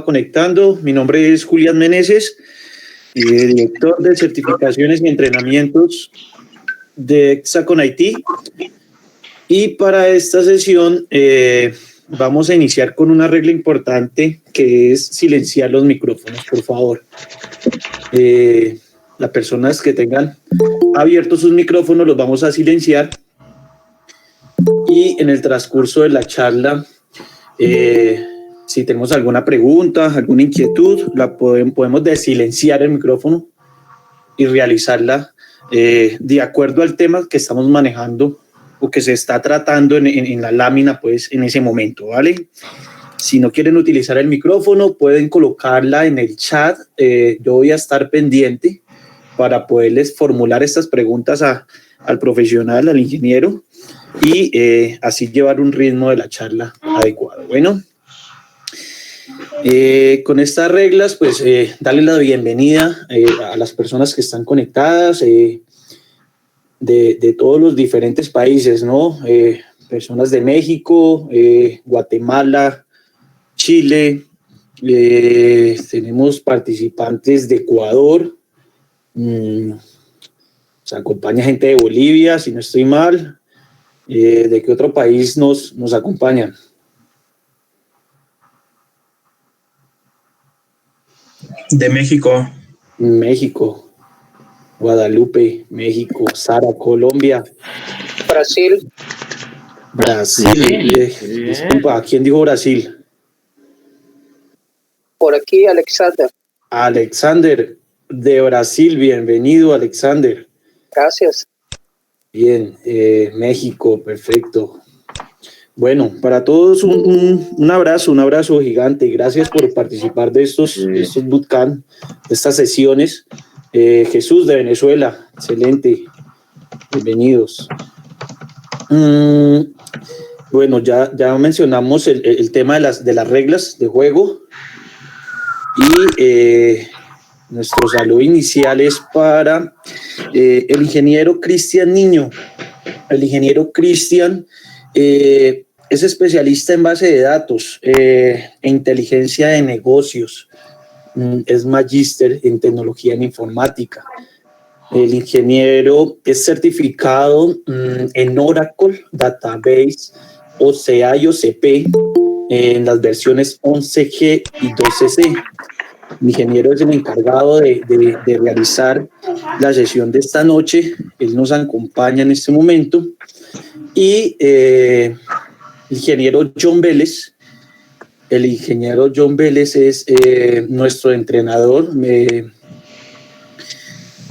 conectando. Mi nombre es Julián Meneses, director de certificaciones y entrenamientos de Hexacon IT. Y para esta sesión vamos a iniciar con una regla importante que es silenciar los micrófonos, por favor. Las personas que tengan abiertos sus micrófonos los vamos a silenciar y en el transcurso de la charla si tenemos alguna pregunta, alguna inquietud, podemos desilenciar el micrófono y realizarla de acuerdo al tema que estamos manejando o que se está tratando en la lámina, pues, en ese momento, ¿vale? Si no quieren utilizar el micrófono, pueden colocarla en el chat. Yo voy a estar pendiente para poderles formular estas preguntas al profesional, al ingeniero, y así llevar un ritmo de la charla adecuado. Bueno, con estas reglas, pues, darle la bienvenida a las personas que están conectadas de todos los diferentes países, ¿no? Personas de México, Guatemala, Chile, tenemos participantes de Ecuador, se acompaña gente de Bolivia, si no estoy mal. ¿De qué otro país nos acompañan? De México. México, Guadalupe, México, Sara, Colombia. Brasil. Brasil. Disculpa, ¿quién dijo Brasil? Por aquí, Alexander. Alexander, de Brasil, bienvenido, Alexander. Gracias. Bien, México, perfecto. Bueno, para todos un abrazo gigante. Gracias por participar de estos bootcamp, de estas sesiones. Jesús de Venezuela, excelente. Bienvenidos. Bueno, ya mencionamos el tema de las reglas de juego y nuestro saludo inicial es para el ingeniero Cristian Niño. El ingeniero Cristian es especialista en base de datos e inteligencia de negocios. Es magíster en tecnología en informática. El ingeniero es certificado en Oracle Database, OCA y OCP en las versiones 11G y 12C. El ingeniero es el encargado de realizar la sesión de esta noche. Él nos acompaña en este momento. Y el ingeniero John Vélez. El ingeniero John Vélez es nuestro entrenador,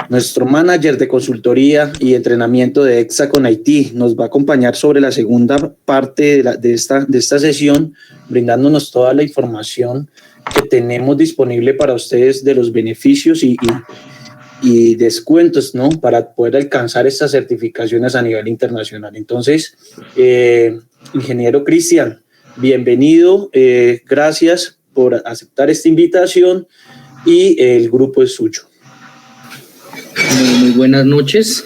nuestro manager de consultoría y entrenamiento de Hexacon IT. Nos va a acompañar sobre la segunda parte de esta sesión, brindándonos toda la información que tenemos disponible para ustedes de los beneficios y descuentos, ¿no? Para poder alcanzar estas certificaciones a nivel internacional. Entonces, ingeniero Cristian, bienvenido, gracias por aceptar esta invitación y el grupo es suyo. Muy buenas noches.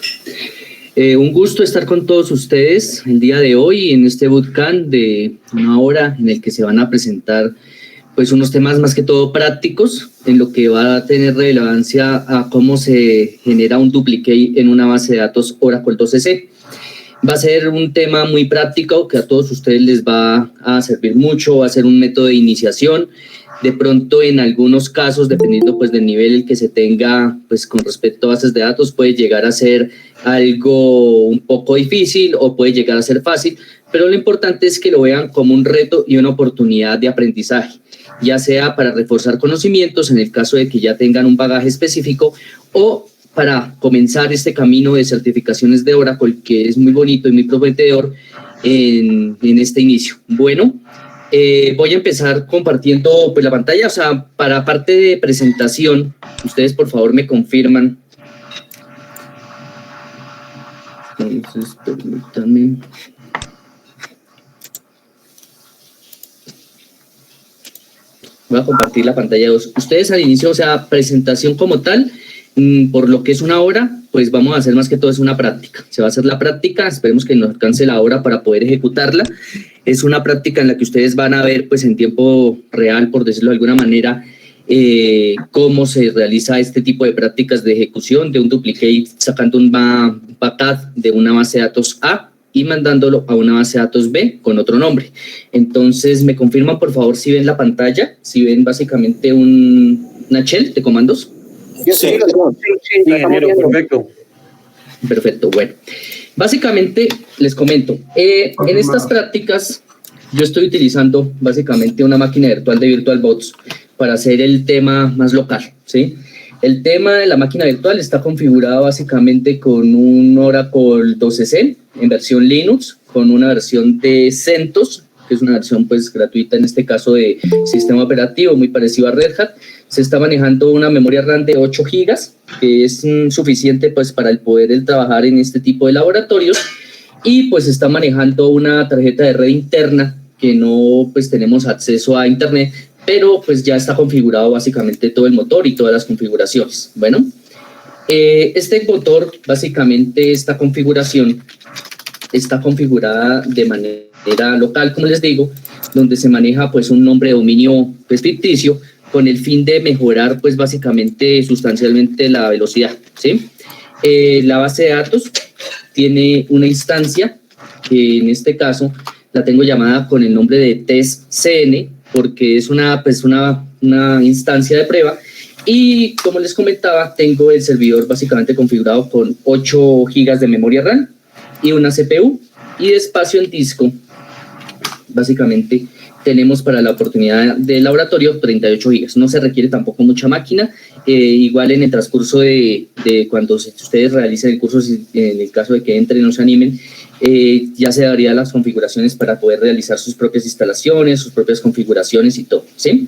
Un gusto estar con todos ustedes el día de hoy en este bootcamp de una hora en el que se van a presentar pues unos temas más que todo prácticos en lo que va a tener relevancia a cómo se genera un duplicate en una base de datos Oracle 12C. Va a ser un tema muy práctico que a todos ustedes les va a servir mucho, va a ser un método de iniciación. De pronto, en algunos casos, dependiendo pues del nivel que se tenga pues con respecto a bases de datos, puede llegar a ser algo un poco difícil o puede llegar a ser fácil, pero lo importante es que lo vean como un reto y una oportunidad de aprendizaje, ya sea para reforzar conocimientos en el caso de que ya tengan un bagaje específico o para comenzar este camino de certificaciones de Oracle, que es muy bonito y muy prometedor en este inicio. Bueno, voy a empezar compartiendo pues la pantalla, o sea, para parte de presentación, ustedes por favor me confirman. Entonces, permítanme. Voy a compartir la pantalla 2. Ustedes al inicio, o sea, presentación como tal, por lo que es una hora, pues vamos a hacer más que todo es una práctica. Se va a hacer la práctica, esperemos que nos alcance la hora para poder ejecutarla. Es una práctica en la que ustedes van a ver pues en tiempo real, por decirlo de alguna manera, cómo se realiza este tipo de prácticas de ejecución de un duplicate, sacando un backup de una base de datos A y mandándolo a una base de datos B con otro nombre. Entonces, me confirman por favor si ven la pantalla, si ven básicamente una shell de comandos. Sí, Ingeniero, perfecto. Perfecto, bueno. Básicamente, les comento, en estas prácticas yo estoy utilizando básicamente una máquina virtual de VirtualBox para hacer el tema más local, ¿sí? El tema de la máquina virtual está configurado básicamente con un Oracle 12c en versión Linux, con una versión de CentOS, que es una versión pues gratuita en este caso de sistema operativo, muy parecido a Red Hat. Se está manejando una memoria RAM de 8 GB, que es suficiente pues para el poder trabajar en este tipo de laboratorios, y pues está manejando una tarjeta de red interna que no pues tenemos acceso a internet, pero pues ya está configurado básicamente todo el motor y todas las configuraciones. Bueno, este motor, básicamente esta configuración está configurada de manera local, como les digo, donde se maneja pues un nombre de dominio pues, ficticio, con el fin de mejorar pues básicamente sustancialmente la velocidad, ¿sí? La base de datos tiene una instancia que en este caso la tengo llamada con el nombre de testcn, porque es una instancia de prueba, y como les comentaba, tengo el servidor básicamente configurado con 8 GB de memoria RAM y una CPU, y de espacio en disco básicamente tenemos para la oportunidad del laboratorio 38 GB. No se requiere tampoco mucha máquina, igual en el transcurso de cuando ustedes realicen el curso, en el caso de que entren o se animen, ya se darían las configuraciones para poder realizar sus propias instalaciones, sus propias configuraciones y todo, ¿sí?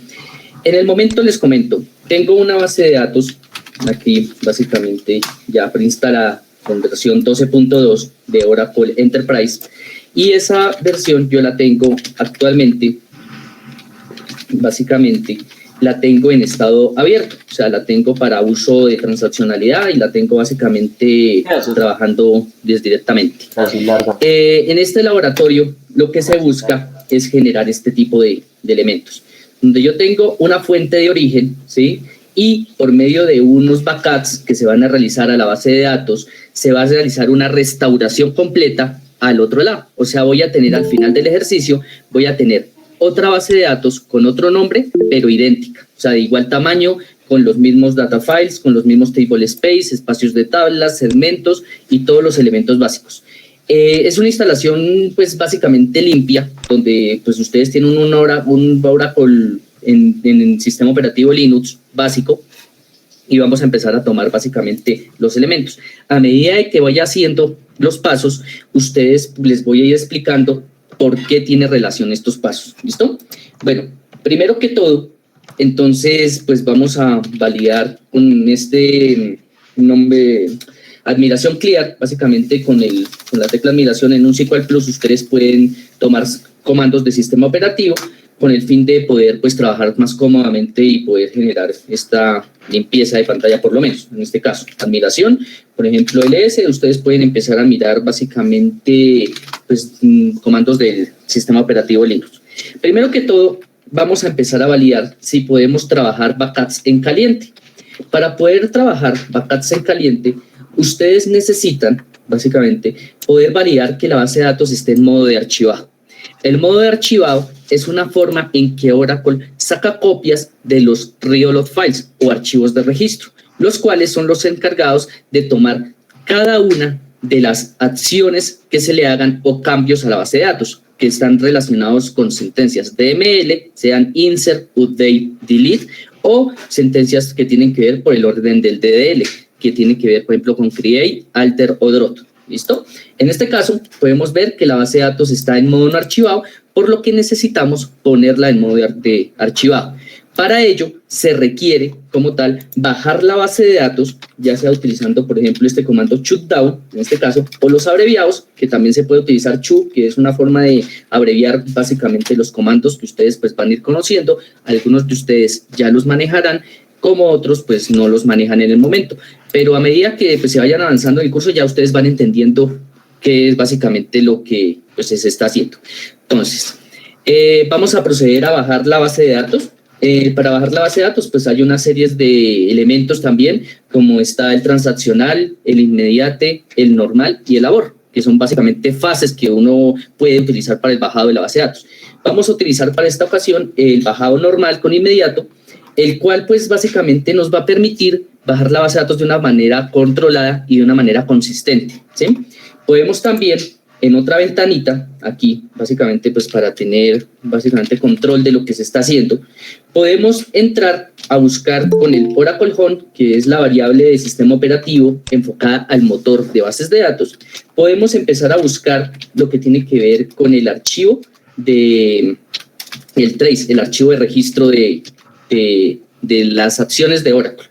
En el momento les comento, tengo una base de datos aquí básicamente ya preinstalada con versión 12.2 de Oracle Enterprise, y esa versión yo la tengo actualmente, básicamente la tengo en estado abierto, o sea, la tengo para uso de transaccionalidad y la tengo básicamente trabajando directamente. En este laboratorio lo que se busca es generar este tipo de elementos, donde yo tengo una fuente de origen, ¿sí? Y por medio de unos backups que se van a realizar a la base de datos, se va a realizar una restauración completa al otro lado. O sea, voy a tener al final del ejercicio, voy a tener otra base de datos con otro nombre, pero idéntica, o sea, de igual tamaño, con los mismos data files, con los mismos table space, espacios de tablas, segmentos y todos los elementos básicos. Es una instalación, pues, básicamente limpia, donde, pues, ustedes tienen un Oracle en el sistema operativo Linux básico, y vamos a empezar a tomar básicamente los elementos. A medida de que vaya haciendo los pasos, ustedes les voy a ir explicando por qué tiene relación estos pasos. ¿Listo? Bueno, primero que todo, entonces, pues vamos a validar con este nombre, admiración clear, básicamente con la tecla admiración en un SQL Plus, ustedes pueden tomar comandos de sistema operativo con el fin de poder pues trabajar más cómodamente y poder generar esta limpieza de pantalla, por lo menos en este caso, admiración, por ejemplo ls, ustedes pueden empezar a mirar básicamente pues comandos del sistema operativo Linux. Primero que todo, vamos a empezar a validar si podemos trabajar backups en caliente. Para poder trabajar backups en caliente, ustedes necesitan básicamente poder validar que la base de datos esté en modo de archivado. El modo de archivado es una forma en que Oracle saca copias de los real log files o archivos de registro, los cuales son los encargados de tomar cada una de las acciones que se le hagan o cambios a la base de datos que están relacionados con sentencias DML, sean insert, update, delete, o sentencias que tienen que ver por el orden del DDL, que tienen que ver, por ejemplo, con create, alter o drop. ¿Listo? En este caso, podemos ver que la base de datos está en modo no archivado, por lo que necesitamos ponerla en modo de archivado. Para ello, se requiere, como tal, bajar la base de datos, ya sea utilizando, por ejemplo, este comando shutdown, en este caso, o los abreviados, que también se puede utilizar chu, que es una forma de abreviar básicamente los comandos que ustedes pues van a ir conociendo. Algunos de ustedes ya los manejarán, como otros pues no los manejan en el momento. Pero a medida que pues, se vayan avanzando en el curso, ya ustedes van entendiendo qué es básicamente lo que pues, se está haciendo. Entonces, vamos a proceder a bajar la base de datos. Para bajar la base de datos, pues hay una serie de elementos también, como está el transaccional, el inmediate, el normal y el labor, que son básicamente fases que uno puede utilizar para el bajado de la base de datos. Vamos a utilizar para esta ocasión el bajado normal con inmediato, el cual pues básicamente nos va a permitir bajar la base de datos de una manera controlada y de una manera consistente, ¿sí? Podemos también en otra ventanita, aquí básicamente pues para tener básicamente control de lo que se está haciendo, podemos entrar a buscar con el Oracle Home, que es la variable de sistema operativo enfocada al motor de bases de datos. Podemos empezar a buscar lo que tiene que ver con el archivo de el trace, el archivo de registro de las acciones de Oracle.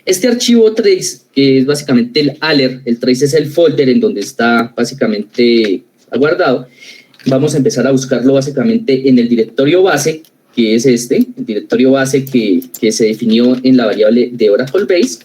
Este archivo trace, que es básicamente el alert, el trace es el folder en donde está básicamente guardado. Vamos a empezar a buscarlo básicamente en el directorio base, que es el directorio base que se definió en la variable de Oracle Base.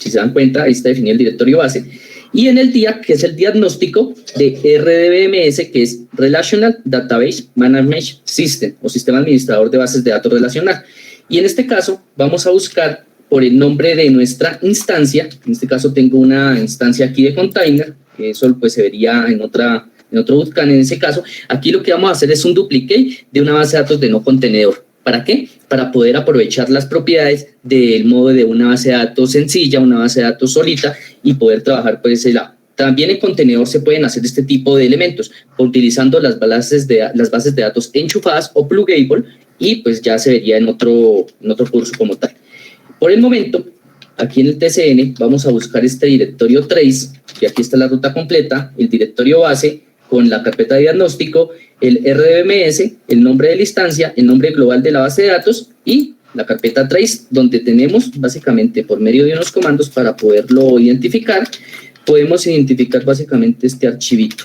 Si se dan cuenta, ahí está definido el directorio base. Y en el DIA, que es el diagnóstico de RDBMS, que es Relational Database Management System, o Sistema Administrador de Bases de Datos Relacional. Y en este caso vamos a buscar por el nombre de nuestra instancia. En este caso tengo una instancia aquí de container, que eso pues se vería en otro bootcamp en ese caso. Aquí lo que vamos a hacer es un duplicate de una base de datos de no contenedor. ¿Para qué? Para poder aprovechar las propiedades del modo de una base de datos sencilla, una base de datos solita y poder trabajar por ese lado. También en contenedor se pueden hacer este tipo de elementos utilizando las bases de datos enchufadas o pluggable, y pues ya se vería en otro curso como tal. Por el momento, aquí en el TCN vamos a buscar este directorio trace, que aquí está la ruta completa, el directorio base con la carpeta de diagnóstico, el RDBMS, el nombre de la instancia, el nombre global de la base de datos y la carpeta trace, donde tenemos básicamente por medio de unos comandos para poderlo identificar, podemos identificar básicamente este archivito,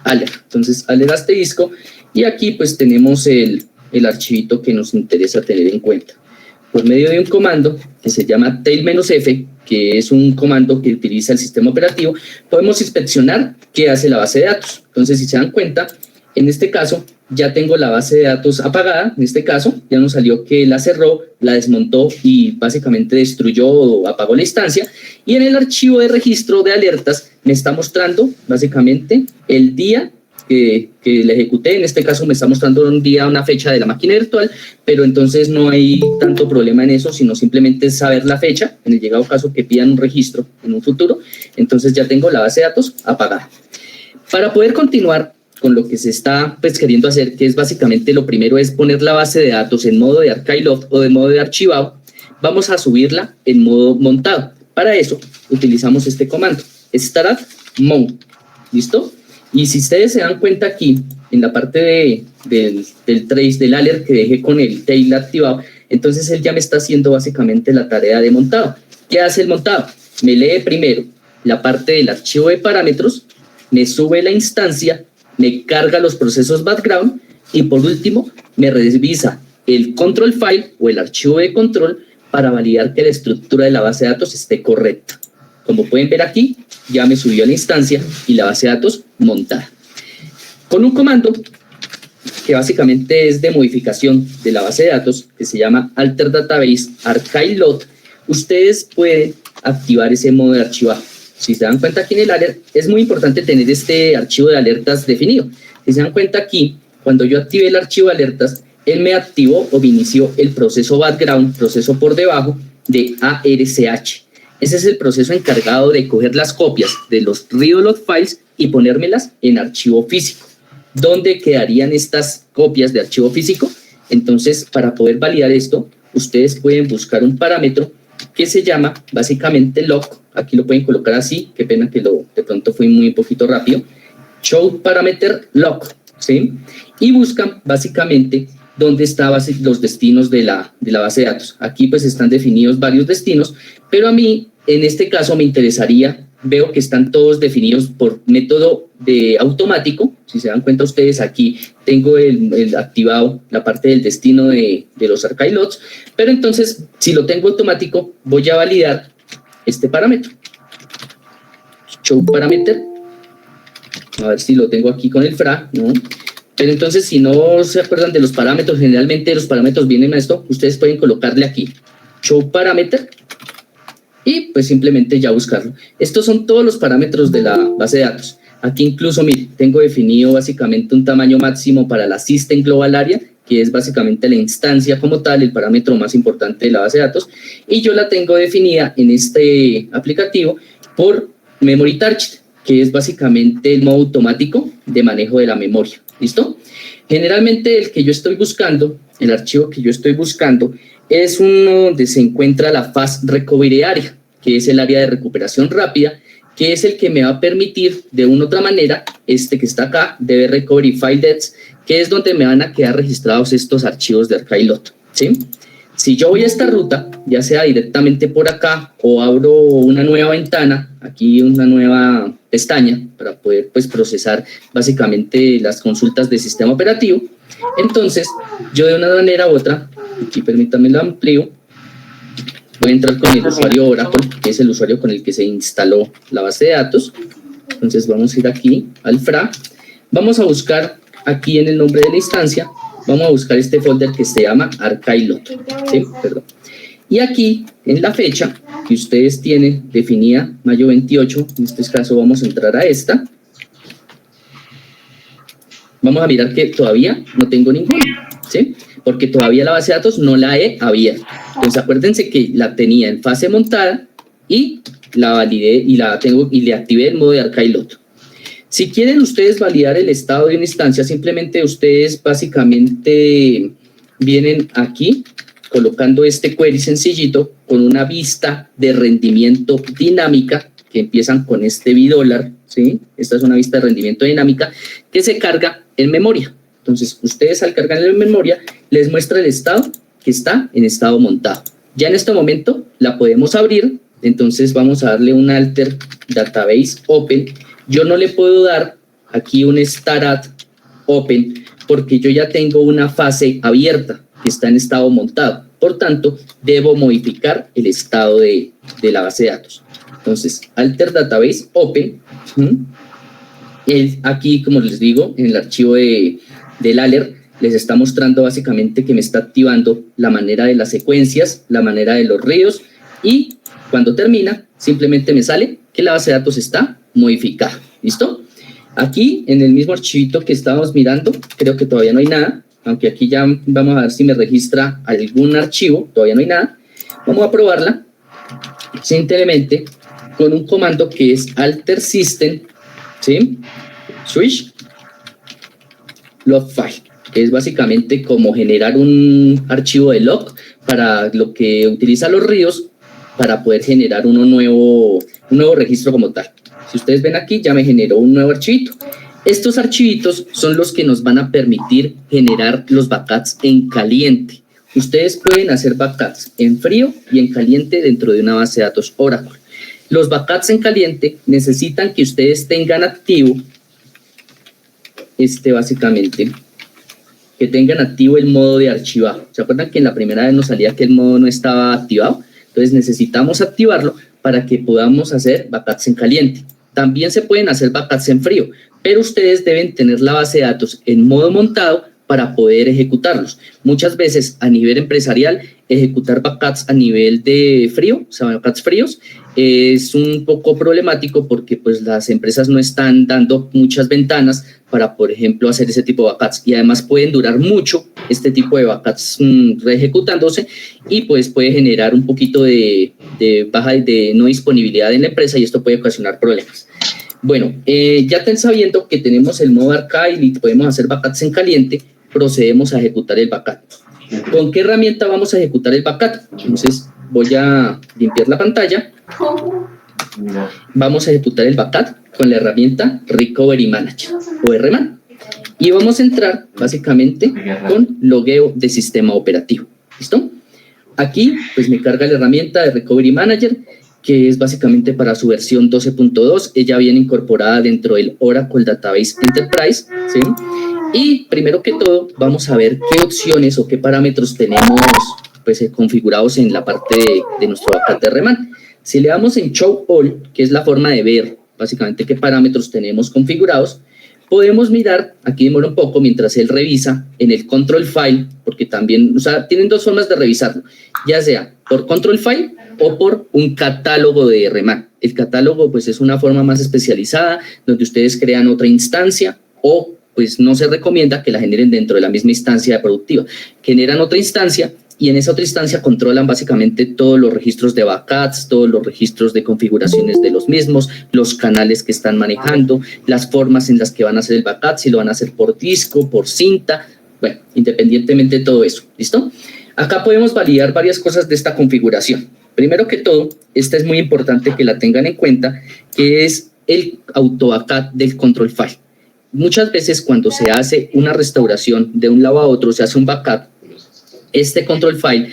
alert. Entonces, alert asterisco, y aquí pues tenemos el archivito que nos interesa tener en cuenta. Por medio de un comando que se llama tail-f, que es un comando que utiliza el sistema operativo, podemos inspeccionar qué hace la base de datos. Entonces, si se dan cuenta, en este caso ya tengo la base de datos apagada. En este caso ya nos salió que la cerró, la desmontó y básicamente destruyó o apagó la instancia. Y en el archivo de registro de alertas me está mostrando básicamente el día que le ejecuté. En este caso me está mostrando un día, una fecha de la máquina virtual, pero entonces no hay tanto problema en eso, sino simplemente saber la fecha, en el llegado caso que pidan un registro en un futuro. Entonces ya tengo la base de datos apagada. Para poder continuar con lo que se está pues, queriendo hacer, que es básicamente lo primero es poner la base de datos en modo de archive load o de modo de archivado, vamos a subirla en modo montado. Para eso utilizamos este comando, start mount, ¿listo? Y si ustedes se dan cuenta aquí, en la parte del trace del alert que dejé con el tail activado, entonces él ya me está haciendo básicamente la tarea de montado. ¿Qué hace el montado? Me lee primero la parte del archivo de parámetros, me sube la instancia, me carga los procesos background y por último me revisa el control file o el archivo de control para validar que la estructura de la base de datos esté correcta. Como pueden ver aquí, ya me subió la instancia y la base de datos montada. Con un comando que básicamente es de modificación de la base de datos, que se llama Alter Database Archive Load, ustedes pueden activar ese modo de archivado. Si se dan cuenta aquí en el alert, es muy importante tener este archivo de alertas definido. Si se dan cuenta aquí, cuando yo activé el archivo de alertas, él me activó o me inició el proceso background, proceso por debajo de ARCH. Ese es el proceso encargado de coger las copias de los read-log files y ponérmelas en archivo físico. ¿Dónde quedarían estas copias de archivo físico? Entonces, para poder validar esto, ustedes pueden buscar un parámetro que se llama básicamente log. Aquí lo pueden colocar así, qué pena que de pronto fue muy poquito rápido. Show parameter log, ¿sí? Y buscan básicamente dónde están los destinos de la base de datos. Aquí pues están definidos varios destinos, pero a mí en este caso me interesaría veo que están todos definidos por método de automático. Si se dan cuenta ustedes, aquí tengo el activado la parte del destino de los archive lots, pero entonces si lo tengo automático voy a validar este parámetro, show parameter, a ver si lo tengo aquí con el fra, ¿no? Pero entonces si no se acuerdan de los parámetros, generalmente los parámetros vienen a esto, ustedes pueden colocarle aquí show parameter y pues simplemente ya buscarlo. Estos son todos los parámetros de la base de datos. Aquí incluso, mire, tengo definido básicamente un tamaño máximo para la System Global Area, que es básicamente la instancia como tal, el parámetro más importante de la base de datos, y yo la tengo definida en este aplicativo por Memory Target, que es básicamente el modo automático de manejo de la memoria. ¿Listo? Generalmente el que yo estoy buscando, el archivo que yo estoy buscando, es uno donde se encuentra la Fast Recovery Area, que es el área de recuperación rápida, que es el que me va a permitir de una u otra manera, este que está acá, DB Recovery File Depths, que es donde me van a quedar registrados estos archivos de archive lot, ¿sí? Si yo voy a esta ruta, ya sea directamente por acá o abro una nueva ventana, aquí una nueva pestaña para poder pues procesar básicamente las consultas del sistema operativo, entonces yo de una manera u otra, aquí permítanme lo amplío, voy a entrar con el usuario Oracle, que es el usuario con el que se instaló la base de datos. Entonces vamos a ir aquí al fra, vamos a buscar aquí en el nombre de la instancia, vamos a buscar este folder que se llama archive lot, ¿sí? Perdón. Y aquí en la fecha que ustedes tienen definida, mayo 28, en este caso vamos a entrar a esta, vamos a mirar que todavía no tengo ninguno, ¿sí? Porque todavía la base de datos no la he abierto. Entonces acuérdense que la tenía en fase montada y la validé y la tengo y le activé el modo de archive lot. Si quieren ustedes validar el estado de una instancia, simplemente ustedes básicamente vienen aquí colocando este query sencillito con una vista de rendimiento dinámica que empiezan con este $, ¿sí? Esta es una vista de rendimiento dinámica que se carga en memoria. Entonces, ustedes al cargar en memoria les muestra el estado que está en estado montado. Ya en este momento la podemos abrir, entonces vamos a darle un alter database open. Yo no le puedo dar aquí un starat open porque yo ya tengo una fase abierta que está en estado montado. Por tanto, debo modificar el estado de la base de datos. Entonces, alter database open. Aquí, como les digo, en el archivo del alert, les está mostrando básicamente que me está activando la manera de las secuencias, la manera de los ríos, y cuando termina, simplemente me sale que la base de datos está modificada. ¿Listo? Aquí, en el mismo archivito que estábamos mirando, creo que todavía no hay nada, aunque aquí ya vamos a ver si me registra algún archivo, todavía no hay nada. Vamos a probarla simplemente con un comando que es alter system, ¿sí? Switch log file, que es básicamente como generar un archivo de log para lo que utiliza los ríos para poder generar un nuevo registro como tal. Si ustedes ven aquí, ya me generó un nuevo archivito. Estos archivitos son los que nos van a permitir generar los backups en caliente. Ustedes pueden hacer backups en frío y en caliente dentro de una base de datos Oracle. Los backups en caliente necesitan que ustedes tengan activo básicamente, que tengan activo el modo de archivado. ¿Se acuerdan que en la primera vez nos salía que el modo no estaba activado? Entonces necesitamos activarlo para que podamos hacer backups en caliente. También se pueden hacer backups en frío, pero ustedes deben tener la base de datos en modo montado para poder ejecutarlos. Muchas veces a nivel empresarial, ejecutar backups a nivel de frío, o sea, backups fríos, es un poco problemático porque pues las empresas no están dando muchas ventanas para, por ejemplo, hacer ese tipo de backups, y además pueden durar mucho este tipo de backups reejecutándose, y pues puede generar un poquito de baja de no disponibilidad en la empresa, y esto puede ocasionar problemas. Bueno, ya sabiendo que tenemos el modo archive y podemos hacer backups en caliente, procedemos a ejecutar el backup. ¿Con qué herramienta vamos a ejecutar el backup? Entonces voy a limpiar la pantalla. Vamos a ejecutar el backup con la herramienta Recovery Manager o RMAN. Y vamos a entrar básicamente con logueo de sistema operativo. ¿Listo? Aquí pues me carga la herramienta de Recovery Manager que es básicamente para su versión 12.2. Ella viene incorporada dentro del Oracle Database Enterprise, ¿sí? Y primero que todo, vamos a ver qué opciones o qué parámetros tenemos pues, configurados en la parte de nuestro backup de Reman. Si le damos en Show All, que es la forma de ver básicamente qué parámetros tenemos configurados, podemos mirar, aquí demora un poco mientras él revisa, en el Control File, porque también, o sea, tienen dos formas de revisarlo, ya sea por Control File o por un catálogo de Reman. El catálogo, pues, es una forma más especializada, donde ustedes crean otra instancia o, pues, no se recomienda que la generen dentro de la misma instancia productiva. Generan otra instancia y en esa otra instancia controlan básicamente todos los registros de backups, todos los registros de configuraciones de los mismos, los canales que están manejando, las formas en las que van a hacer el backup, si lo van a hacer por disco, por cinta, bueno, independientemente de todo eso, ¿listo? Acá podemos validar varias cosas de esta configuración. Primero que todo, esta es muy importante que la tengan en cuenta, que es el auto backup del control file. Muchas veces cuando se hace una restauración de un lado a otro, se hace un backup, este control file,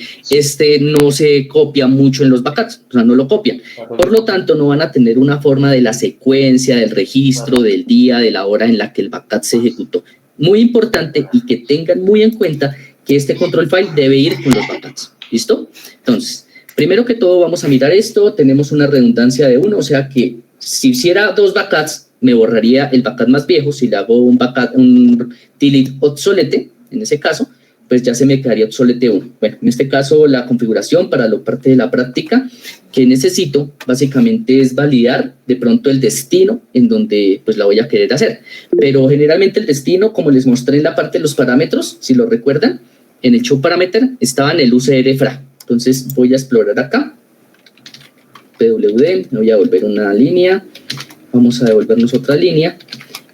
no se copia mucho en los backups, o sea, no lo copian. Por lo tanto, no van a tener una forma de la secuencia, del registro, del día, de la hora en la que el backup se ejecutó. Muy importante y que tengan muy en cuenta que este control file debe ir con los backups. ¿Listo? Entonces, primero que todo vamos a mirar esto. Tenemos una redundancia de 1, o sea que si hiciera 2 backups, me borraría el backup más viejo. Si le hago un backup, un delete obsolete, en ese caso, pues ya se me quedaría obsolete 1. Bueno, en este caso la configuración para la parte de la práctica que necesito básicamente es validar de pronto el destino en donde pues la voy a querer hacer. Pero generalmente el destino, como les mostré en la parte de los parámetros, si lo recuerdan, en el show parameter estaba en el UCR FRA. Entonces voy a explorar acá, PWD, me voy a devolver una línea, vamos a devolvernos otra línea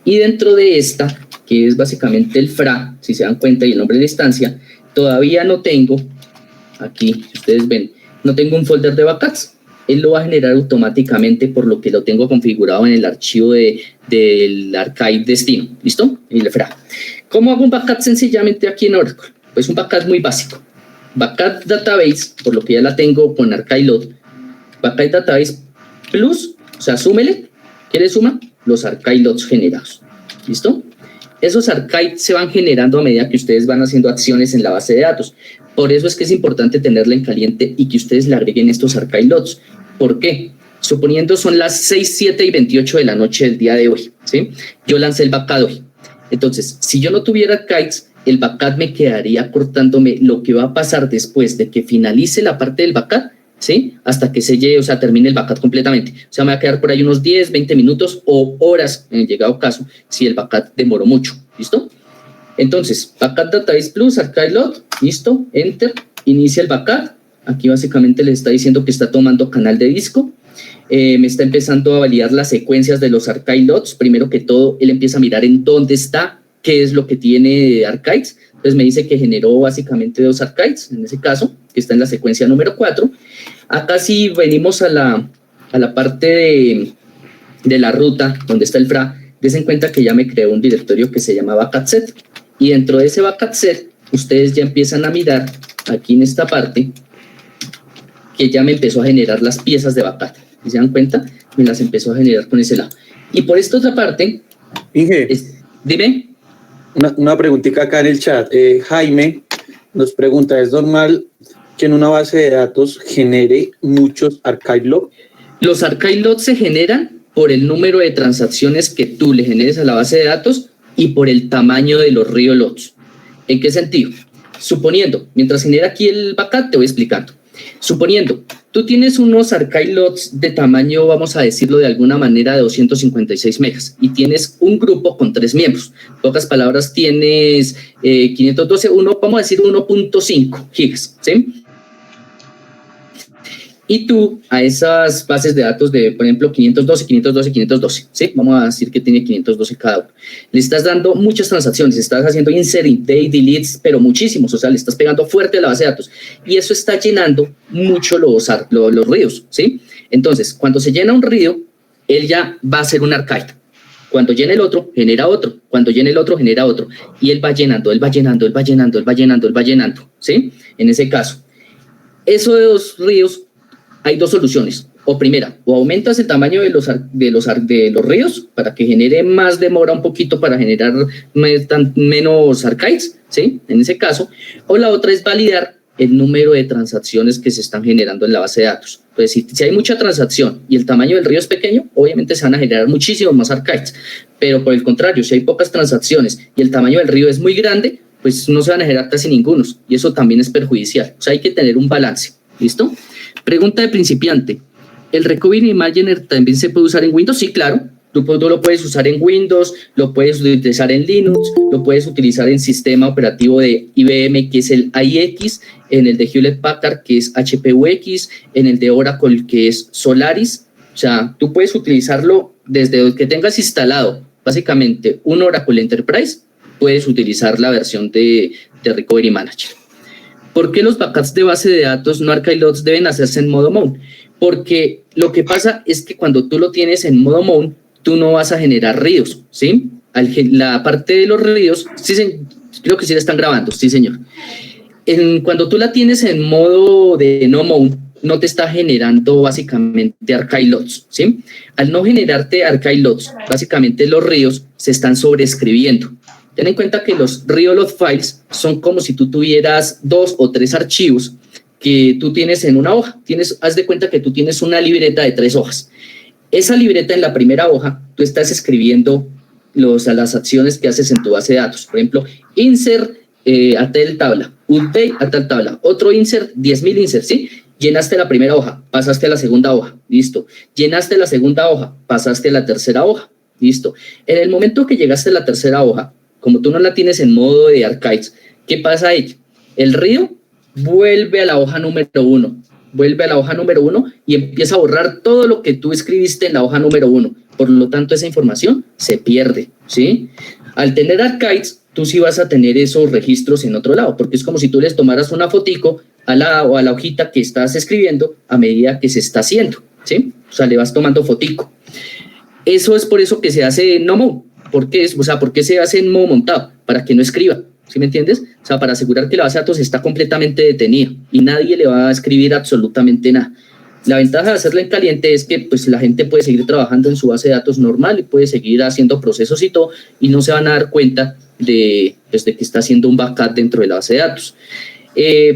y dentro de esta, que es básicamente el FRA, si se dan cuenta, y el nombre de la instancia, todavía no tengo, aquí, si ustedes ven, no tengo un folder de backups. Él lo va a generar automáticamente por lo que lo tengo configurado en el archivo del archive destino, ¿listo? El FRA. ¿Cómo hago un backup sencillamente aquí en Oracle? Pues un backup muy básico. Backup Database, por lo que ya la tengo con Archive Load, Backup Database Plus, o sea, súmele, ¿qué le suma? Los Archive Loads generados, ¿listo? Esos archives se van generando a medida que ustedes van haciendo acciones en la base de datos. Por eso es que es importante tenerla en caliente y que ustedes le agreguen estos archive loads. ¿Por qué? Suponiendo son las 6, 7 y 28 de la noche del día de hoy, ¿sí? Yo lancé el backup hoy. Entonces, si yo no tuviera archives, el backup me quedaría cortándome lo que va a pasar después de que finalice la parte del backup, ¿sí? Hasta que se llegue, o sea, termine el backup completamente. O sea, me va a quedar por ahí unos 10, 20 minutos o horas, en el llegado caso, si el backup demoró mucho. ¿Listo? Entonces, Backup Database Plus, Archive Load, listo, Enter, inicia el backup. Aquí básicamente le está diciendo que está tomando canal de disco. Me está empezando a validar las secuencias de los Archive Loads. Primero que todo, él empieza a mirar en dónde está, qué es lo que tiene Archives. Entonces me dice que generó básicamente 2 Archives, en ese caso, que está en la secuencia número 4. Acá sí venimos a la parte de la ruta donde está el FRA. Des en cuenta que ya me creó un directorio que se llama backup set y dentro de ese backup set ustedes ya empiezan a mirar aquí en esta parte que ya me empezó a generar las piezas de backup. ¿Se dan cuenta? Me las empezó a generar con ese lado. Y por esta otra parte, Inge, dime. Una preguntita acá en el chat. Jaime nos pregunta, ¿es normal que en una base de datos genere muchos archive logs? Los archive logs se generan por el número de transacciones que tú le generes a la base de datos y por el tamaño de los real logs. ¿En qué sentido? Suponiendo, mientras genera aquí el backup, te voy explicando. Suponiendo, tú tienes unos archive logs de tamaño, vamos a decirlo de alguna manera, de 256 megas y tienes un grupo con 3 miembros. En pocas palabras, tienes 512, vamos a decir 1.5 gigas, ¿sí? Y tú a esas bases de datos de, por ejemplo, 512, 512, 512, ¿sí? Vamos a decir que tiene 512 cada uno. Le estás dando muchas transacciones, estás haciendo insert, update, deletes, pero muchísimos, o sea, le estás pegando fuerte a la base de datos. Y eso está llenando mucho los ríos, ¿sí? Entonces, cuando se llena un río, él ya va a hacer un archive. Cuando llena el otro, genera otro. Cuando llena el otro, genera otro. Y él va llenando, él va llenando, él va llenando, él va llenando, él va llenando, ¿sí? En ese caso. Eso de los ríos, hay 2 soluciones. o primera, o aumentas el tamaño de los ríos para que genere más demora un poquito para generar menos archives, ¿sí? En ese caso, o la otra es validar el número de transacciones que se están generando en la base de datos. Entonces, si hay mucha transacción y el tamaño del río es pequeño, obviamente se van a generar muchísimos más archives, pero por el contrario, si hay pocas transacciones y el tamaño del río es muy grande, pues no se van a generar casi ningunos, y eso también es perjudicial. O sea, hay que tener un balance, ¿listo? Pregunta de principiante. ¿El Recovery Imager también se puede usar en Windows? Sí, claro. Tú lo puedes usar en Windows, lo puedes utilizar en Linux, lo puedes utilizar en sistema operativo de IBM, que es el iX, en el de Hewlett Packard, que es HPUX, en el de Oracle, que es Solaris. O sea, tú puedes utilizarlo desde que tengas instalado básicamente un Oracle Enterprise, puedes utilizar la versión de Recovery Manager. ¿Por qué los backups de base de datos no archive logs deben hacerse en modo mount? Porque lo que pasa es que cuando tú lo tienes en modo mount, tú no vas a generar ruidos, ¿sí? La parte de los ruidos, sí, creo que sí la están grabando, sí, señor. Cuando tú la tienes en modo de no mount, no te está generando básicamente archive logs, ¿sí? Al no generarte archive logs, básicamente los ruidos se están sobreescribiendo. Ten en cuenta que los real log files son como si tú tuvieras 2 o 3 archivos que tú tienes en una hoja. Haz de cuenta que tú tienes una libreta de 3 hojas. Esa libreta, en la primera hoja, tú estás escribiendo las acciones que haces en tu base de datos. Por ejemplo, insert a tal tabla, update a tal tabla, otro insert, 10.000 inserts, ¿sí? Llenaste la primera hoja, pasaste a la segunda hoja, listo. Llenaste la segunda hoja, pasaste a la tercera hoja, listo. En el momento que llegaste a la tercera hoja, como tú no la tienes en modo de archives, ¿qué pasa ahí? El río vuelve a la hoja número 1. Vuelve a la hoja número 1 y empieza a borrar todo lo que tú escribiste en la hoja número 1. Por lo tanto, esa información se pierde, ¿sí? Al tener archives, tú sí vas a tener esos registros en otro lado, porque es como si tú les tomaras una fotico a la hojita que estás escribiendo a medida que se está haciendo, ¿sí? O sea, le vas tomando fotico. Eso es por eso que se hace en no mount. ¿Por qué? O sea, ¿por qué se hace en modo montado? Para que no escriba. ¿Sí me entiendes? O sea, para asegurar que la base de datos está completamente detenida y nadie le va a escribir absolutamente nada. La ventaja de hacerla en caliente es que pues, la gente puede seguir trabajando en su base de datos normal y puede seguir haciendo procesos y todo, y no se van a dar cuenta de que está haciendo un backup dentro de la base de datos.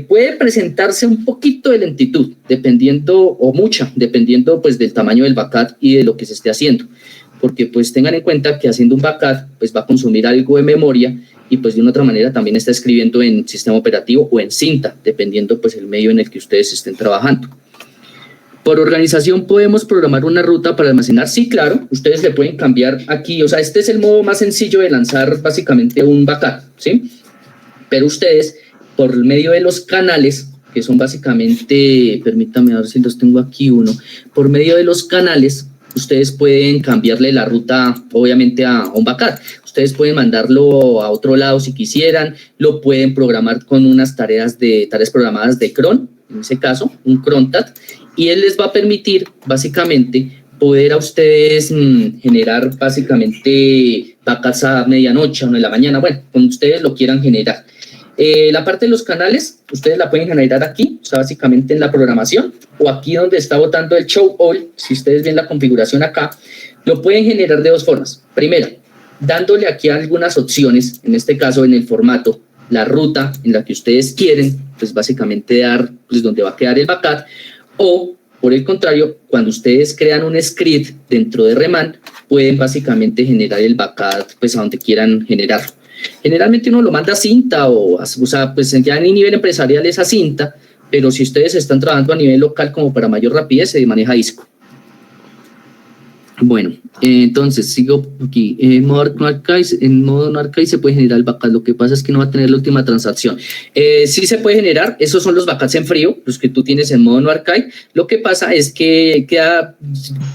Puede presentarse un poquito de lentitud, dependiendo, o mucha, dependiendo pues, del tamaño del backup y de lo que se esté haciendo. Porque pues tengan en cuenta que haciendo un backup pues va a consumir algo de memoria y pues de una otra manera también está escribiendo en sistema operativo o en cinta, dependiendo pues el medio en el que ustedes estén trabajando. Por organización, ¿podemos programar una ruta para almacenar? Sí, claro, ustedes le pueden cambiar aquí, o sea, este es el modo más sencillo de lanzar básicamente un backup, ¿sí? Pero ustedes, por medio de los canales, que son básicamente, permítame a ver si los tengo aquí por medio de los canales, ustedes pueden cambiarle la ruta, obviamente, a un backup. Ustedes pueden mandarlo a otro lado si quisieran, lo pueden programar con unas tareas programadas de cron, en ese caso, un crontat, y él les va a permitir, básicamente, poder a ustedes generar, básicamente, backups a medianoche o en la mañana, bueno, como ustedes lo quieran generar. La parte de los canales, ustedes la pueden generar aquí, o sea, básicamente en la programación, o aquí donde está botando el show all, si ustedes ven la configuración acá, lo pueden generar de 2 formas. Primera, dándole aquí algunas opciones, en este caso en el formato, la ruta en la que ustedes quieren, pues básicamente dar, pues donde va a quedar el backup, o por el contrario, cuando ustedes crean un script dentro de Reman, pueden básicamente generar el backup, pues a donde quieran generarlo. Generalmente uno lo manda a cinta o sea, pues ya a nivel empresarial es a cinta, pero si ustedes están trabajando a nivel local como para mayor rapidez, se maneja disco. Bueno, entonces sigo aquí. En modo no archive se puede generar el backup. Lo que pasa es que no va a tener la última transacción. Sí se puede generar. Esos son los backups en frío, los que tú tienes en modo no archive. Lo que pasa es que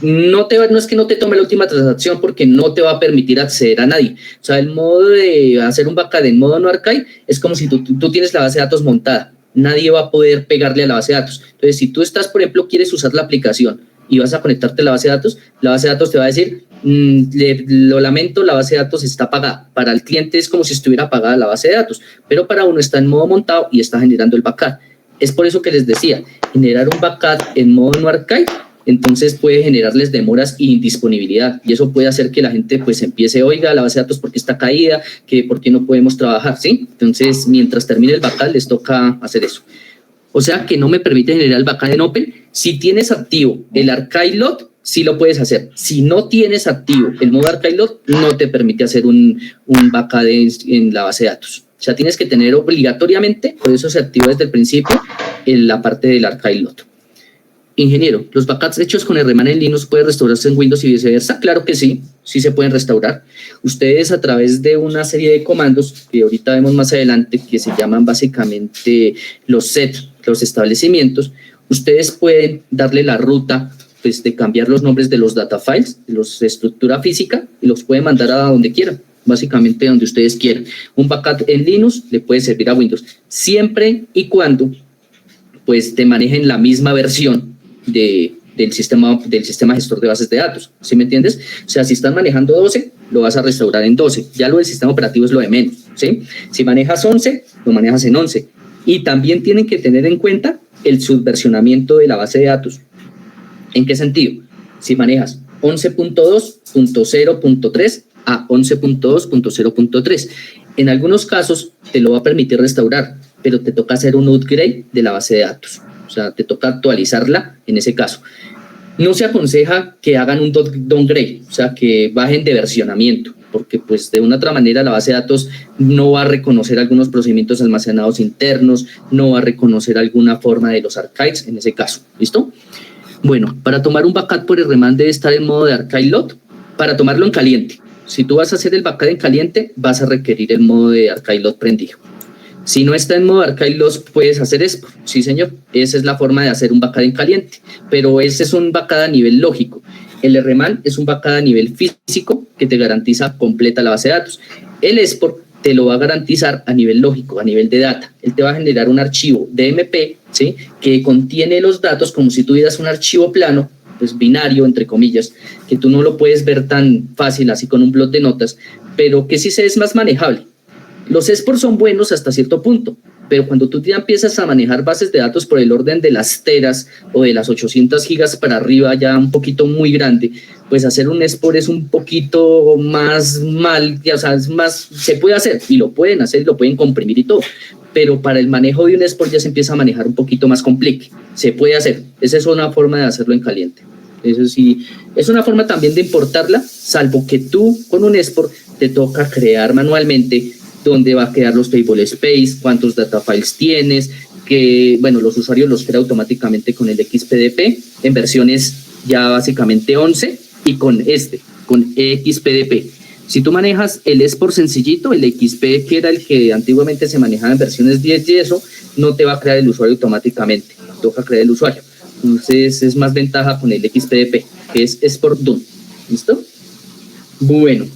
no es que no te tome la última transacción porque no te va a permitir acceder a nadie. O sea, el modo de hacer un backup en modo no archive es como si tú tienes la base de datos montada. Nadie va a poder pegarle a la base de datos. Entonces, si tú estás, por ejemplo, quieres usar la aplicación y vas a conectarte a la base de datos te va a decir, lo lamento, la base de datos está apagada. Para el cliente es como si estuviera apagada la base de datos, pero para uno está en modo montado y está generando el backup. Es por eso que les decía, generar un backup en modo no archive entonces puede generarles demoras e indisponibilidad, y eso puede hacer que la gente pues empiece, oiga, la base de datos porque está caída, que por qué no podemos trabajar, ¿sí? Entonces, mientras termine el backup, les toca hacer eso. O sea que no me permite generar el backup en Open. Si tienes activo el archive load, sí lo puedes hacer. Si no tienes activo el modo archive load, no te permite hacer un backup en la base de datos. O sea, tienes que tener obligatoriamente, por eso se activa desde el principio, en la parte del archive load. Ingeniero, ¿los backups hechos con RMAN en Linux pueden restaurarse en Windows y viceversa? Claro que sí, sí se pueden restaurar. Ustedes a través de una serie de comandos que ahorita vemos más adelante, que se llaman básicamente los set, los establecimientos, ustedes pueden darle la ruta pues, de cambiar los nombres de los data files, de los estructura física, y los pueden mandar a donde quieran, básicamente donde ustedes quieran. Un backup en Linux le puede servir a Windows, siempre y cuando pues te manejen la misma versión del sistema gestor de bases de datos, ¿sí me entiendes? O sea, si estás manejando 12, lo vas a restaurar en 12, ya lo del sistema operativo es lo de menos, ¿sí? Si manejas 11, lo manejas en 11, y también tienen que tener en cuenta el subversionamiento de la base de datos. ¿En qué sentido? Si manejas 11.2.0.3 a 11.2.0.3, en algunos casos te lo va a permitir restaurar, pero te toca hacer un upgrade de la base de datos. O sea, te toca actualizarla en ese caso. No se aconseja que hagan un downgrade, o sea, que bajen de versionamiento, porque pues de una otra manera la base de datos no va a reconocer algunos procedimientos almacenados internos, no va a reconocer alguna forma de los archives en ese caso. ¿Listo? Bueno, para tomar un backup por RMAN debe estar en modo de archive load, para tomarlo en caliente. Si tú vas a hacer el backup en caliente, vas a requerir el modo de archive load prendido. Si no está en modo archive load, puedes hacer export. Sí, señor. Esa es la forma de hacer un backup en caliente. Pero ese es un backup a nivel lógico. El RMAN es un backup a nivel físico que te garantiza completa la base de datos. El export te lo va a garantizar a nivel lógico, a nivel de data. Él te va a generar un archivo DMP, ¿sí? Que contiene los datos como si tuvieras un archivo plano, pues binario, entre comillas, que tú no lo puedes ver tan fácil así con un bloc de notas, pero que sí se es más manejable. Los exports son buenos hasta cierto punto, pero cuando tú ya empiezas a manejar bases de datos por el orden de las teras o de las 800 gigas para arriba, ya un poquito muy grande, pues hacer un export es un poquito más mal, o sea, es más, se puede hacer y lo pueden hacer, lo pueden comprimir y todo, pero para el manejo de un export ya se empieza a manejar un poquito más complejo. Se puede hacer, esa es una forma de hacerlo en caliente. Eso sí, es una forma también de importarla, salvo que tú con un export te toca crear manualmente dónde va a quedar los table space, cuántos data files tienes, que, bueno, los usuarios los crea automáticamente con el XPDP en versiones ya básicamente 11 y con XPDP. Si tú manejas el export sencillito, el XP, que era el que antiguamente se manejaba en versiones 10 y eso, no te va a crear el usuario automáticamente, toca crear el usuario. Entonces es más ventaja con el XPDP, que es export done. ¿Listo? Bueno,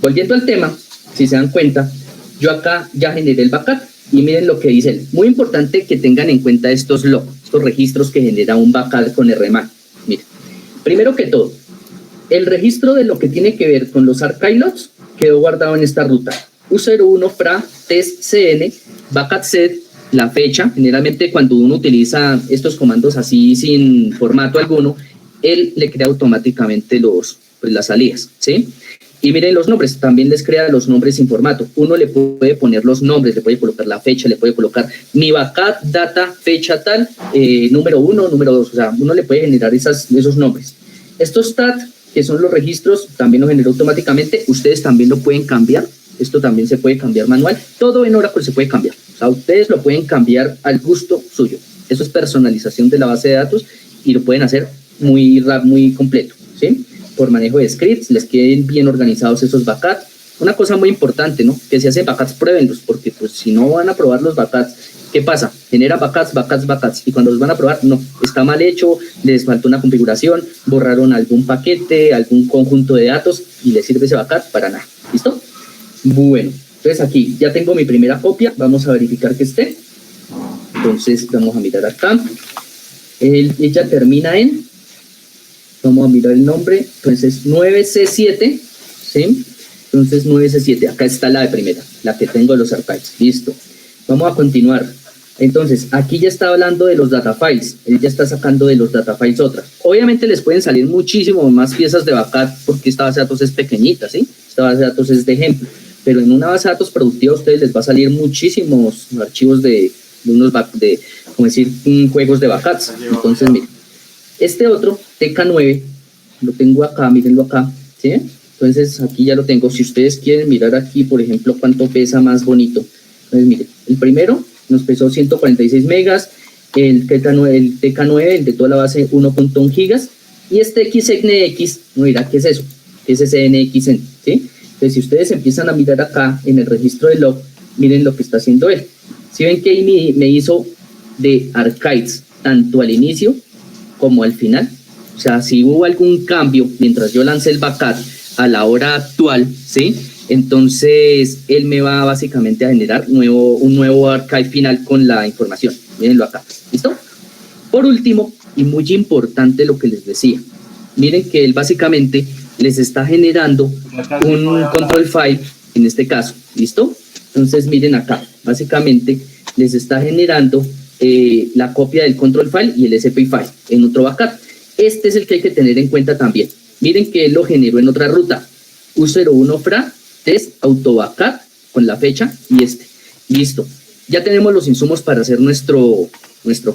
volviendo al tema, si se dan cuenta, yo acá ya generé el backup y miren lo que dice él. Muy importante que tengan en cuenta estos logs, estos registros que genera un backup con RMAN. Miren, primero que todo, el registro de lo que tiene que ver con los archive logs quedó guardado en esta ruta. U01 fra test cn backup set, la fecha. Generalmente cuando uno utiliza estos comandos así sin formato alguno, él le crea automáticamente las salidas, ¿sí? Y miren los nombres, también les crea los nombres sin formato. Uno le puede poner los nombres, le puede colocar la fecha, le puede colocar mi backup, data, fecha tal, número 1, número 2. O sea, uno le puede generar esos nombres. Estos stat, que son los registros, también lo genera automáticamente. Ustedes también lo pueden cambiar. Esto también se puede cambiar manual. Todo en Oracle se puede cambiar. O sea, ustedes lo pueden cambiar al gusto suyo. Eso es personalización de la base de datos y lo pueden hacer muy completo, ¿sí? Por manejo de scripts, les queden bien organizados esos backups. Una cosa muy importante, ¿no? Que si hacen backups, pruébenlos, porque pues si no van a probar los backups, ¿qué pasa? Genera backups, y cuando los van a probar, no, está mal hecho, les faltó una configuración, borraron algún paquete, algún conjunto de datos, y les sirve ese backup para nada. ¿Listo? Bueno, entonces aquí ya tengo mi primera copia, vamos a verificar que esté. Entonces vamos a mirar acá. Ella termina en... Vamos a mirar el nombre, entonces 9C7, ¿sí? Entonces 9C7, acá está la de primera, la que tengo de los archives, listo. Vamos a continuar Entonces, aquí ya está hablando de los data files, él ya está sacando de los data files otras. Obviamente les pueden salir muchísimo más piezas de backup porque esta base de datos es pequeñita, ¿sí? Esta base de datos es de ejemplo, pero en una base de datos productiva a ustedes les va a salir muchísimos archivos de como decir, juegos de backups. Entonces, miren, este otro, TK9, lo tengo acá, mírenlo acá, ¿sí? Entonces, aquí ya lo tengo. Si ustedes quieren mirar aquí, por ejemplo, cuánto pesa más bonito. Entonces, miren, el primero nos pesó 146 megas, el TK9, el de toda la base, 1.1 gigas, y este XNX, no dirá, ¿qué es eso? ¿Qué es ese NXN? ¿Sí? Entonces, si ustedes empiezan a mirar acá, en el registro de log, miren lo que está haciendo él. Si ven que ahí me hizo de archives, tanto al inicio como al final. O sea, si hubo algún cambio mientras yo lancé el backup a la hora actual, ¿sí? Entonces, él me va básicamente a generar un nuevo archive final con la información. Mírenlo acá. ¿Listo? Por último, y muy importante lo que les decía, miren que él básicamente les está generando un control file, en este caso. ¿Listo? Entonces, miren acá. Básicamente, les está generando la copia del control file y el SPI file en otro backup. Este es el que hay que tener en cuenta también. Miren que él lo generó en otra ruta. U01 fra test auto backup con la fecha y este. Listo. Ya tenemos los insumos para hacer nuestro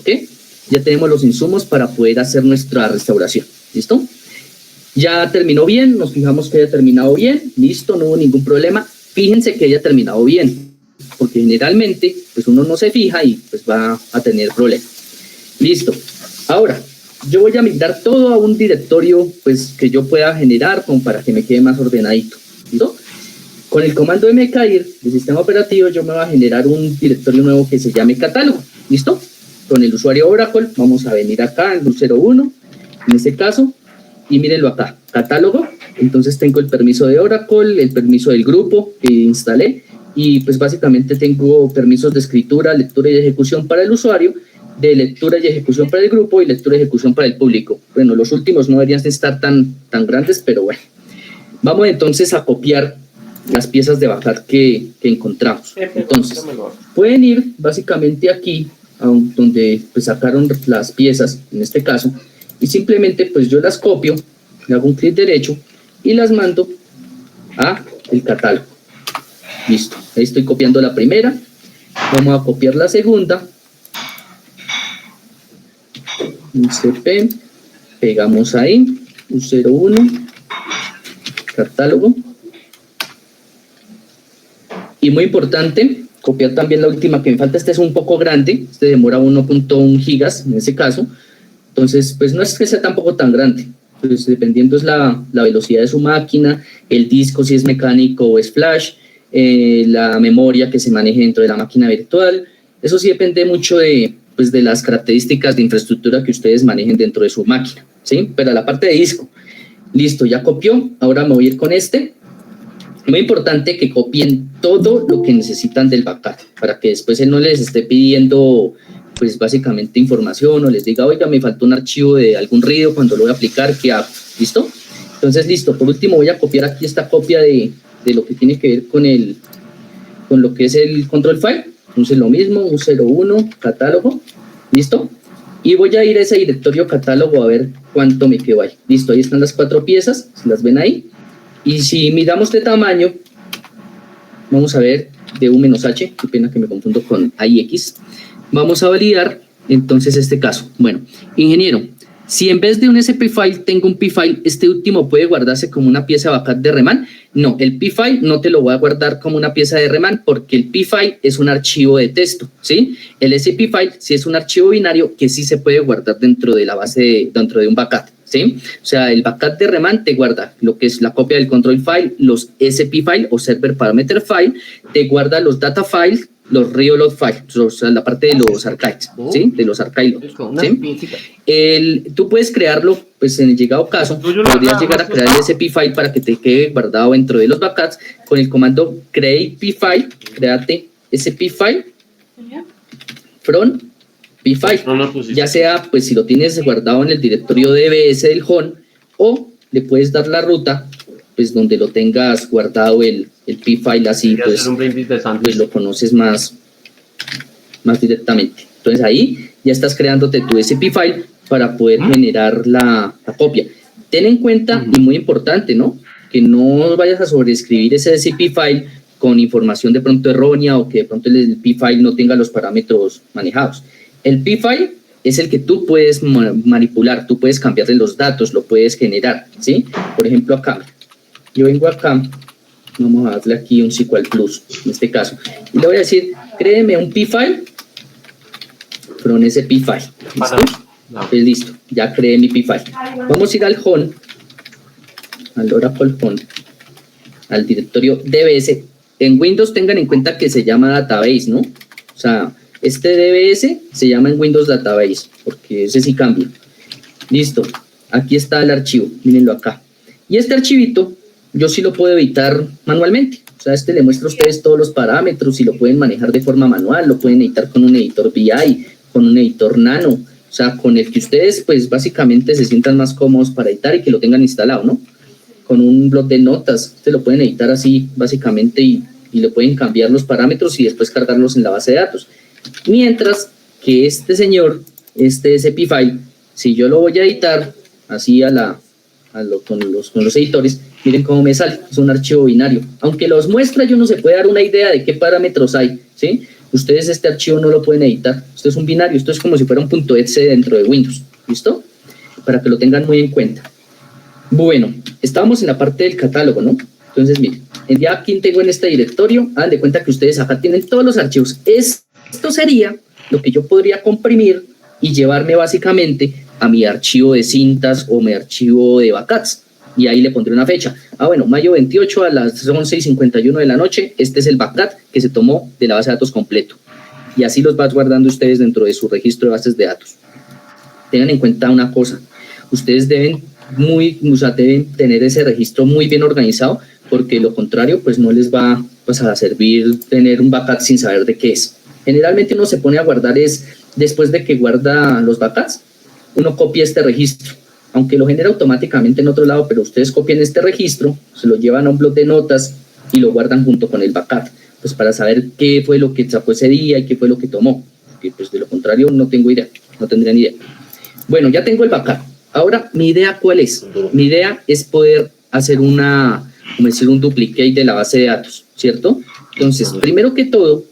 ¿qué? Ya tenemos los insumos para poder hacer nuestra restauración. ¿Listo? Ya terminó bien, nos fijamos que haya terminado bien. Listo, no hubo ningún problema. Fíjense que haya terminado bien, porque generalmente pues uno no se fija y pues va a tener problemas. Listo. Ahora, yo voy a migrar todo a un directorio pues que yo pueda generar como para que me quede más ordenadito. ¿Listo? Con el comando mkdir del sistema operativo yo me voy a generar un directorio nuevo que se llame catálogo. ¿Listo? Con el usuario Oracle vamos a venir acá en el 01, en este caso, y mírenlo acá, catálogo. Entonces tengo el permiso de Oracle, el permiso del grupo que instalé, y pues básicamente tengo permisos de escritura, lectura y ejecución para el usuario, de lectura y ejecución para el grupo y lectura y ejecución para el público. Bueno, los últimos no deberían estar tan grandes, pero bueno. Vamos entonces a copiar las piezas de backup que encontramos. Entonces, pueden ir básicamente aquí, a donde pues sacaron las piezas, en este caso, y simplemente pues yo las copio, le hago un clic derecho y las mando a el catálogo. Listo, ahí estoy copiando la primera, vamos a copiar la segunda, un CP, pegamos ahí, un 01, catálogo, y muy importante, copiar también la última que me falta. Este es un poco grande, este demora 1.1 gigas en ese caso, entonces pues no es que sea tampoco tan grande, pues dependiendo es la velocidad de su máquina, el disco si es mecánico o es flash, la memoria que se maneje dentro de la máquina virtual. Eso sí depende mucho de las características de infraestructura que ustedes manejen dentro de su máquina, ¿sí? Pero la parte de disco, listo, ya copió. Ahora me voy a ir con este. Muy importante que copien todo lo que necesitan del backup, para que después él no les esté pidiendo, pues básicamente información, o les diga, oiga, me faltó un archivo de algún ruido, cuando lo voy a aplicar, ¿qué hago? ¿Listo? Entonces, listo. Por último, voy a copiar aquí esta copia de lo que tiene que ver con lo que es el control file. Entonces, lo mismo, un 01, catálogo, ¿listo? Y voy a ir a ese directorio catálogo a ver cuánto me quedó ahí. Listo, ahí están las 4 piezas, ¿se las ven ahí? Y si miramos de tamaño, vamos a ver de U-H, qué pena que me confundo con AIX. Vamos a validar entonces este caso. Bueno, ingeniero, si en vez de un SP file tengo un P file, ¿este último puede guardarse como una pieza de backup de RMAN? No, el P file no te lo voy a guardar como una pieza de RMAN porque el P file es un archivo de texto, ¿sí? El SP file sí es un archivo binario que sí se puede guardar dentro de la base, dentro de un backup, ¿sí? O sea, el backup de RMAN te guarda lo que es la copia del control file, los SP file o server parameter file, te guarda los data files, los real log files, o sea, la parte de los archives, ¿sí? De los archive logs, ¿sí? Tú puedes crearlo, pues en el llegado caso, podrías llegar a crear el SP file para que te quede guardado dentro de los backups con el comando create p file, créate SP file from p file, ya sea, pues si lo tienes guardado en el directorio DBS del home o le puedes dar la ruta, pues donde lo tengas guardado el P file así, pues lo conoces más más directamente. Entonces ahí ya estás creándote tu SP file para poder generar la copia. Ten en cuenta, y muy importante, ¿no?, que no vayas a sobreescribir ese SP file con información de pronto errónea o que de pronto el P file no tenga los parámetros manejados. El P file es el que tú puedes manipular, tú puedes cambiarle los datos, lo puedes generar, ¿sí? Por ejemplo, acá, yo vengo acá, vamos a darle aquí un SQL Plus, en este caso, y le voy a decir, créeme un P file from ese P file, ¿listo? Pues listo, ya creé mi P file. Vamos a ir al home, al Oracle home, al directorio DBS. En Windows tengan en cuenta que se llama database, ¿no? O sea, este DBS se llama en Windows Database, porque ese sí cambia. Listo, aquí está el archivo, mírenlo acá. Y este archivito, yo sí lo puedo editar manualmente. O sea, le muestra a ustedes todos los parámetros y lo pueden manejar de forma manual, lo pueden editar con un editor BI, con un editor Nano, o sea, con el que ustedes, pues, básicamente se sientan más cómodos para editar y que lo tengan instalado, ¿no? Con un bloc de notas, ustedes lo pueden editar así, básicamente, y le pueden cambiar los parámetros y después cargarlos en la base de datos. Mientras que este señor, este SP file, si yo lo voy a editar así con los editores, miren cómo me sale, es un archivo binario. Aunque los muestra, yo no se puede dar una idea de qué parámetros hay, ¿sí? Ustedes este archivo no lo pueden editar, esto es un binario, esto es como si fuera un .exe dentro de Windows, ¿listo? Para que lo tengan muy en cuenta. Bueno, estábamos en la parte del catálogo, ¿no? Entonces, miren, ya aquí tengo en este directorio, hagan de cuenta que ustedes acá tienen todos los archivos. Esto sería lo que yo podría comprimir y llevarme básicamente a mi archivo de cintas o mi archivo de backups. Y ahí le pondré una fecha. Bueno, mayo 28 a las 11:51 de la noche, este es el backup que se tomó de la base de datos completo. Y así los vas guardando ustedes dentro de su registro de bases de datos. Tengan en cuenta una cosa, ustedes deben tener ese registro muy bien organizado, porque lo contrario, pues no les va pues, a servir tener un backup sin saber de qué es. Generalmente uno se pone a guardar después de que guarda los backups, uno copia este registro, aunque lo genera automáticamente en otro lado, pero ustedes copian este registro, se lo llevan a un bloc de notas y lo guardan junto con el backup, pues para saber qué fue lo que sacó ese día y qué fue lo que tomó, porque pues de lo contrario no tengo idea, no tendría ni idea. Bueno, ya tengo el backup. Ahora, ¿mi idea cuál es? Mi idea es poder hacer un duplicate de la base de datos, ¿cierto? Entonces, primero que todo,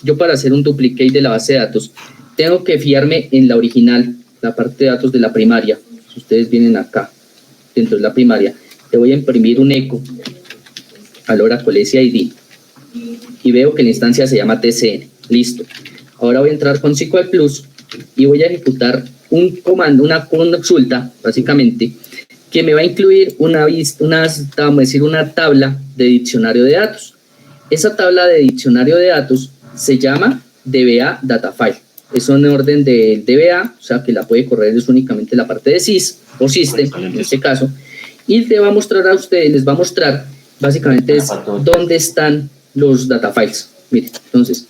yo para hacer un duplicate de la base de datos, tengo que fiarme en la original, la parte de datos de la primaria. Si ustedes vienen acá, dentro de la primaria, le voy a imprimir un eco al Oracle SID y veo que la instancia se llama TCN. Listo. Ahora voy a entrar con SQL Plus y voy a ejecutar un comando, una consulta, básicamente, que me va a incluir una tabla de diccionario de datos. Esa tabla de diccionario de datos se llama DBA Data File. Es un orden del DBA, o sea que la puede correr es únicamente la parte de sys o system, en este caso, y les va a mostrar básicamente dónde están los data files. Miren, entonces,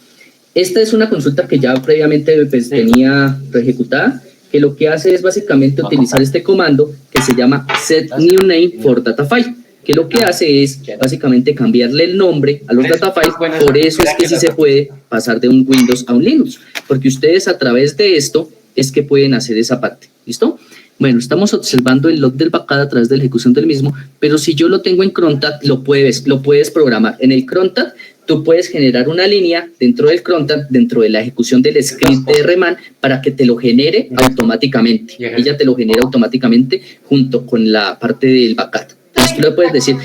esta es una consulta que ya previamente pues, tenía ejecutada, que lo que hace es básicamente utilizar este comando que se llama set new name for data file, que lo que hace es básicamente cambiarle el nombre a los data files. Por eso es que sí se puede pasar de un Windows a un Linux, porque ustedes a través de esto es que pueden hacer esa parte. ¿Listo? Bueno, estamos observando el log del backup a través de la ejecución del mismo, pero si yo lo tengo en crontat, lo puedes programar. En el crontat, tú puedes generar una línea dentro del crontat, dentro de la ejecución del script de RMAN, para que te lo genere automáticamente. Ella te lo genera automáticamente junto con la parte del backup. Entonces tú le puedes decir,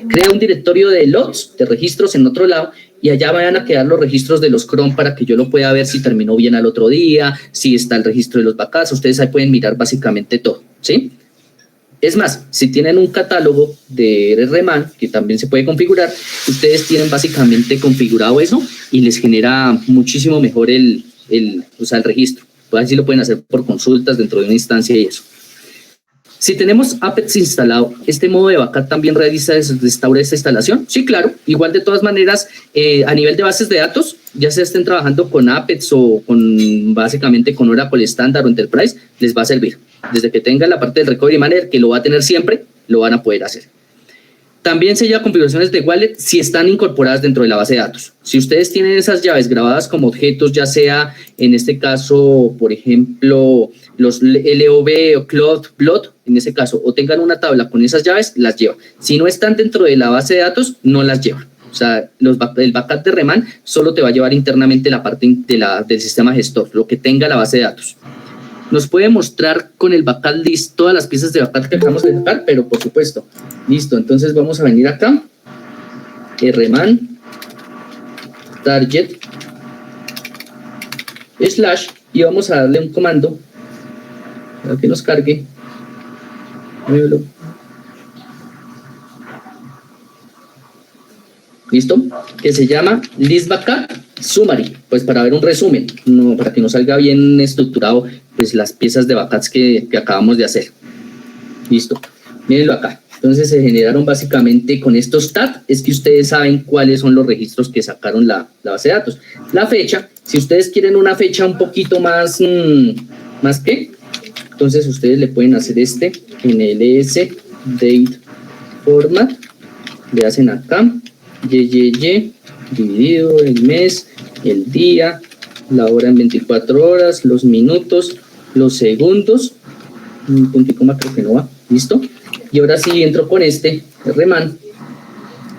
crea un directorio de logs, de registros en otro lado, y allá vayan a quedar los registros de los cron para que yo lo pueda ver si terminó bien al otro día, si está el registro de los backups. Ustedes ahí pueden mirar básicamente todo, ¿sí? Es más, si tienen un catálogo de RMAN, que también se puede configurar, ustedes tienen básicamente configurado eso y les genera muchísimo mejor el registro. Pues así lo pueden hacer por consultas dentro de una instancia y eso. Si tenemos Apex instalado, ¿este modo de backup también restaura esta instalación? Sí, claro. Igual de todas maneras, a nivel de bases de datos, ya se estén trabajando con Apex o básicamente con Oracle Standard o Enterprise, les va a servir. Desde que tengan la parte del Recovery Manager, que lo va a tener siempre, lo van a poder hacer. También se lleva configuraciones de wallet si están incorporadas dentro de la base de datos. Si ustedes tienen esas llaves grabadas como objetos, ya sea en este caso, por ejemplo, los LOB o Cloud, Blood, en ese caso, o tengan una tabla con esas llaves, las lleva. Si no están dentro de la base de datos, no las lleva. O sea, el backup de Reman solo te va a llevar internamente la parte del sistema gestor, lo que tenga la base de datos. Nos puede mostrar con el backup list todas las piezas de backup que acabamos de sacar, pero por supuesto. Listo, entonces vamos a venir acá. Reman target / y vamos a darle un comando para que nos cargue. ¿Listo? Que se llama list backup summary, pues para ver un resumen, no, para que nos salga bien estructurado pues las piezas de backups que acabamos de hacer. Listo, mírenlo acá. Entonces se generaron básicamente con estos stats, es que ustedes saben cuáles son los registros que sacaron la base de datos. La fecha, si ustedes quieren una fecha un poquito más, más que, entonces ustedes le pueden hacer en ls date format, le hacen acá, dividido el mes, el día, la hora en 24 horas, los minutos, los segundos, un punto y coma creo que no va, listo. Y ahora sí entro con reman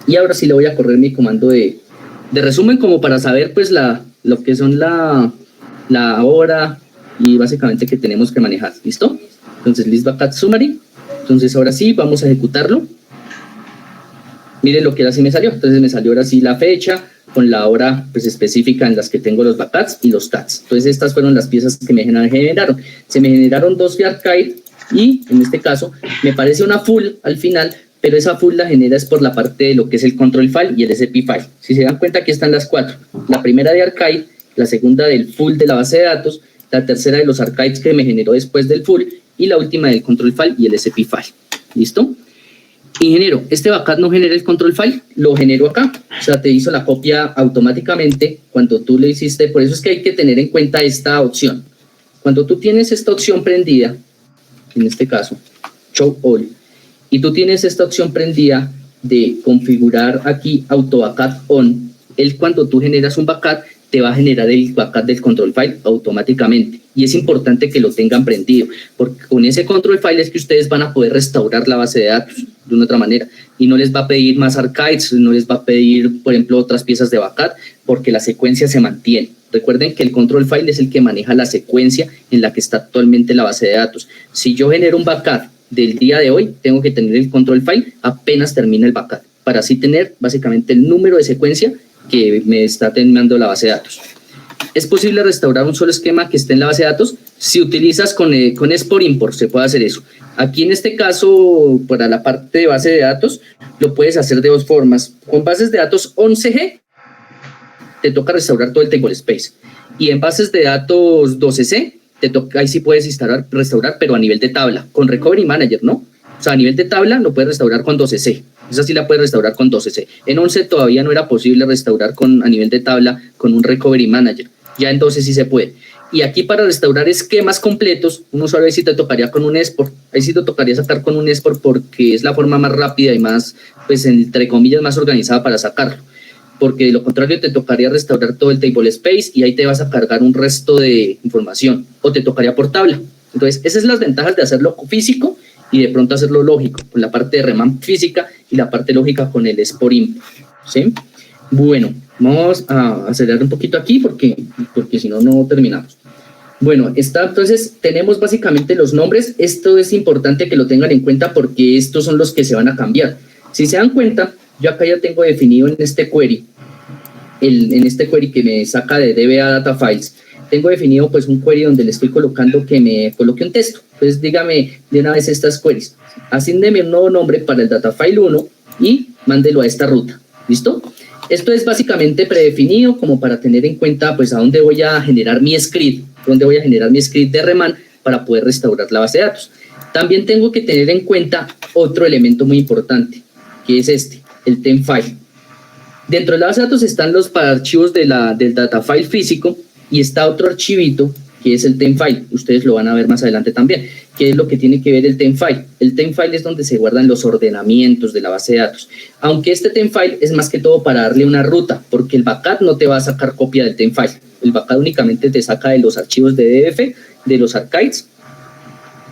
y ahora sí le voy a correr mi comando de resumen como para saber pues lo que son la hora y básicamente que tenemos que manejar, ¿listo? Entonces list backup summary, entonces ahora sí vamos a ejecutarlo. Miren lo que ahora sí me salió, entonces me salió ahora sí la fecha con la hora pues específica en las que tengo los backups y los stats. Entonces estas fueron las piezas que me generaron. Se me generaron 2 de archive y en este caso me parece una full al final, pero esa full la genera es por la parte de lo que es el control file y el SP file. Si se dan cuenta, aquí están las 4. La primera de archive, la segunda del full de la base de datos, la tercera de los archives que me generó después del full y la última del control file y el SP file. ¿Listo? Ingeniero, este backup no genera el control file, lo genero acá. O sea, te hizo la copia automáticamente cuando tú le hiciste. Por eso es que hay que tener en cuenta esta opción. Cuando tú tienes esta opción prendida, en este caso, Show All, y tú tienes esta opción prendida de configurar aquí Auto Backup On, cuando tú generas un backup, te va a generar el backup del control file automáticamente. Y es importante que lo tengan prendido, porque con ese control file es que ustedes van a poder restaurar la base de datos de una otra manera. Y no les va a pedir más archives, no les va a pedir, por ejemplo, otras piezas de backup, porque la secuencia se mantiene. Recuerden que el control file es el que maneja la secuencia en la que está actualmente la base de datos. Si yo genero un backup del día de hoy, tengo que tener el control file apenas termina el backup, para así tener básicamente el número de secuencia que me está terminando la base de datos. ¿Es posible restaurar un solo esquema que esté en la base de datos? Si utilizas con export import, se puede hacer eso. Aquí en este caso, para la parte de base de datos, lo puedes hacer de 2 formas. Con bases de datos 11G, te toca restaurar todo el table space. Y en bases de datos 12C, ahí sí puedes restaurar, pero a nivel de tabla, con Recovery Manager, ¿no? O sea, a nivel de tabla lo puedes restaurar con 12C. Esa sí la puedes restaurar con 12C. En 11 todavía no era posible restaurar a nivel de tabla con un Recovery Manager. Ya en 12 sí se puede. Y aquí para restaurar esquemas completos, un usuario ahí sí te tocaría con un export. Ahí sí te tocaría sacar con un export porque es la forma más rápida y más, pues entre comillas, más organizada para sacarlo. Porque de lo contrario te tocaría restaurar todo el table space y ahí te vas a cargar un resto de información. O te tocaría por tabla. Entonces, esas son las ventajas de hacerlo físico y de pronto hacerlo lógico, con la parte de reman física y la parte lógica con el export import, ¿sí? Bueno, vamos a acelerar un poquito aquí porque si no, no terminamos. Bueno, entonces tenemos básicamente los nombres. Esto es importante que lo tengan en cuenta porque estos son los que se van a cambiar. Si se dan cuenta, yo acá ya tengo definido en este query, en este query que me saca de DBA Data Files, tengo definido pues un query donde le estoy colocando que me coloque un texto. Entonces dígame de una vez estas queries. Asígneme un nuevo nombre para el data file 1 y mándelo a esta ruta. ¿Listo? Esto es básicamente predefinido como para tener en cuenta pues a dónde voy a generar mi script, de Reman para poder restaurar la base de datos. También tengo que tener en cuenta otro elemento muy importante, que es el temp file. Dentro de la base de datos están los archivos del data file físico y está otro archivito que es el temp-file. Ustedes lo van a ver más adelante también. ¿Qué es lo que tiene que ver el temp-file? El temp-file es donde se guardan los ordenamientos de la base de datos. Aunque este temp-file es más que todo para darle una ruta, porque el backup no te va a sacar copia del temp-file. El backup únicamente te saca de los archivos de DF, de los archives,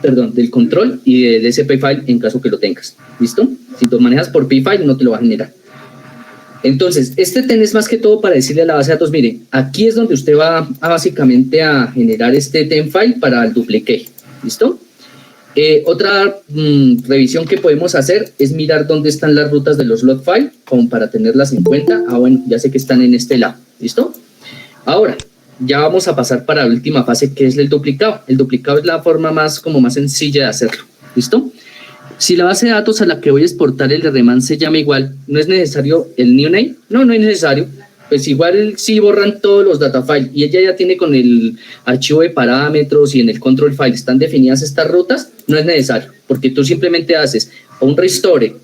del control y del SP-file en caso que lo tengas. ¿Listo? Si lo manejas por P-file no te lo va a generar. Entonces, este ten es más que todo para decirle a la base de datos, mire, aquí es donde usted va básicamente a generar este ten file para el duplicate. ¿Listo? Otra revisión que podemos hacer es mirar dónde están las rutas de los log file, como para tenerlas en cuenta. Bueno, ya sé que están en este lado. ¿Listo? Ahora, ya vamos a pasar para la última fase, que es el duplicado. El duplicado es la forma más sencilla de hacerlo. ¿Listo? Si la base de datos a la que voy a exportar el RMAN se llama igual, ¿no es necesario el new name? No, no es necesario. Pues igual si borran todos los data files y ella ya tiene con el archivo de parámetros y en el control file están definidas estas rutas, no es necesario, porque tú simplemente haces un restore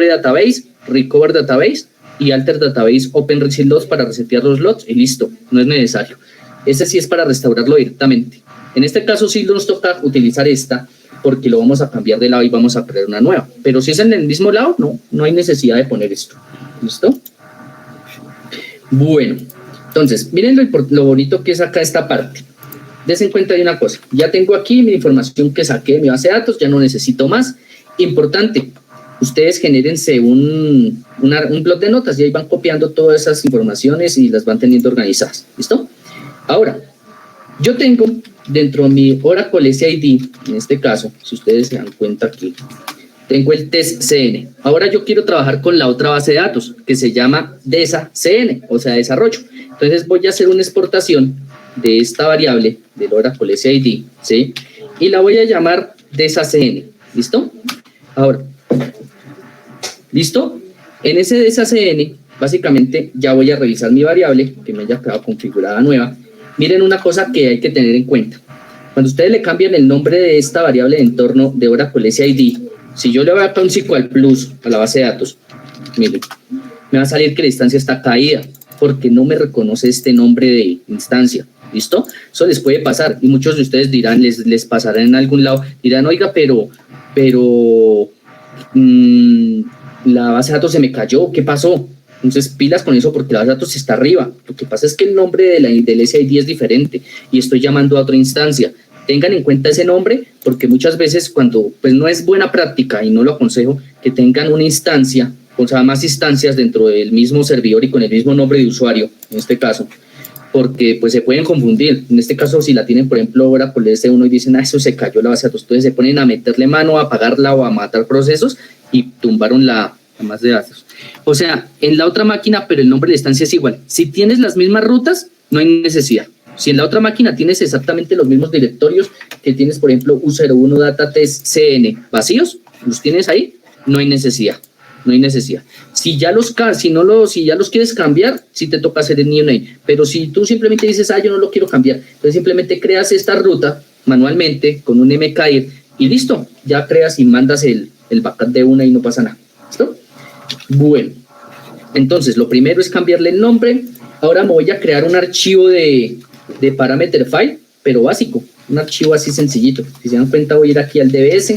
database, recover database y alter database open reset logs para resetear los logs y listo, no es necesario. Este sí es para restaurarlo directamente. En este caso sí nos toca utilizar esta, porque lo vamos a cambiar de lado y vamos a crear una nueva. Pero si es en el mismo lado, no hay necesidad de poner esto. ¿Listo? Bueno, entonces, miren lo bonito que es acá esta parte. Dense en cuenta de una cosa. Ya tengo aquí mi información que saqué de mi base de datos, ya no necesito más. Importante, ustedes genérense un blog de notas y ahí van copiando todas esas informaciones y las van teniendo organizadas. ¿Listo? Ahora, yo tengo dentro de mi Oracle SID, en este caso, si ustedes se dan cuenta aquí, tengo el test CN. Ahora yo quiero trabajar con la otra base de datos que se llama DESA CN, o sea, desarrollo. Entonces voy a hacer una exportación de esta variable del Oracle SID, ¿sí? Y la voy a llamar DESA CN. ¿Listo? Ahora, ¿listo? En ese DESA CN, básicamente ya voy a revisar mi variable que me haya quedado configurada nueva. Miren una cosa que hay que tener en cuenta. Cuando ustedes le cambian el nombre de esta variable de entorno de Oracle SID, si yo le voy a dar un SQL Plus a la base de datos, miren, me va a salir que la instancia está caída porque no me reconoce este nombre de instancia. ¿Listo? Eso les puede pasar y muchos de ustedes dirán, les pasará en algún lado, dirán, oiga, pero la base de datos se me cayó, ¿qué pasó? Entonces pilas con eso porque la base de datos está arriba. Lo que pasa es que el nombre del SID es diferente y estoy llamando a otra instancia. Tengan en cuenta ese nombre porque muchas veces cuando pues no es buena práctica y no lo aconsejo que tengan una instancia, o sea, más instancias dentro del mismo servidor y con el mismo nombre de usuario, en este caso, porque pues se pueden confundir. En este caso, si la tienen, por ejemplo, ahora por el S1 y dicen, eso se cayó la base de datos, entonces se ponen a meterle mano, a apagarla o a matar procesos y tumbaron la base de datos. O sea, en la otra máquina, pero el nombre de la instancia es igual. Si tienes las mismas rutas, no hay necesidad. Si en la otra máquina tienes exactamente los mismos directorios que tienes, por ejemplo, U01 Data Test CN vacíos, los tienes ahí, no hay necesidad. No hay necesidad. Si ya los quieres cambiar, sí te toca hacer el new name. Pero si tú simplemente dices, yo no lo quiero cambiar, entonces simplemente creas esta ruta manualmente con un mkdir y listo, ya creas y mandas el backup de una y no pasa nada. ¿Listo? Bueno, entonces lo primero es cambiarle el nombre. Ahora me voy a crear un archivo de parameter file, pero básico, un archivo así sencillito. Si se dan cuenta, voy a ir aquí al DBS,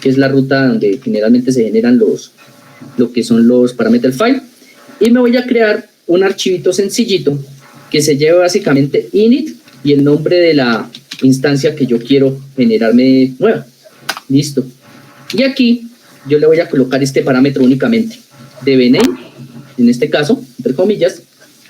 que es la ruta donde generalmente se generan lo que son los parameter file, y me voy a crear un archivito sencillito que se lleve básicamente init y el nombre de la instancia que yo quiero generarme nueva. Listo. Y aquí yo le voy a colocar este parámetro únicamente, dbname, en este caso, entre comillas,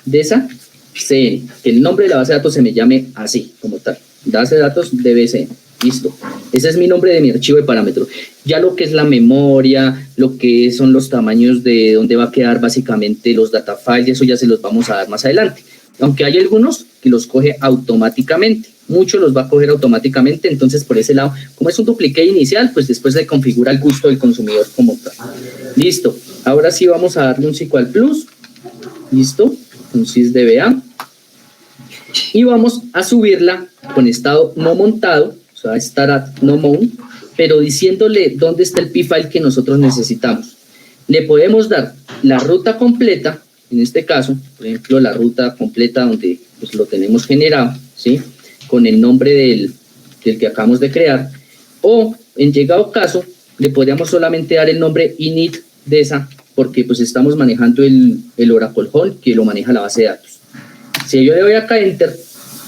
DESA CN, que el nombre de la base de datos se me llame así, como tal, base de datos dbcn. Listo, ese es mi nombre de mi archivo de parámetros. Ya lo que es la memoria, lo que son los tamaños de dónde va a quedar básicamente los data files, eso ya se los vamos a dar más adelante. Aunque hay algunos que los coge automáticamente, muchos los va a coger automáticamente, entonces por ese lado, como es un duplicate inicial, pues después se configura el gusto del consumidor como tal. Listo, ahora sí vamos a darle un SQL Plus, listo, un sysdba, y vamos a subirla con estado no montado, o sea, estar at no mount, pero diciéndole dónde está el p-file que nosotros necesitamos. Le podemos dar la ruta completa, en este caso, por ejemplo, la ruta completa donde pues, lo tenemos generado, ¿sí? con el nombre del que acabamos de crear, o en llegado caso le podríamos solamente dar el nombre init de esa, porque pues estamos manejando el Oracle Home que lo maneja la base de datos. Si yo le doy acá Enter,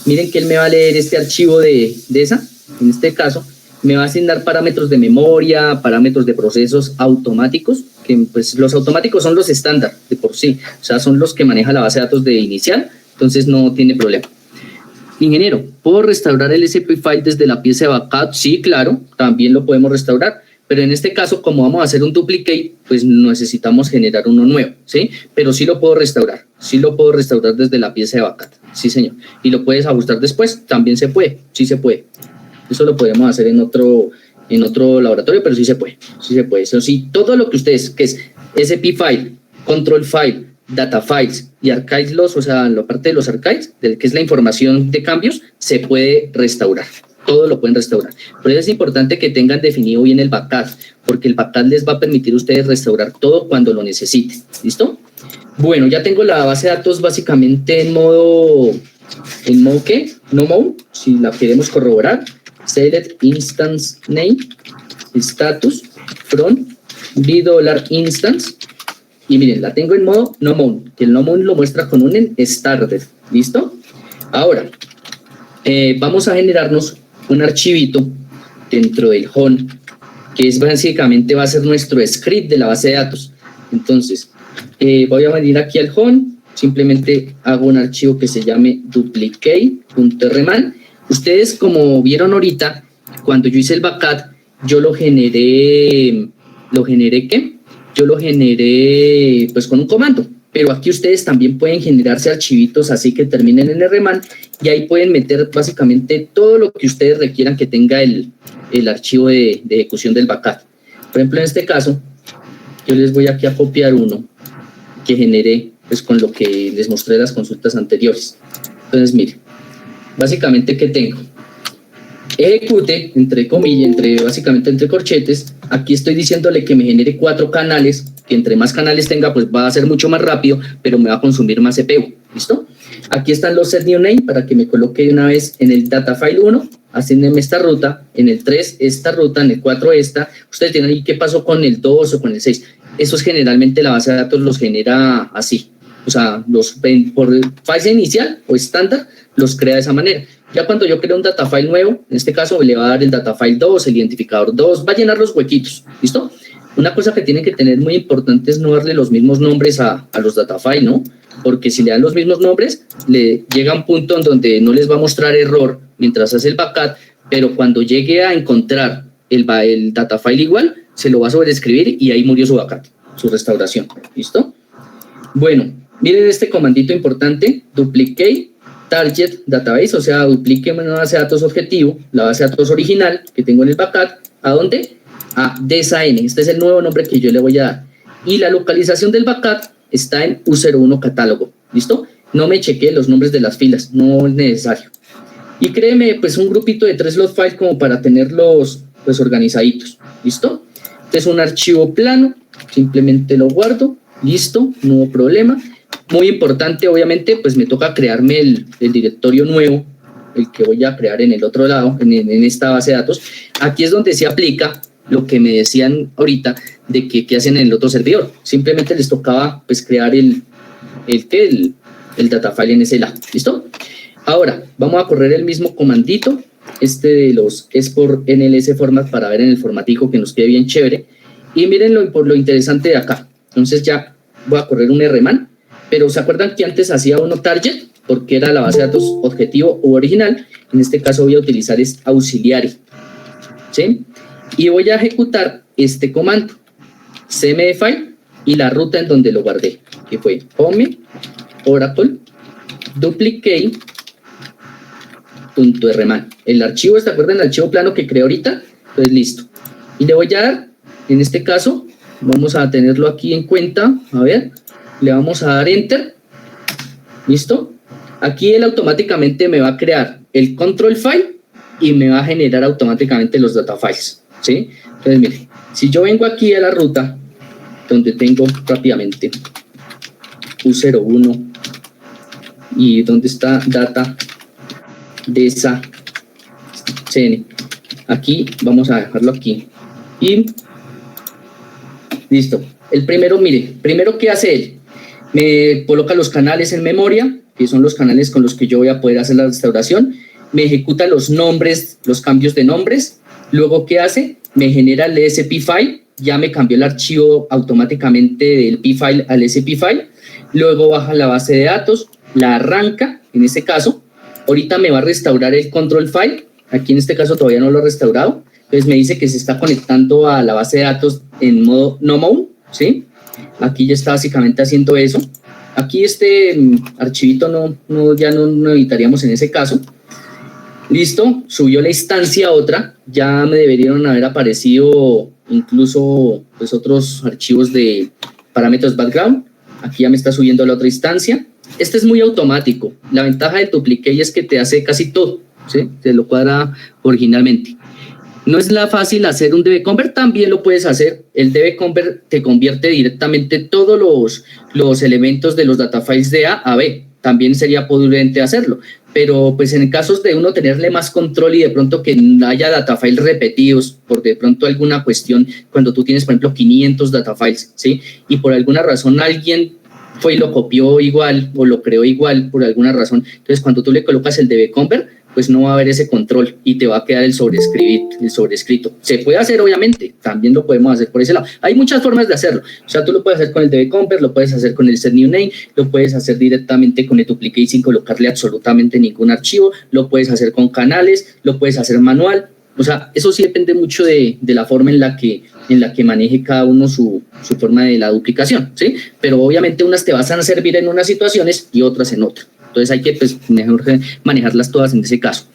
miren que él me va a leer este archivo de esa, en este caso, me va a asignar parámetros de memoria, parámetros de procesos automáticos, que pues los automáticos son los estándar de por sí, o sea, son los que maneja la base de datos de inicial, entonces no tiene problema. Ingeniero, ¿puedo restaurar el SP file desde la pieza de backup? Sí, claro, también lo podemos restaurar, pero en este caso, como vamos a hacer un duplicate, pues necesitamos generar uno nuevo, ¿sí? Pero sí lo puedo restaurar desde la pieza de backup, sí señor. Y lo puedes ajustar después, también se puede, sí se puede. Eso lo podemos hacer en otro laboratorio, pero sí se puede. Eso sí, todo lo que ustedes, que es SP file, control file, data files y archives loss, o sea, la parte de los archives, que es la información de cambios, se puede restaurar. Todo lo pueden restaurar. Pero es importante que tengan definido bien el backup, porque el backup les va a permitir a ustedes restaurar todo cuando lo necesiten. ¿Listo? Bueno, ya tengo la base de datos básicamente en modo ¿qué? No mode, si la queremos corroborar. Select instance name, status, from, $instance. Y miren, la tengo en modo no mode, que el no mode lo muestra con un started. ¿Listo? Ahora, vamos a generarnos un archivito dentro del home, que es básicamente va a ser nuestro script de la base de datos. Entonces, voy a venir aquí al home, simplemente hago un archivo que se llame duplicate.rman. Ustedes, como vieron ahorita, cuando yo hice el backup, yo lo generé pues con un comando, pero aquí ustedes también pueden generarse archivitos así que terminen en rman y ahí pueden meter básicamente todo lo que ustedes requieran que tenga el archivo de ejecución del backup. Por ejemplo, en este caso, yo les voy aquí a copiar uno que generé pues con lo que les mostré en las consultas anteriores. Entonces, miren, básicamente, ¿qué tengo? Ejecute, entre comillas, básicamente entre corchetes. Aquí estoy diciéndole que me genere 4 canales, que entre más canales tenga, pues va a ser mucho más rápido, pero me va a consumir más CPU. ¿Listo? Aquí están los set new name para que me coloque de una vez en el data file 1, asignenme esta ruta, en el 3 esta ruta, en el 4 esta. Ustedes tienen ahí qué pasó con el 2 o con el 6. Esos generalmente la base de datos los genera así. O sea, por fase inicial o estándar, los crea de esa manera. Ya cuando yo creo un data file nuevo, en este caso le va a dar el data file 2, el identificador 2, va a llenar los huequitos. ¿Listo? Una cosa que tienen que tener muy importante es no darle los mismos nombres a los data file, ¿no? Porque si le dan los mismos nombres, le llega un punto en donde no les va a mostrar error mientras hace el backup, pero cuando llegue a encontrar el data file igual, se lo va a sobreescribir y ahí murió su backup, su restauración. ¿Listo? Bueno, miren este comandito importante, duplicate target database, o sea, duplique una base de datos objetivo, la base de datos original que tengo en el backup, ¿a dónde? A DSAN, este es el nuevo nombre que yo le voy a dar. Y la localización del backup está en U01 catálogo, ¿listo? No me chequee los nombres de las filas, no es necesario. Y créeme, pues un grupito de 3 load files como para tenerlos pues organizaditos, ¿listo? Este es un archivo plano, simplemente lo guardo, listo, no hubo problema. Muy importante, obviamente, pues me toca crearme el directorio nuevo, el que voy a crear en el otro lado, en esta base de datos. Aquí es donde se aplica lo que me decían ahorita de que hacen en el otro servidor. Simplemente les tocaba pues crear el data file en ese lado. ¿Listo? Ahora, vamos a correr el mismo comandito, de los export NLS format para ver en el formatico que nos quede bien chévere. Y miren lo interesante de acá. Entonces ya voy a correr un rman, pero ¿se acuerdan que antes hacía uno target? Porque era la base de datos objetivo u original. En este caso voy a utilizar auxiliary. ¿Sí? Y voy a ejecutar este comando, cmdfile y la ruta en donde lo guardé, que fue home oracle duplicate.rman. El archivo, ¿se acuerdan? El archivo plano que creé ahorita. Entonces, listo. Y le voy a dar, en este caso, vamos a tenerlo aquí en cuenta. A ver, le vamos a dar enter. ¿Listo? Aquí él automáticamente me va a crear el control file y me va a generar automáticamente los data files. ¿Sí? Entonces, miren, si yo vengo aquí a la ruta, donde tengo rápidamente U01 y donde está data de esa CN. Aquí vamos a dejarlo aquí. Y listo. El primero, mire, primero ¿qué hace él? Me coloca los canales en memoria, que son los canales con los que yo voy a poder hacer la restauración. Me ejecuta los nombres, los cambios de nombres. Luego, ¿qué hace? Me genera el ESP file. Ya me cambió el archivo automáticamente del P-file al ESP file. Luego baja la base de datos, la arranca, en este caso. Ahorita me va a restaurar el control file. Aquí en este caso todavía no lo he restaurado. Entonces me dice que se está conectando a la base de datos en modo no mode, ¿sí? Aquí ya está básicamente haciendo eso. Aquí este archivito ya no necesitaríamos en ese caso. Listo, subió la instancia a otra. Ya me deberían haber aparecido incluso pues, otros archivos de parámetros background. Aquí ya me está subiendo a la otra instancia. Este es muy automático. La ventaja del duplicate es que te hace casi todo, ¿sí? Te lo cuadra originalmente. No es fácil hacer un dbconvert, también lo puedes hacer. El dbconvert te convierte directamente todos los elementos de los datafiles de A B. También sería prudente hacerlo. Pero pues en casos de uno tenerle más control y de pronto que haya datafiles repetidos, por de pronto alguna cuestión, cuando tú tienes, por ejemplo, 500 datafiles, ¿sí? Y por alguna razón alguien fue y lo copió igual o lo creó igual por alguna razón. Entonces, cuando tú le colocas el dbconvert, pues no va a haber ese control y te va a quedar el sobrescrito. Se puede hacer, obviamente, también lo podemos hacer por ese lado. Hay muchas formas de hacerlo. O sea, tú lo puedes hacer con el dbconvert, lo puedes hacer con el setNewName, lo puedes hacer directamente con el duplicate sin colocarle absolutamente ningún archivo, lo puedes hacer con canales, lo puedes hacer manual. O sea, eso sí depende mucho de la forma en la que maneje cada uno su forma de la duplicación, ¿sí? Pero obviamente unas te van a servir en unas situaciones y otras en otras. Entonces hay que pues, mejor manejarlas todas en ese caso.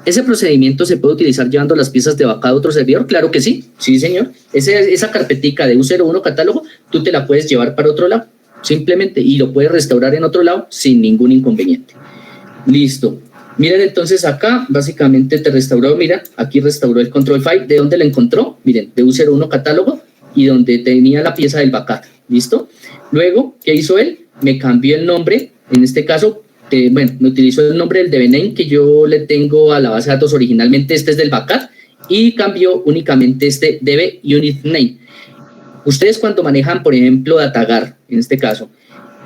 ¿Ese procedimiento se puede utilizar llevando las piezas de backup a otro servidor? Claro que sí, sí señor. Esa carpetica de U01 catálogo, tú te la puedes llevar para otro lado, simplemente, y lo puedes restaurar en otro lado sin ningún inconveniente. Listo. Miren entonces acá, básicamente te restauró, mira, aquí restauró el control file. ¿De dónde lo encontró? Miren, de U01 catálogo y donde tenía la pieza del backup. ¿Listo? Luego, ¿qué hizo él? Me cambió el nombre, en este caso, me utilizó el nombre del dbname que yo le tengo a la base de datos originalmente, este es del backup, y cambió únicamente este dbUnitName. Ustedes cuando manejan, por ejemplo, DataGar, en este caso,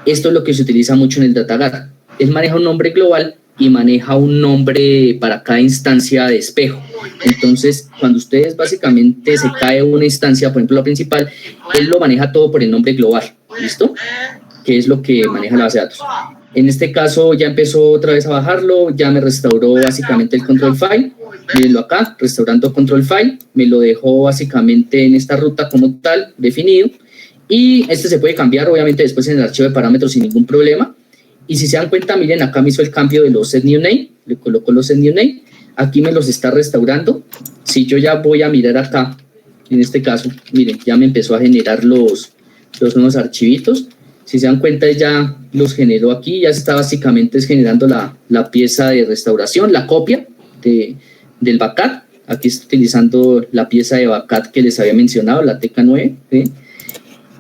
esto es lo que se utiliza mucho en el DataGar. Él maneja un nombre global y maneja un nombre para cada instancia de espejo. Entonces, cuando ustedes básicamente se cae una instancia, por ejemplo la principal, él lo maneja todo por el nombre global, ¿listo? Que es lo que maneja la base de datos. En este caso ya empezó otra vez a bajarlo, ya me restauró básicamente el control file, mírenlo acá, restaurando control file, me lo dejó básicamente en esta ruta como tal, definido, y este se puede cambiar obviamente después en el archivo de parámetros sin ningún problema. Y si se dan cuenta, miren, acá me hizo el cambio de los setNewName, le colocó los setNewName, aquí me los está restaurando. Si yo ya voy a mirar acá, en este caso, miren, ya me empezó a generar los nuevos archivitos. Si se dan cuenta, ya los generó aquí, ya está básicamente generando la pieza de restauración, la copia del backup. Aquí está utilizando la pieza de backup que les había mencionado, la TK9, ¿sí?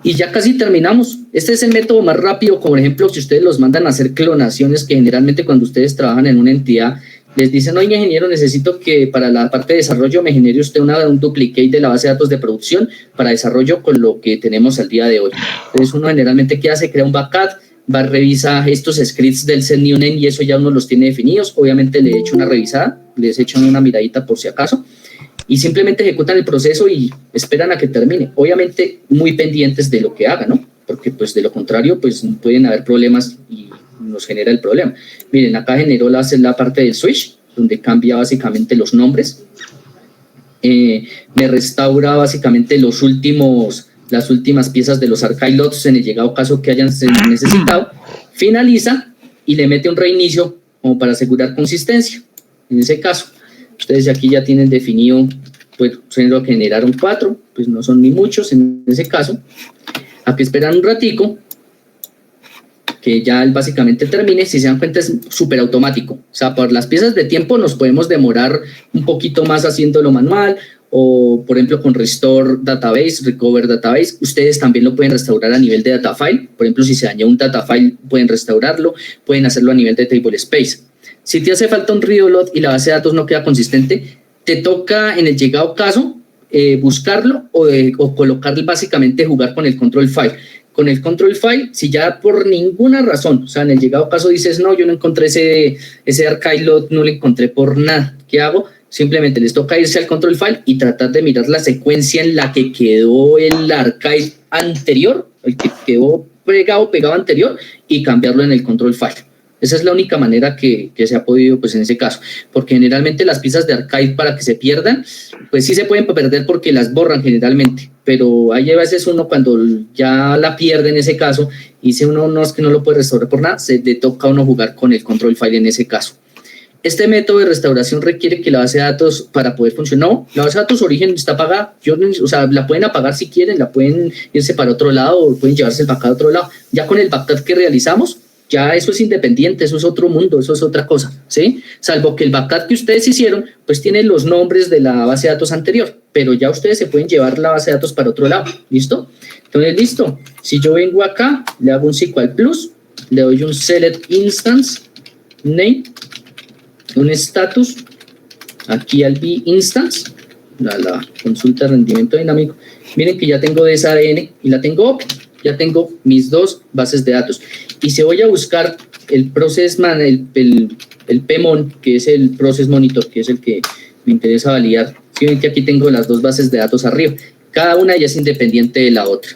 Y ya casi terminamos. Este es el método más rápido, como por ejemplo, si ustedes los mandan a hacer clonaciones, que generalmente cuando ustedes trabajan en una entidad, les dicen, oye, ingeniero, necesito que para la parte de desarrollo me genere usted un duplicate de la base de datos de producción para desarrollo con lo que tenemos al día de hoy. Entonces uno generalmente, ¿qué hace? Crea un backup, revisa estos scripts del setNewName y eso ya uno los tiene definidos. Obviamente le he hecho una revisada, les he hecho una miradita por si acaso. Y simplemente ejecutan el proceso y esperan a que termine. Obviamente muy pendientes de lo que haga, ¿no? Porque pues de lo contrario pues pueden haber problemas y nos genera el problema. Miren, acá generó la parte del switch, donde cambia básicamente los nombres. Me restaura básicamente las últimas piezas de los archive logs en el llegado caso que hayan necesitado. Finaliza y le mete un reinicio como para asegurar consistencia. En ese caso, ustedes aquí ya tienen definido, pues son lo que generaron 4, pues no son ni muchos en ese caso. Aquí esperan un ratico, que ya él básicamente termine. Si se dan cuenta es súper automático. O sea, por las piezas de tiempo nos podemos demorar un poquito más haciéndolo manual, o por ejemplo con Restore Database, Recover Database, ustedes también lo pueden restaurar a nivel de data file. Por ejemplo, si se dañó un data file, pueden restaurarlo, pueden hacerlo a nivel de table space. Si te hace falta un reload y la base de datos no queda consistente, te toca en el llegado caso buscarlo o colocar básicamente jugar con el control file. Con el control file, si ya por ninguna razón, o sea, en el llegado caso dices, no, yo no encontré ese archive load, no lo encontré por nada, ¿qué hago? Simplemente les toca irse al control file y tratar de mirar la secuencia en la que quedó el archive anterior, el que quedó pegado anterior, y cambiarlo en el control file. Esa es la única manera que se ha podido, pues en ese caso, porque generalmente las piezas de archive para que se pierdan, pues sí se pueden perder porque las borran generalmente, pero hay a veces uno cuando ya la pierde en ese caso, y si uno no es que no lo puede restaurar por nada, se le toca a uno jugar con el control file en ese caso. Este método de restauración requiere que la base de datos, para poder funcionar, no, la base de datos origen está apagada, o sea, la pueden apagar si quieren, la pueden irse para otro lado o pueden llevarse el backup a otro lado. Ya con el backup que realizamos, ya eso es independiente, eso es otro mundo, eso es otra cosa, ¿sí? Salvo que el backup que ustedes hicieron, pues tiene los nombres de la base de datos anterior, pero ya ustedes se pueden llevar la base de datos para otro lado, ¿listo? Entonces, listo. Si yo vengo acá, le hago un SQL Plus, le doy un select instance name, un status, aquí al B instance, la consulta de rendimiento dinámico. Miren que ya tengo de esa ADN y la tengo open. Ya tengo mis dos bases de datos. Y si voy a buscar el el PMON, que es el Process Monitor, que es el que me interesa validar, si ven que aquí tengo las dos bases de datos arriba, cada una ya es independiente de la otra,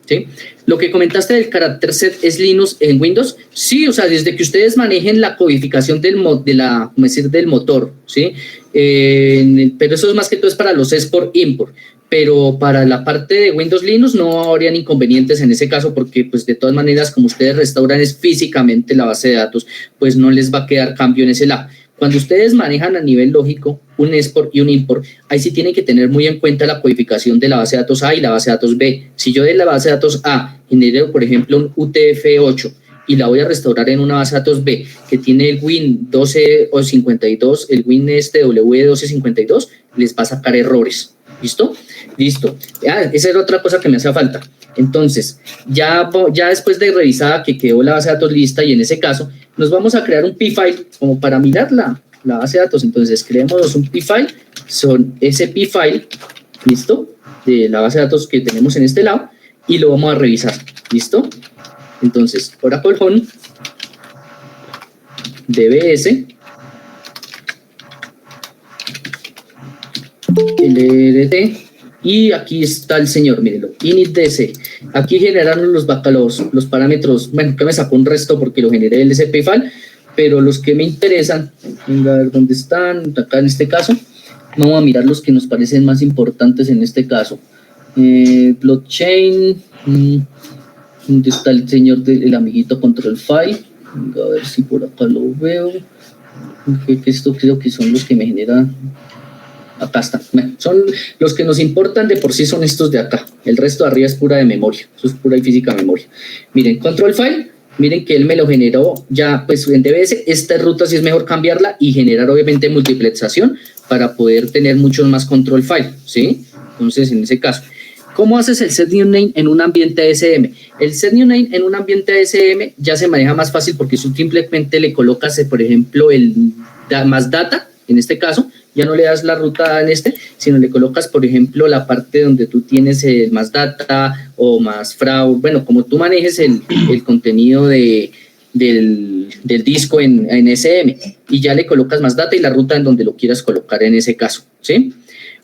¿sí? Lo que comentaste del carácter set es Linux en Windows, sí, o sea, desde que ustedes manejen la codificación del motor, ¿sí? Pero eso es más que todo es para los export-import. Pero para la parte de Windows Linux no habrían inconvenientes en ese caso porque pues de todas maneras como ustedes restauran es físicamente la base de datos, pues no les va a quedar cambio en ese lado. Cuando ustedes manejan a nivel lógico un export y un import, ahí sí tienen que tener muy en cuenta la codificación de la base de datos A y la base de datos B. Si yo de la base de datos A genero, por ejemplo, un UTF-8 y la voy a restaurar en una base de datos B que tiene el Win 12 o 52, el Win W1252, les va a sacar errores. ¿Listo? Listo. Esa era otra cosa que me hacía falta. Entonces, ya después de revisada que quedó la base de datos lista y en ese caso, nos vamos a crear un P-File como para mirar la base de datos. Entonces, creemos un P-File, son ese P-File, ¿listo? De la base de datos que tenemos en este lado y lo vamos a revisar. ¿Listo? Entonces, Oracle Home, DBS, LRT, y aquí está el señor, mírenlo, initDC. Aquí generaron los parámetros, bueno, que me sacó un resto porque lo generé el SP file, pero los que me interesan, venga a ver dónde están, acá en este caso, vamos a mirar los que nos parecen más importantes en este caso. Blockchain, ¿dónde está el señor del amiguito control file? Venga a ver si por acá lo veo. Esto creo que son los que me generan. Acá está. Son los que nos importan de por sí, son estos de acá. El resto de arriba es pura de memoria. Eso es pura y física memoria. Miren, control file. Miren que él me lo generó ya pues en DBS. Esta ruta sí es mejor cambiarla y generar obviamente multiplexación para poder tener muchos más control file, ¿sí? Entonces, en ese caso, ¿cómo haces el set new name en un ambiente ASM? El set new name en un ambiente ASM ya se maneja más fácil porque tú simplemente le colocas, por ejemplo, el más data, en este caso, ya no le das la ruta sino le colocas, por ejemplo, la parte donde tú tienes el más data o más fraude, bueno, como tú manejes el contenido del disco en SM, y ya le colocas más data y la ruta en donde lo quieras colocar en ese caso, ¿sí?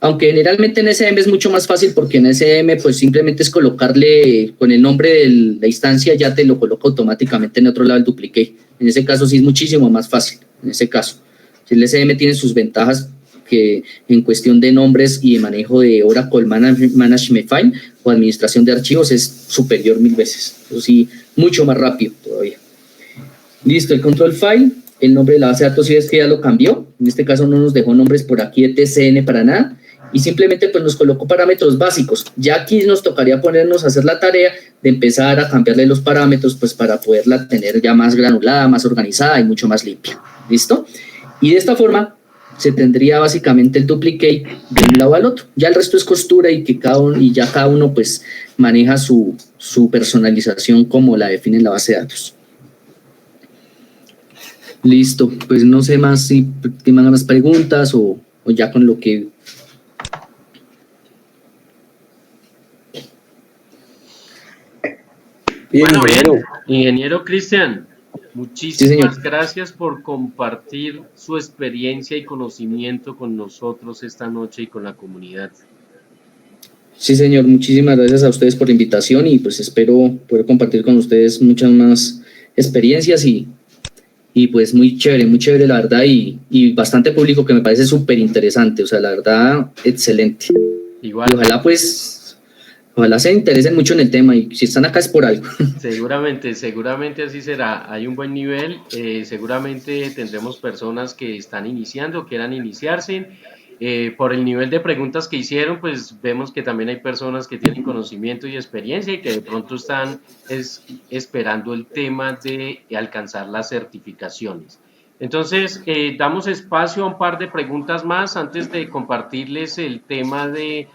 Aunque generalmente en SM es mucho más fácil porque en SM pues simplemente es colocarle con el nombre de la instancia, ya te lo coloca automáticamente en otro lado el duplicate. En ese caso sí es muchísimo más fácil, en ese caso. El SM tiene sus ventajas que en cuestión de nombres y de manejo de Oracle Management File o administración de archivos es superior 1000 veces. Eso sí, mucho más rápido todavía. Listo, el control file, el nombre de la base de datos, si ves que ya lo cambió. En este caso no nos dejó nombres por aquí de TCN para nada. Y simplemente pues nos colocó parámetros básicos. Ya aquí nos tocaría ponernos a hacer la tarea de empezar a cambiarle los parámetros pues para poderla tener ya más granulada, más organizada y mucho más limpia. ¿Listo? Y de esta forma se tendría básicamente el duplicate de un lado al otro. Ya el resto es costura y ya cada uno pues maneja su personalización como la define en la base de datos. Listo, pues no sé más si tienen más preguntas o ya con lo que... Bien, Bueno, ingeniero. bien, ingeniero Cristian, muchísimas señor. gracias por compartir su experiencia y conocimiento con nosotros esta noche y con la comunidad. Sí, señor, muchísimas gracias a ustedes por la invitación y pues espero poder compartir con ustedes muchas más experiencias y pues muy chévere la verdad y bastante público que me parece súper interesante, o sea, la verdad, excelente. Igual, Y ojalá se interesen mucho en el tema y si están acá es por algo. seguramente así será. Hay un buen nivel, seguramente tendremos personas que están iniciando, quieran iniciarse. Por el nivel de preguntas que hicieron, pues vemos que también hay personas que tienen conocimiento y experiencia y que de pronto están esperando el tema de alcanzar las certificaciones. Entonces, damos espacio a un par de preguntas más antes de compartirles el tema de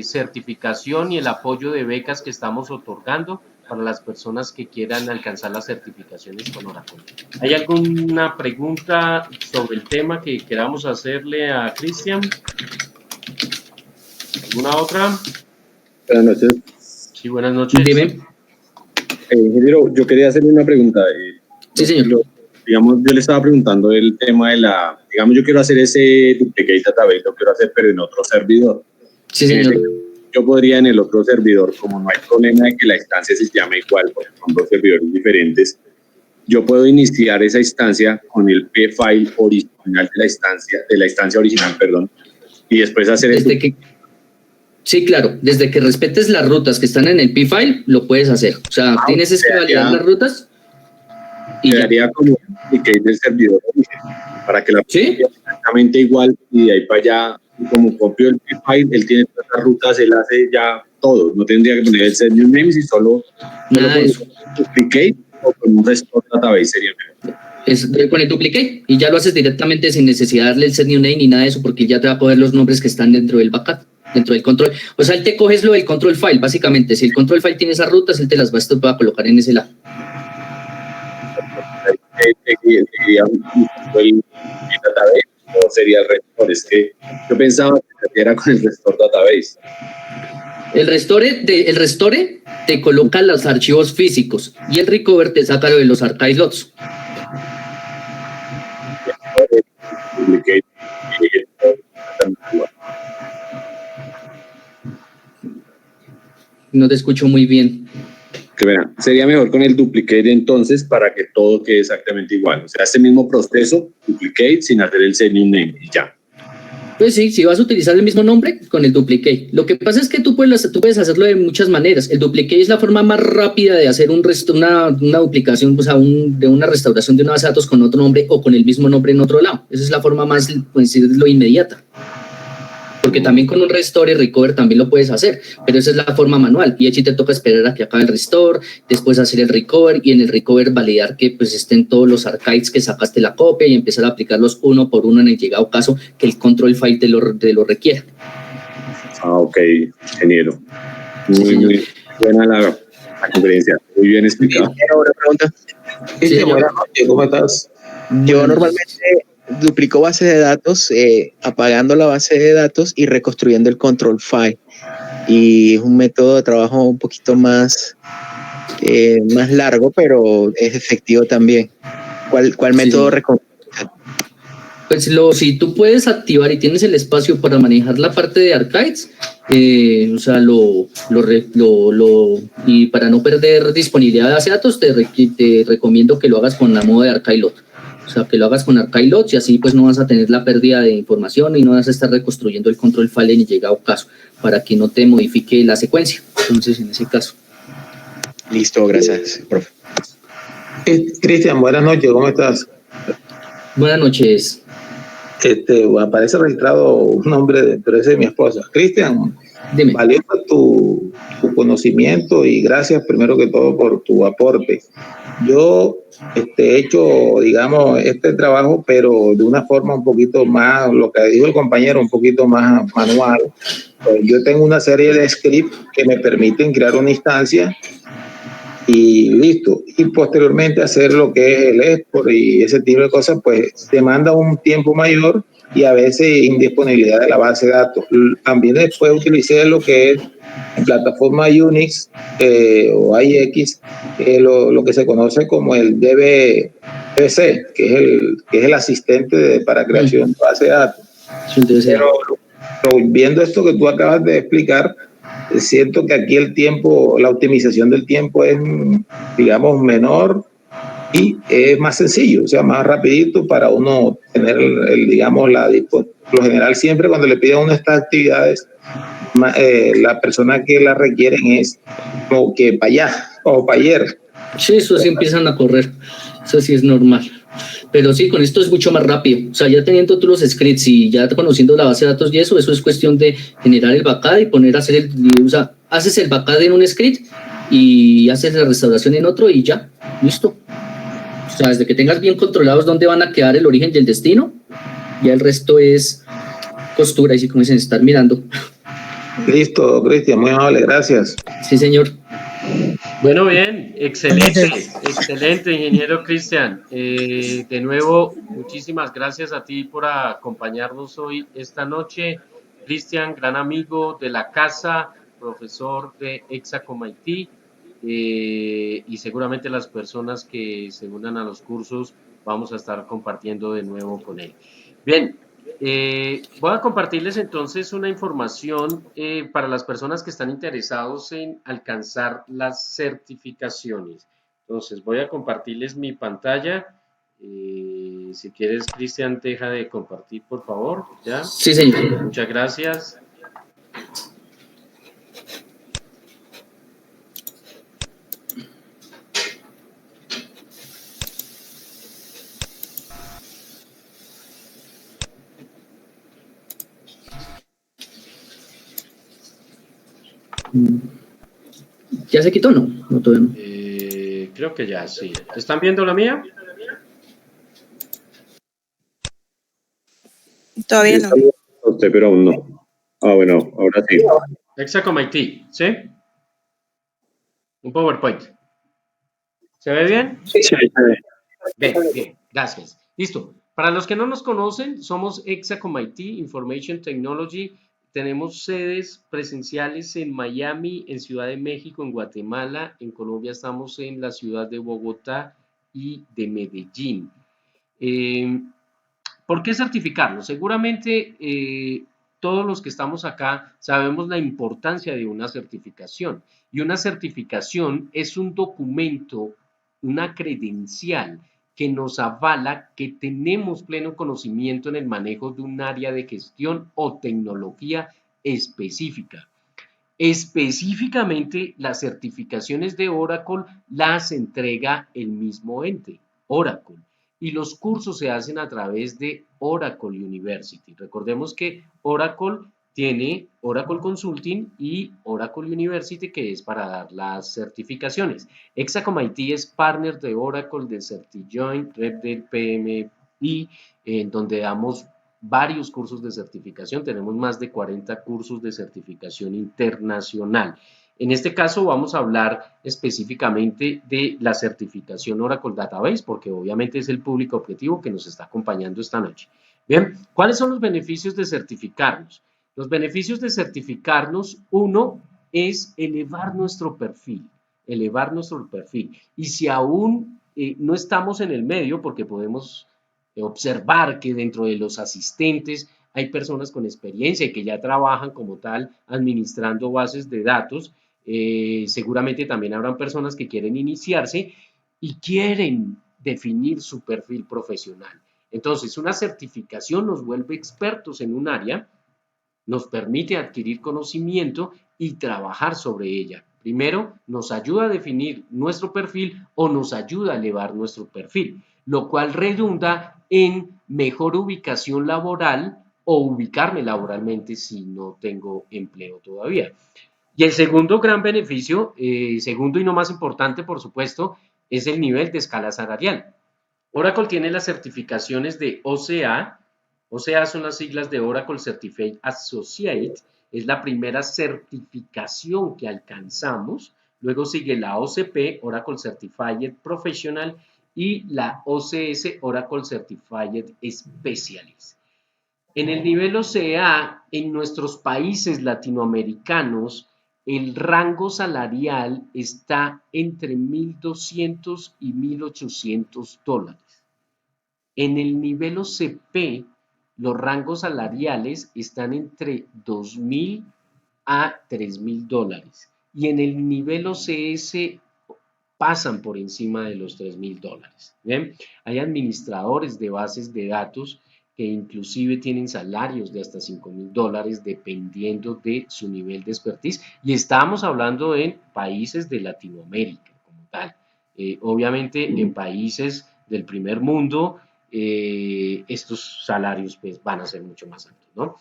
certificación y el apoyo de becas que estamos otorgando para las personas que quieran alcanzar las certificaciones con Oracle. ¿Hay alguna pregunta sobre el tema que queramos hacerle a Cristian? ¿Alguna otra? Buenas noches. Sí, buenas noches. Dime. Ingeniero, yo quería hacerle una pregunta. Sí, señor. Digamos, yo le estaba preguntando el tema de digamos, yo quiero hacer ese duplicate database, lo quiero hacer, pero en otro servidor. Sí, señor. Yo podría en el otro servidor, como no hay problema de que la instancia se llame igual, porque son dos servidores diferentes, yo puedo iniciar esa instancia con el P-file original de la instancia original, perdón, y después hacer Sí, claro, desde que respetes las rutas que están en el P-file, lo puedes hacer. O sea, tienes que validar las rutas y quedaría como un duplicate del servidor original, para que la ¿sí? sea exactamente igual y de ahí para allá, como copio el P-file, él tiene todas las rutas, él hace ya todo, no tendría que poner el set new name, si solo Nada de eso. duplicate o con un restore database sería mejor. Con el duplicate y ya lo haces directamente sin necesidad de darle el set new name ni nada de eso porque ya te va a poner los nombres que están dentro del backup, dentro del control. O sea, él te coges lo del control file, básicamente. Si el control file tiene esas rutas, él te las va a colocar en ese lado. ¿Sería el database o sería el restore? Es que yo pensaba que era con el restore database. El restore te coloca los archivos físicos y el recover te saca lo de los archive lots. No te escucho muy bien. Que vean, sería mejor con el duplicate entonces para que todo quede exactamente igual. O sea, este mismo proceso, duplicate sin hacer el set new name y ya. Pues sí, si vas a utilizar el mismo nombre con el duplicate. Lo que pasa es que tú puedes hacerlo de muchas maneras. El duplicate es la forma más rápida de hacer una duplicación, o sea, de una restauración de una base de datos con otro nombre o con el mismo nombre en otro lado. Esa es la forma más, pues, decirlo, inmediata. Porque también con un restore y recover también lo puedes hacer, pero esa es la forma manual. Y allí te toca esperar a que acabe el restore, después hacer el recover y en el recover validar que pues estén todos los archives que sacaste la copia y empezar a aplicarlos uno por uno en el llegado caso que el control file te lo requiera. Ok, ingeniero. Muy buena la conferencia, muy bien explicado. Una pregunta. Sí, Buenas noches, ¿cómo estás? Yo normalmente duplico base de datos, apagando la base de datos y reconstruyendo el control file. Y es un método de trabajo un poquito más largo, pero es efectivo también. ¿Cuál método recomiendas? Pues si tú puedes activar y tienes el espacio para manejar la parte de archives, o sea, y para no perder disponibilidad de base de datos, te recomiendo que lo hagas con la modo de archive load. O sea, que lo hagas con archive loads y así pues no vas a tener la pérdida de información y no vas a estar reconstruyendo el control file en llegado caso para que no te modifique la secuencia. Entonces, en ese caso. Listo, gracias, profe. Cristian, buenas noches, ¿cómo estás? Buenas noches. Aparece registrado un nombre, pero ese es mi esposa. Cristian, Dime. valioso tu conocimiento y gracias primero que todo por tu aporte. Yo he hecho, digamos, este trabajo, pero de una forma un poquito más, lo que dijo el compañero, un poquito más manual. Pues yo tengo una serie de scripts que me permiten crear una instancia y listo. Y posteriormente hacer lo que es el export y ese tipo de cosas, pues demanda un tiempo mayor y a veces indisponibilidad de la base de datos. También después utilicé lo que es en plataforma Unix o IX, lo que se conoce como el DBC, que es el asistente para creación de base de datos. Pero viendo esto que tú acabas de explicar, siento que aquí el tiempo, la optimización del tiempo es, digamos, menor y es más sencillo, o sea, más rapidito para uno tener, digamos, por lo general siempre cuando le piden una de estas actividades, la persona que la requieren es como que para allá o para ayer. Sí, eso sí empiezan a correr, eso sí es normal. Pero sí, con esto es mucho más rápido. O sea, ya teniendo tú los scripts y ya conociendo la base de datos y eso es cuestión de generar el backup y poner a hacer o sea, haces el backup en un script y haces la restauración en otro y ya, listo. O sea, desde que tengas bien controlados dónde van a quedar el origen y el destino, ya el resto es costura y sí, como dicen, estar mirando. Listo, Cristian, muy amable, gracias. Sí, señor. Bueno, bien, excelente, ingeniero Cristian. De nuevo, muchísimas gracias a ti por acompañarnos hoy esta noche. Cristian, gran amigo de la casa, profesor de Exacom IT, y seguramente las personas que se unan a los cursos vamos a estar compartiendo de nuevo con él. Bien. Voy a compartirles entonces una información para las personas que están interesados en alcanzar las certificaciones. Entonces, voy a compartirles mi pantalla. Si quieres, Cristian, deja de compartir, por favor. ¿Ya? Sí, señor. Muchas gracias. ¿Ya se quitó o no? No, todavía no. Creo que ya, sí. ¿Están viendo la mía? Todavía no. Usted, pero aún no. Ah, bueno, ahora sí. Exacom IT, ¿sí? Un PowerPoint. ¿Se ve bien? Sí. Bien, gracias. Listo. Para los que no nos conocen, somos Exacom IT, Information Technology. Tenemos sedes presenciales en Miami, en Ciudad de México, en Guatemala. En Colombia estamos en la ciudad de Bogotá y de Medellín. ¿Por qué certificarlo? Seguramente todos los que estamos acá sabemos la importancia de una certificación. Y una certificación es un documento, una credencial que nos avala que tenemos pleno conocimiento en el manejo de un área de gestión o tecnología específica. Específicamente, las certificaciones de Oracle las entrega el mismo ente, Oracle. Y los cursos se hacen a través de Oracle University. Recordemos que Oracle tiene Oracle Consulting y Oracle University, que es para dar las certificaciones. Exacom IT es partner de Oracle, de CertiJoin, Red del PMI, en donde damos varios cursos de certificación. Tenemos más de 40 cursos de certificación internacional. En este caso vamos a hablar específicamente de la certificación Oracle Database, porque obviamente es el público objetivo que nos está acompañando esta noche. Bien, ¿cuáles son los beneficios de certificarnos? Los beneficios de certificarnos, uno, es elevar nuestro perfil, Y si aún no estamos en el medio, porque podemos observar que dentro de los asistentes hay personas con experiencia y que ya trabajan como tal administrando bases de datos. Seguramente también habrán personas que quieren iniciarse y quieren definir su perfil profesional. Entonces, una certificación nos vuelve expertos en un área, nos permite adquirir conocimiento y trabajar sobre ella. Primero, nos ayuda a definir nuestro perfil o nos ayuda a elevar nuestro perfil, lo cual redunda en mejor ubicación laboral o ubicarme laboralmente si no tengo empleo todavía. Y el segundo gran beneficio, segundo y no más importante, por supuesto, es el nivel de escala salarial. Oracle tiene las certificaciones de OCA. OCA son las siglas de Oracle Certified Associate. Es la primera certificación que alcanzamos Luego sigue la OCP, Oracle Certified Professional, y la OCS, Oracle Certified Specialist. En el nivel OCA, en nuestros países latinoamericanos, el rango salarial está entre $1,200 y $1,800. En el nivel OCP, los rangos salariales están entre $2,000 a $3,000. Y en el nivel OCS pasan por encima de los $3,000. ¿Bien? Hay administradores de bases de datos que inclusive tienen salarios de hasta $5,000 dependiendo de su nivel de expertise, y estamos hablando en países de Latinoamérica como tal. Obviamente en países del primer mundo estos salarios pues van a ser mucho más altos, ¿no?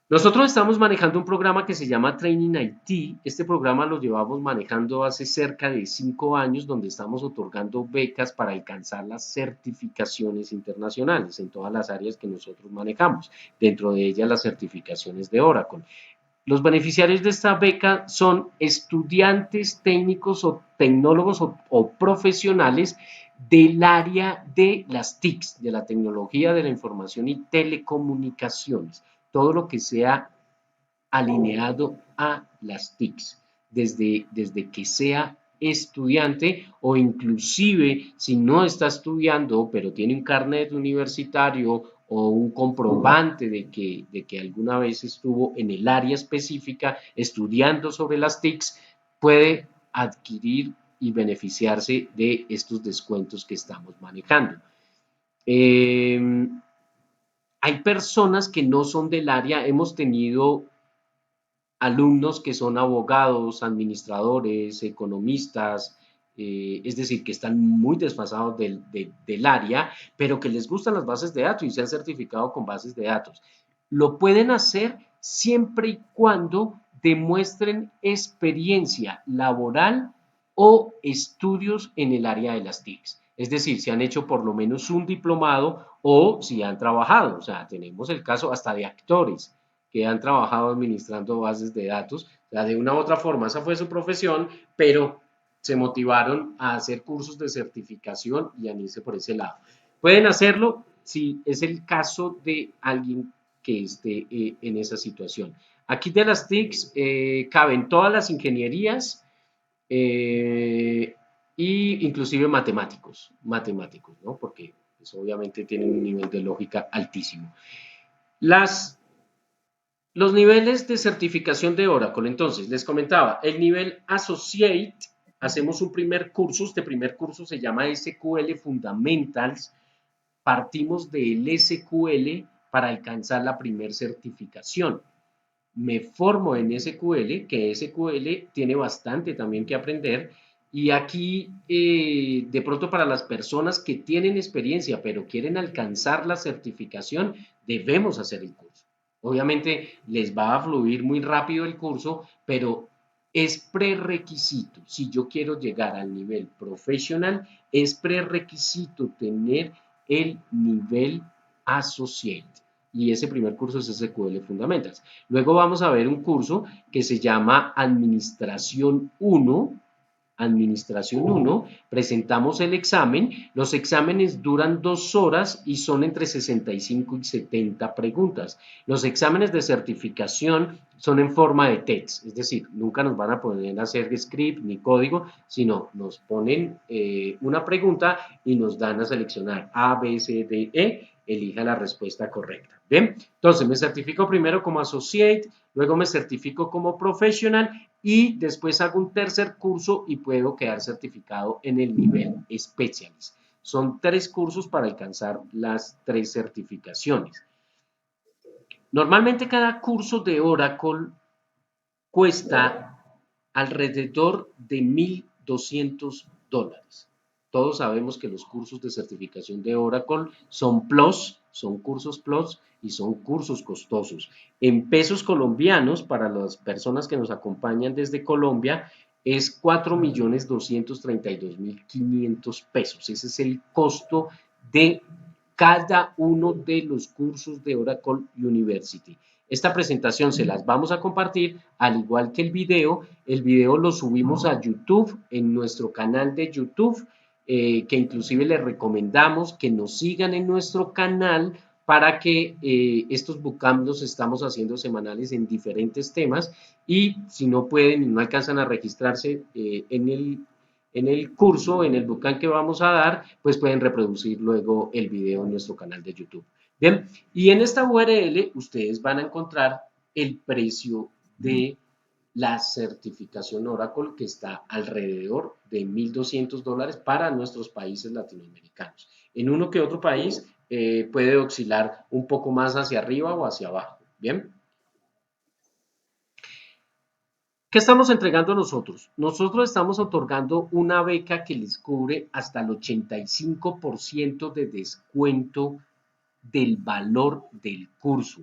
Nosotros estamos manejando un programa que se llama Training IT. Este programa lo llevamos manejando hace cerca de 5 años, donde estamos otorgando becas para alcanzar las certificaciones internacionales en todas las áreas que nosotros manejamos, dentro de ellas las certificaciones de Oracle. Los beneficiarios de esta beca son estudiantes técnicos o tecnólogos o profesionales del área de las TICs, de la tecnología de la información y telecomunicaciones. Todo lo que sea alineado a las TICs, desde que sea estudiante o inclusive si no está estudiando pero tiene un carnet universitario o un comprobante de que alguna vez estuvo en el área específica estudiando sobre las TICs, puede adquirir y beneficiarse de estos descuentos que estamos manejando. Hay personas que no son del área, hemos tenido alumnos que son abogados, administradores, economistas, es decir, que están muy desfasados del área, pero que les gustan las bases de datos y se han certificado con bases de datos. Lo pueden hacer siempre y cuando demuestren experiencia laboral o estudios en el área de las TICs. Es decir, si han hecho por lo menos un diplomado o si han trabajado. O sea, tenemos el caso hasta de actores que han trabajado administrando bases de datos. O sea, de una u otra forma, esa fue su profesión, pero se motivaron a hacer cursos de certificación y a irse por ese lado. Pueden hacerlo si es el caso de alguien que esté en esa situación. Aquí de las TICs caben todas las ingenierías y inclusive matemáticos, ¿no? Porque pues, obviamente tienen un nivel de lógica altísimo. Los niveles de certificación de Oracle, entonces, les comentaba, el nivel Associate, hacemos un primer curso, este primer curso se llama SQL Fundamentals, partimos del SQL para alcanzar la primer certificación. Me formo en SQL, que SQL tiene bastante también que aprender, y aquí de pronto para las personas que tienen experiencia pero quieren alcanzar la certificación, debemos hacer el curso. Obviamente les va a fluir muy rápido el curso, pero es prerequisito. Si yo quiero llegar al nivel profesional, es prerequisito tener el nivel Associate. Y ese primer curso es SQL Fundamentals. Luego vamos a ver un curso que se llama Administración 1. Administración 1, presentamos el examen, los exámenes duran 2 horas y son entre 65 y 70 preguntas. Los exámenes de certificación son en forma de test, es decir, nunca nos van a poner a hacer script ni código, sino nos ponen una pregunta y nos dan a seleccionar A, B, C, D, E, elija la respuesta correcta. Bien, entonces me certifico primero como Associate, luego me certifico como Professional y después hago un tercer curso y puedo quedar certificado en el nivel Specialist. Son 3 cursos para alcanzar las 3 certificaciones. Normalmente cada curso de Oracle cuesta alrededor de $1,200. Todos sabemos que los cursos de certificación de Oracle son Plus, son cursos Plus y son cursos costosos. En pesos colombianos, para las personas que nos acompañan desde Colombia, es 4.232.500 pesos. Ese es el costo de cada uno de los cursos de Oracle University. Esta presentación se las vamos a compartir, al igual que el video lo subimos a YouTube, en nuestro canal de YouTube, que inclusive les recomendamos que nos sigan en nuestro canal para que estos bootcamps los estamos haciendo semanales en diferentes temas, y si no pueden y no alcanzan a registrarse en el curso, en el bootcamp que vamos a dar, pues pueden reproducir luego el video en nuestro canal de YouTube. Bien, y en esta URL ustedes van a encontrar el precio de la certificación Oracle, que está alrededor de $1,200 para nuestros países latinoamericanos. En uno que otro país puede oscilar un poco más hacia arriba o hacia abajo. Bien. ¿Qué estamos entregando nosotros? Nosotros estamos otorgando una beca que les cubre hasta el 85% de descuento del valor del curso.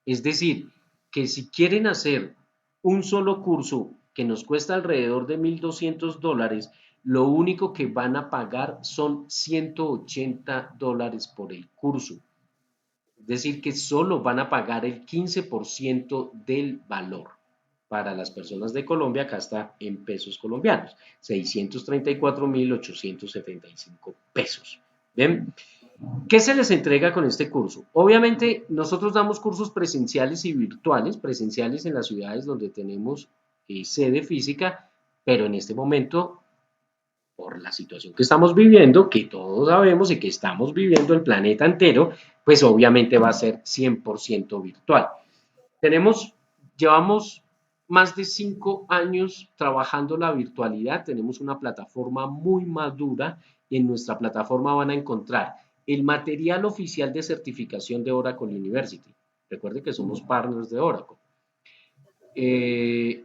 Es decir, que si quieren hacer un solo curso que nos cuesta alrededor de $1,200, lo único que van a pagar son $180 por el curso. Es decir, que solo van a pagar el 15% del valor. Para las personas de Colombia, acá está en pesos colombianos, 634.875 pesos. ¿Bien? ¿Qué se les entrega con este curso? Obviamente, nosotros damos cursos presenciales y virtuales, presenciales en las ciudades donde tenemos sede física, pero en este momento, por la situación que estamos viviendo, que todos sabemos y que estamos viviendo el planeta entero, pues obviamente va a ser 100% virtual. Llevamos más de 5 años trabajando la virtualidad, tenemos una plataforma muy madura, y en nuestra plataforma van a encontrar el material oficial de certificación de Oracle University. Recuerden que somos partners de Oracle.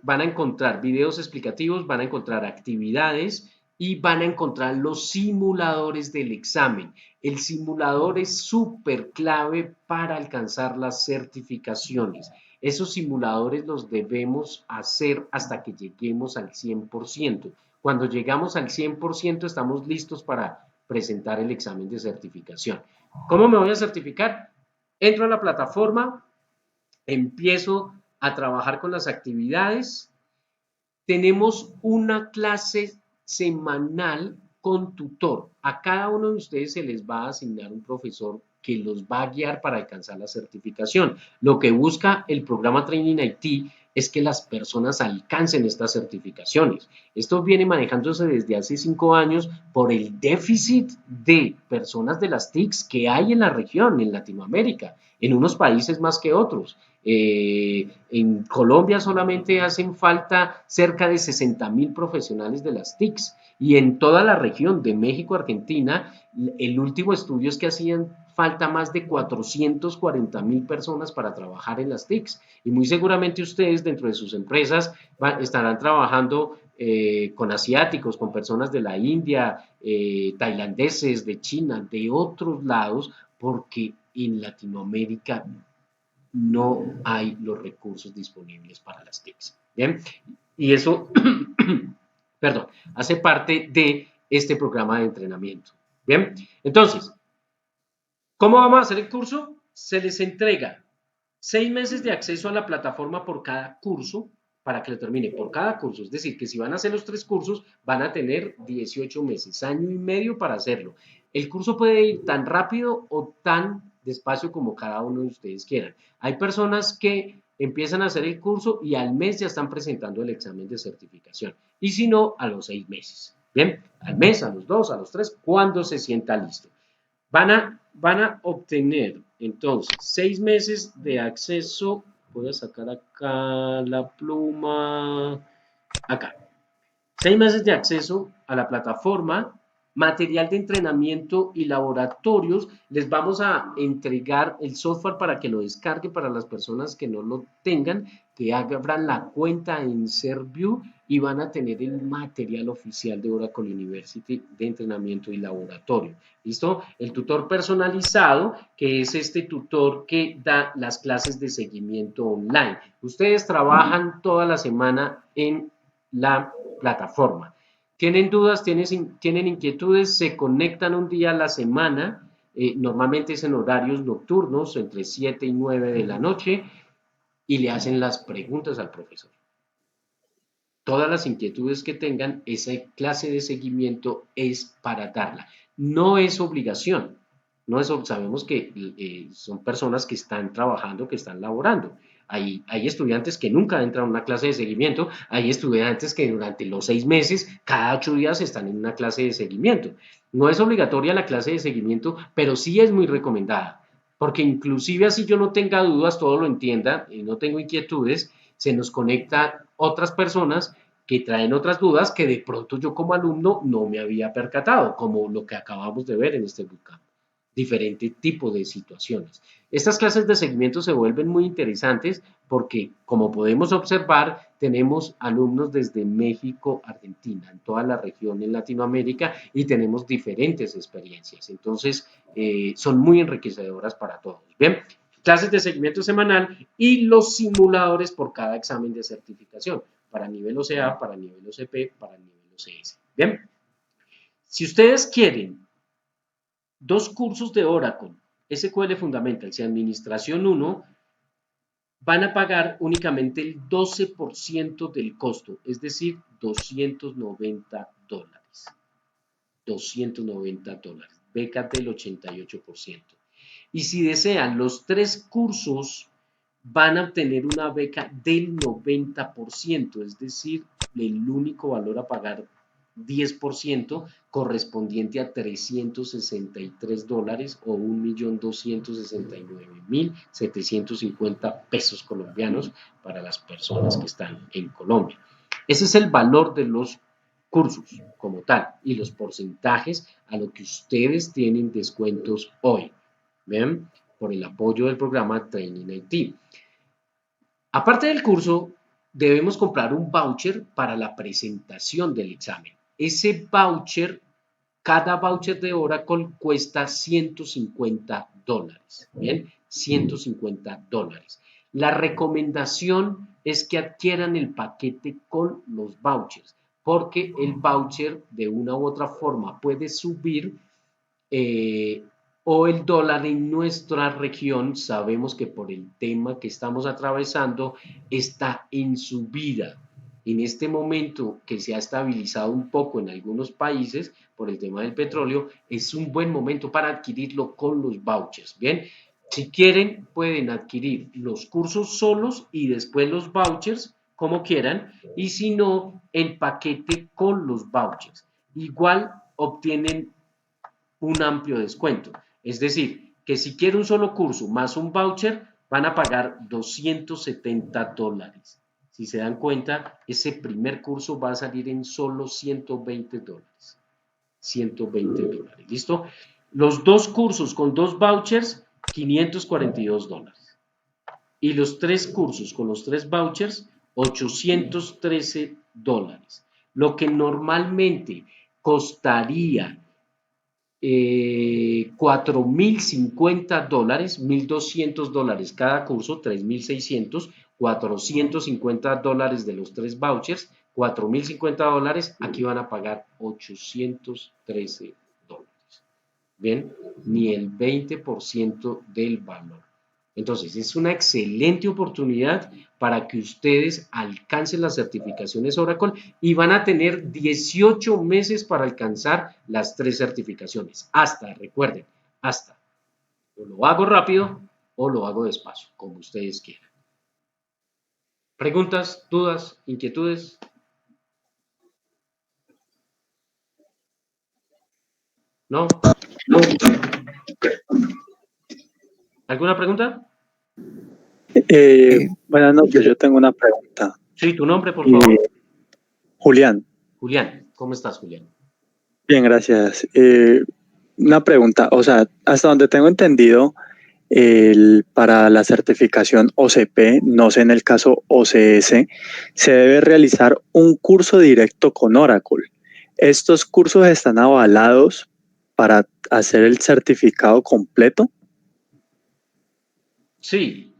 Van a encontrar videos explicativos, van a encontrar actividades y van a encontrar los simuladores del examen. El simulador es súper clave para alcanzar las certificaciones. Esos simuladores los debemos hacer hasta que lleguemos al 100%. Cuando llegamos al 100% estamos listos para presentar el examen de certificación. ¿Cómo me voy a certificar? Entro a la plataforma, empiezo a trabajar con las actividades. Tenemos una clase semanal con tutor. A cada uno de ustedes se les va a asignar un profesor que los va a guiar para alcanzar la certificación. Lo que busca el programa Training IT es que las personas alcancen estas certificaciones. Esto viene manejándose desde hace 5 años por el déficit de personas de las TICs que hay en la región, en Latinoamérica, en unos países más que otros. En Colombia solamente hacen falta cerca de 60.000 profesionales de las TICs, y en toda la región de México, Argentina, el último estudio es que hacían falta más de 440.000 personas para trabajar en las TICs, y muy seguramente ustedes dentro de sus empresas estarán trabajando con asiáticos, con personas de la India, tailandeses, de China, de otros lados, porque en Latinoamérica no hay los recursos disponibles para las TICs. ¿Bien? Y eso, perdón, hace parte de este programa de entrenamiento. Bien, entonces, ¿cómo vamos a hacer el curso? Se les entrega 6 meses de acceso a la plataforma por cada curso, para que lo termine por cada curso. Es decir, que si van a hacer los 3 cursos, van a tener 18 meses, año y medio para hacerlo. El curso puede ir tan rápido o tan despacio como cada uno de ustedes quieran. Hay personas que empiezan a hacer el curso y al mes ya están presentando el examen de certificación. Y si no, a los 6 meses. Bien, al mes, a los 2, a los 3, cuando se sienta listo. Van a obtener entonces 6 meses de acceso. Voy a sacar acá la pluma. Acá. 6 meses de acceso a la plataforma, material de entrenamiento y laboratorios. Les vamos a entregar el software para que lo descargue para las personas que no lo tengan, que abran la cuenta en SerView y van a tener el material oficial de Oracle University de entrenamiento y laboratorio. ¿Listo? El tutor personalizado, que es este tutor que da las clases de seguimiento online. Ustedes trabajan toda la semana en la plataforma. ¿Tienen dudas? ¿Tienen inquietudes? Se conectan un día a la semana normalmente es en horarios nocturnos, entre 7 y 9 de la noche, y le hacen las preguntas al profesor. Todas las inquietudes que tengan, esa clase de seguimiento es para darla. No es obligación, no es, sabemos que son personas que están trabajando, que están laborando. Hay estudiantes que nunca entran a una clase de seguimiento, hay estudiantes que durante los 6 meses, cada 8 días están en una clase de seguimiento. No es obligatoria la clase de seguimiento, pero sí es muy recomendada, porque inclusive así yo no tenga dudas, todo lo entienda, y no tengo inquietudes, se nos conectan otras personas que traen otras dudas que de pronto yo como alumno no me había percatado, como lo que acabamos de ver en este bootcamp. Diferente tipo de situaciones. Estas clases de seguimiento se vuelven muy interesantes porque, como podemos observar, tenemos alumnos desde México, Argentina, en toda la región en Latinoamérica y tenemos diferentes experiencias. Entonces, son muy enriquecedoras para todos. Bien, clases de seguimiento semanal y los simuladores por cada examen de certificación, para nivel OCA, para nivel OCP, para nivel OCS. Bien, si ustedes quieren 2 cursos de Oracle, SQL Fundamentals y Administración 1, van a pagar únicamente el 12% del costo, es decir, $290. $290, beca del 88%. Y si desean los 3 cursos, van a obtener una beca del 90%, es decir, el único valor a pagar 10% correspondiente a $363 o 1.269.750 pesos colombianos para las personas que están en Colombia. Ese es el valor de los cursos como tal y los porcentajes a lo que ustedes tienen descuentos hoy. ¿Ven? Por el apoyo del programa Training IT. Aparte del curso, debemos comprar un voucher para la presentación del examen. Ese voucher, cada voucher de Oracle cuesta $150. Bien, $150. La recomendación es que adquieran el paquete con los vouchers, porque el voucher de una u otra forma puede subir o el dólar en nuestra región. Sabemos que por el tema que estamos atravesando está en subida. En este momento que se ha estabilizado un poco en algunos países por el tema del petróleo, es un buen momento para adquirirlo con los vouchers. Bien, si quieren pueden adquirir los cursos solos y después los vouchers como quieran, y si no, el paquete con los vouchers. Igual obtienen un amplio descuento. Es decir, que si quiere un solo curso más un voucher, van a pagar $270. Si se dan cuenta, ese primer curso va a salir en solo $120. $120. ¿Listo? Los 2 cursos con 2 vouchers, $542. Y los 3 cursos con los 3 vouchers, $813. Lo que normalmente costaría $4.050, $1.200 cada curso, 3.600, $450 de los 3 vouchers, $4.050, aquí van a pagar $813. Bien, ni el 20% del valor. Entonces, es una excelente oportunidad para que ustedes alcancen las certificaciones Oracle y van a tener 18 meses para alcanzar las 3 certificaciones. Recuerden, hasta. O lo hago rápido o lo hago despacio, como ustedes quieran. ¿Preguntas, dudas, inquietudes? ¿No? ¿Alguna pregunta? Buenas noches, yo tengo una pregunta. Sí, tu nombre, por favor. Julián. Julián, ¿cómo estás, Julián? Bien, gracias. Una pregunta, o sea, hasta donde tengo entendido, para la certificación OCP, no sé en el caso OCS, se debe realizar un curso directo con Oracle. ¿Estos cursos están avalados para hacer el certificado completo? Sí,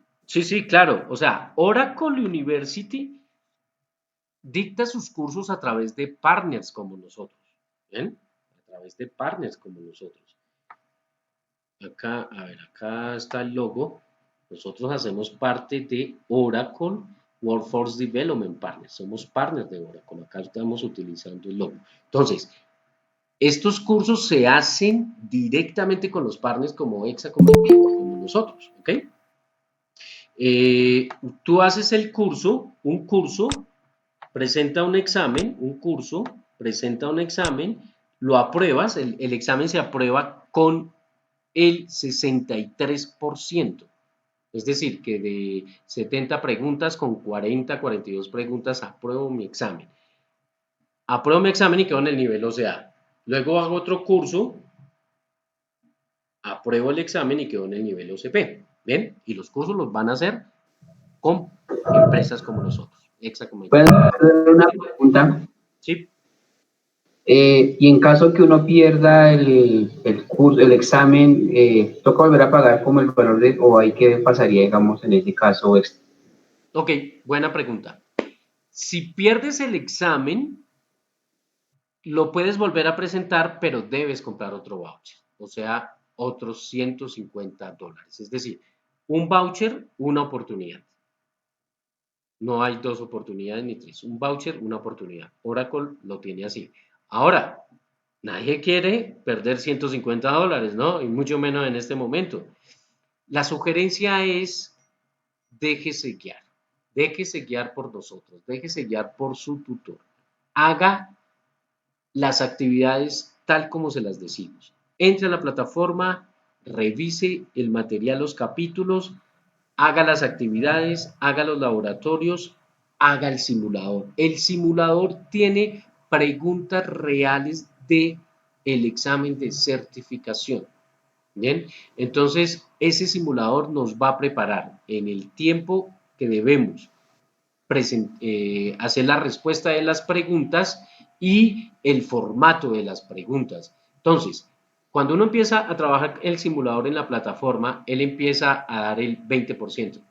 claro. O sea, Oracle University dicta sus cursos a través de partners como nosotros. ¿Bien? A través de partners como nosotros. acá, a ver, acá está el logo. Nosotros hacemos parte de Oracle Workforce Development Partners. Somos partners de Oracle. Acá estamos utilizando el logo. Entonces, estos cursos se hacen directamente con los partners como EXA, como nosotros, ¿ok? Tú haces el curso, un curso, presenta un examen, lo apruebas, el examen se aprueba con el 63%. Es decir, que de 70 preguntas con 40, 42 preguntas apruebo mi examen. Apruebo mi examen y quedo en el nivel OCA. Luego hago otro curso, apruebo el examen y quedo en el nivel OCP. ¿Bien? Y los cursos los van a hacer con empresas como nosotros. ¿Puedo hacer una pregunta? Sí. Y en caso que uno pierda el curso, el examen, ¿toca volver a pagar como el valor de, o ahí qué pasaría, digamos, en ese caso extra? Ok, buena pregunta. Si pierdes el examen, lo puedes volver a presentar, pero debes comprar otro voucher, o sea, otros $150. Es decir, un voucher, una oportunidad. No hay dos oportunidades ni tres. Un voucher, una oportunidad. Oracle lo tiene así. Ahora, nadie quiere perder $150, ¿no? Y mucho menos en este momento. La sugerencia es, déjese guiar por nosotros, déjese guiar por su tutor. Haga las actividades tal como se las decimos. Entre a la plataforma, revise el material, los capítulos, haga las actividades, haga los laboratorios, haga el simulador. El simulador tiene preguntas reales de el examen de certificación. Bien, entonces ese simulador nos va a preparar en el tiempo que debemos hacer la respuesta de las preguntas y el formato de las preguntas. Entonces, cuando uno empieza a trabajar el simulador en la plataforma, él empieza a dar el 20%. O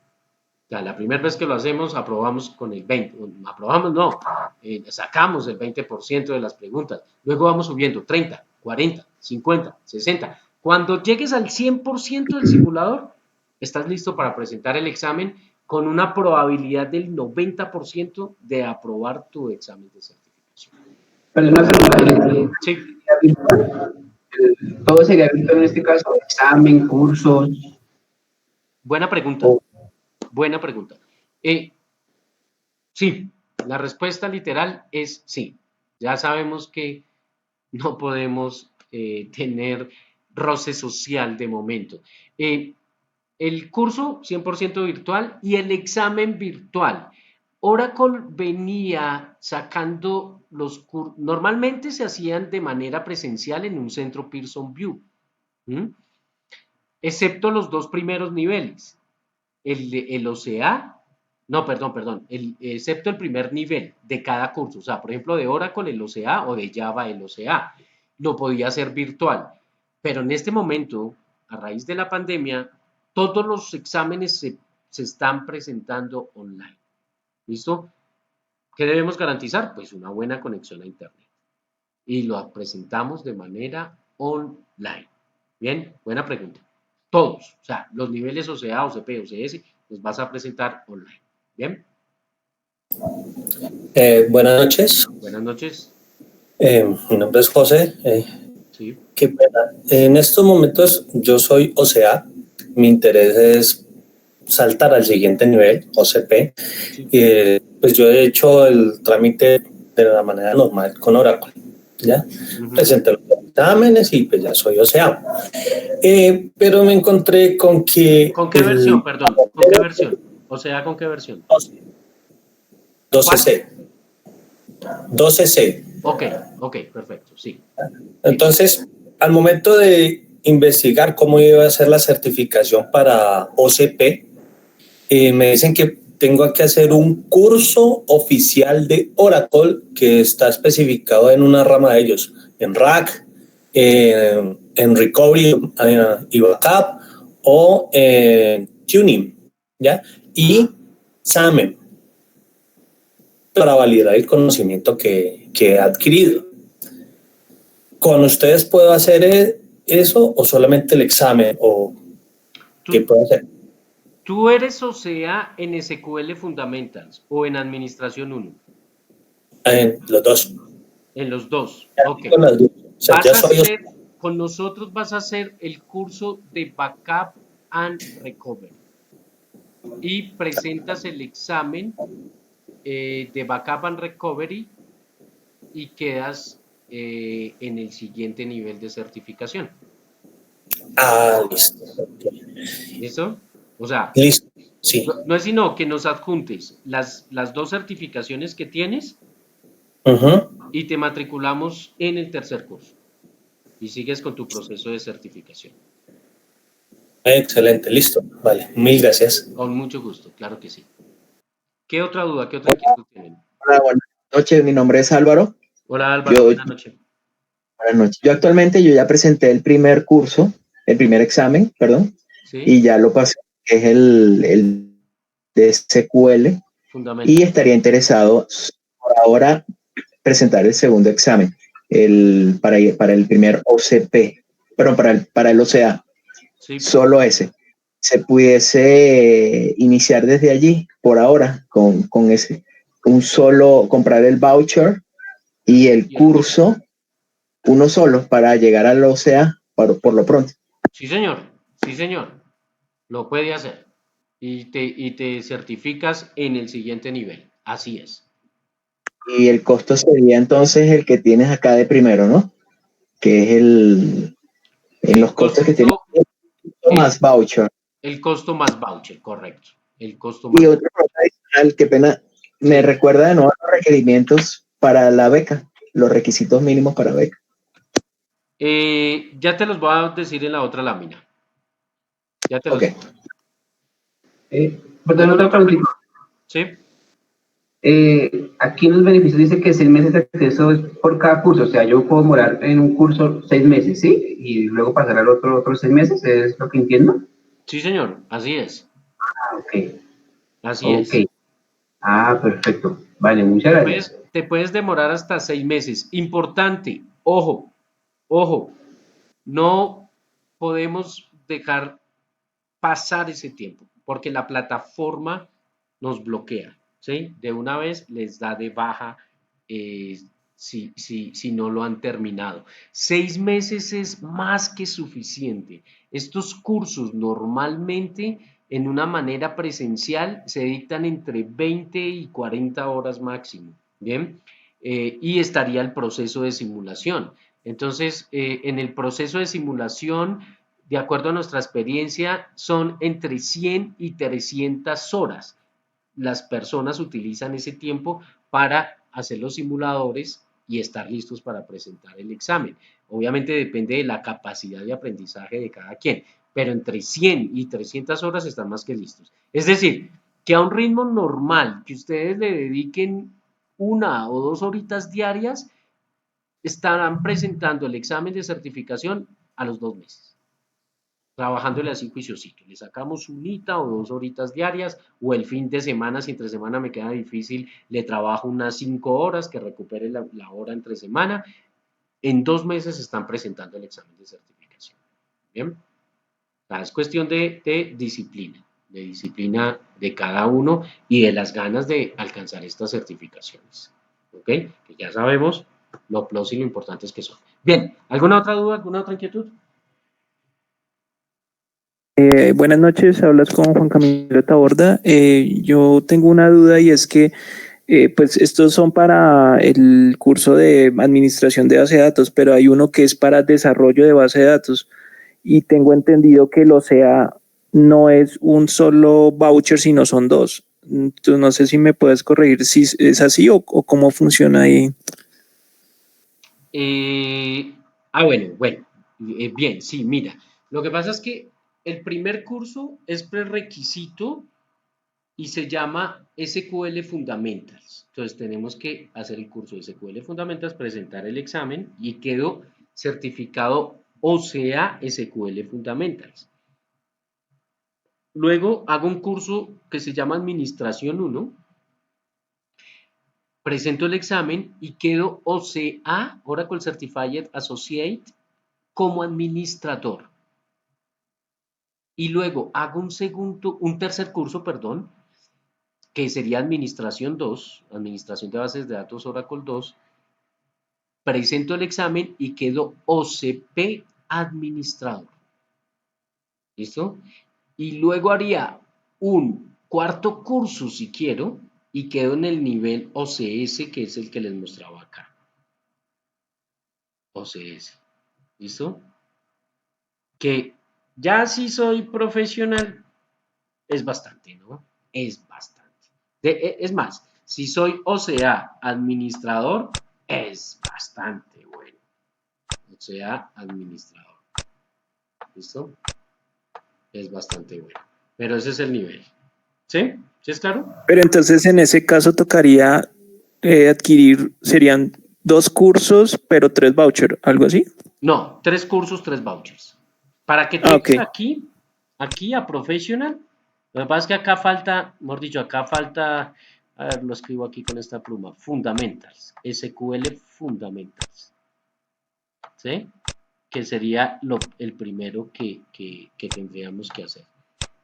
sea, la primera vez que lo hacemos, aprobamos con el 20%. Aprobamos, no, sacamos el 20% de las preguntas. Luego vamos subiendo 30, 40, 50, 60. Cuando llegues al 100% del simulador, estás listo para presentar el examen con una probabilidad del 90% de aprobar tu examen de certificación. Pero una pregunta, sí. ¿Todo sería virtual en este caso? ¿Examen, cursos? Buena pregunta. Buena pregunta. Sí, la respuesta literal es sí. Ya sabemos que no podemos tener roce social de momento. El curso 100% virtual y el examen virtual. Oracle venía sacando los cursos, normalmente se hacían de manera presencial en un centro Pearson VUE, excepto los dos primeros niveles, el OCA, no, perdón, excepto el primer nivel de cada curso, o sea, por ejemplo, de Oracle el OCA o de Java el OCA, lo podía hacer virtual, pero en este momento, a raíz de la pandemia, todos los exámenes se están presentando online. ¿Listo? ¿Qué debemos garantizar? Pues una buena conexión a Internet. Y lo presentamos de manera online. Bien, buena pregunta. Todos, o sea, los niveles OCA, OCP, OCS, los vas a presentar online. Bien. Buenas noches. Buenas noches. Mi nombre es José. Sí. Qué pena. En estos momentos yo soy OCA. Mi interés es saltar al siguiente nivel, OCP. Sí. Pues yo he hecho el trámite de la manera normal con Oracle. ¿Ya? Presenté los exámenes y pues ya soy OCA. Pero me encontré con que... ¿Con qué versión, perdón? ¿Con qué versión? OCA, ¿con qué versión? 12C. 12C. Ok, perfecto, sí. Entonces, al momento de investigar cómo iba a ser la certificación para OCP, me dicen que tengo que hacer un curso oficial de Oracle que está especificado en una rama de ellos, en RAC, en Recovery y Backup o Tuning, ¿ya? Y SAME, para validar el conocimiento que he adquirido. Con ustedes puedo hacer eso o solamente el examen? ¿O qué puedo hacer? ¿Tú eres OSEA en SQL Fundamentals o en Administración 1? En los dos. En los dos, Ya ok. tengo las dudas. O sea, ya soy Con nosotros vas a hacer el curso de Backup and Recovery y presentas el examen de Backup and Recovery y quedas en el siguiente nivel de certificación. Listo. ¿Listo? O sea, listo. Sí. No es sino que nos adjuntes las dos certificaciones que tienes y te matriculamos en el tercer curso y sigues con tu proceso de certificación. Excelente, listo. Vale, mil gracias. Con mucho gusto, claro que sí. ¿Qué otra duda, qué otra inquietud tienen? Hola, buenas noches, mi nombre es Álvaro. Hola Álvaro, buenas noches. Buenas noches. Yo actualmente ya presenté el primer curso, el primer examen, perdón, ¿Sí? y ya lo pasé, que es el de SQL, y estaría interesado por ahora presentar el segundo examen, para el primer OCP, perdón, para el OCA, sí, solo ese. Se pudiese iniciar desde allí, por ahora, con ese, comprar el voucher y el curso, uno solo, para llegar al OCA por lo pronto. Sí, señor, lo puede hacer y te certificas en el siguiente nivel, así es. Y el costo sería entonces el que tienes acá de primero, ¿no? Que es en los costos que tienes más voucher. El costo más voucher, correcto. El costo Y más otra cosa adicional, qué pena, me recuerda de nuevo los requerimientos para la beca, los requisitos mínimos para beca. Ya te los voy a decir en la otra lámina. Ya te los digo. Perdón, otra preguntita. Sí. Aquí en los beneficios dice que 6 meses de acceso es por cada curso, o sea, yo puedo morar en un curso 6 meses, ¿sí? Y luego pasar al otros 6 meses, ¿es lo que entiendo? Sí, señor, así es. Ok. Así es. Perfecto. Vale, muchas gracias. Te puedes demorar hasta 6 meses. Importante, ojo, no podemos dejar pasar ese tiempo, porque la plataforma nos bloquea, ¿sí? De una vez les da de baja si no lo han terminado. 6 meses es más que suficiente. Estos cursos normalmente en una manera presencial se dictan entre 20 y 40 horas máximo, ¿bien? Y estaría el proceso de simulación. Entonces, en el proceso de simulación, de acuerdo a nuestra experiencia, son entre 100 y 300 horas. Las personas utilizan ese tiempo para hacer los simuladores y estar listos para presentar el examen. Obviamente depende de la capacidad de aprendizaje de cada quien, pero entre 100 y 300 horas están más que listos. Es decir, que a un ritmo normal, que ustedes le dediquen 1 o 2 horitas diarias, estarán presentando el examen de certificación a los 2 meses, trabajándole así juiciosito. Le sacamos 1 o 2 horitas diarias, o el fin de semana, si entre semana me queda difícil, le trabajo unas 5 horas, que recupere la hora entre semana. En 2 meses están presentando el examen de certificación. Bien, es cuestión de disciplina de cada uno y de las ganas de alcanzar estas certificaciones. ¿Ok? Que ya sabemos lo plus y lo importantes que son. Bien, ¿alguna otra duda, alguna otra inquietud? Buenas noches, hablas con Juan Camilo Taborda. Yo tengo una duda y es que pues estos son para el curso de administración de base de datos, pero hay uno que es para desarrollo de base de datos y tengo entendido que el OSEA no es un solo voucher, sino son dos. Entonces, no sé si me puedes corregir si es así o cómo funciona ahí. Bueno, bien, sí, mira, lo que pasa es que el primer curso es prerequisito y se llama SQL Fundamentals. Entonces tenemos que hacer el curso de SQL Fundamentals, presentar el examen y quedo certificado OSEA SQL Fundamentals. Luego hago un curso que se llama Administración 1, presento el examen y quedo OCA, Oracle Certified Associate, como administrador. Y luego hago un tercer curso, perdón, que sería Administración 2, Administración de Bases de Datos Oracle 2, presento el examen y quedo OCP Administrador. ¿Listo? Y luego haría un cuarto curso, si quiero, y quedo en el nivel OCS, que es el que les mostraba acá. OCS. ¿Listo? Que ya si soy profesional, es bastante, ¿no? Es bastante. Es más, si soy OCA administrador, es bastante bueno. OCA administrador. ¿Listo? Es bastante bueno. Pero ese es el nivel. ¿Sí? ¿Sí es claro? Pero entonces en ese caso tocaría adquirir, serían 2 cursos, pero 3 vouchers, ¿algo así? No, 3 cursos, 3 vouchers. Para que te aquí a Professional, lo que pasa es que acá falta, mejor dicho, acá falta, a ver, lo escribo aquí con esta pluma, Fundamentals, SQL Fundamentals, ¿sí? Que sería el primero que tendríamos que hacer,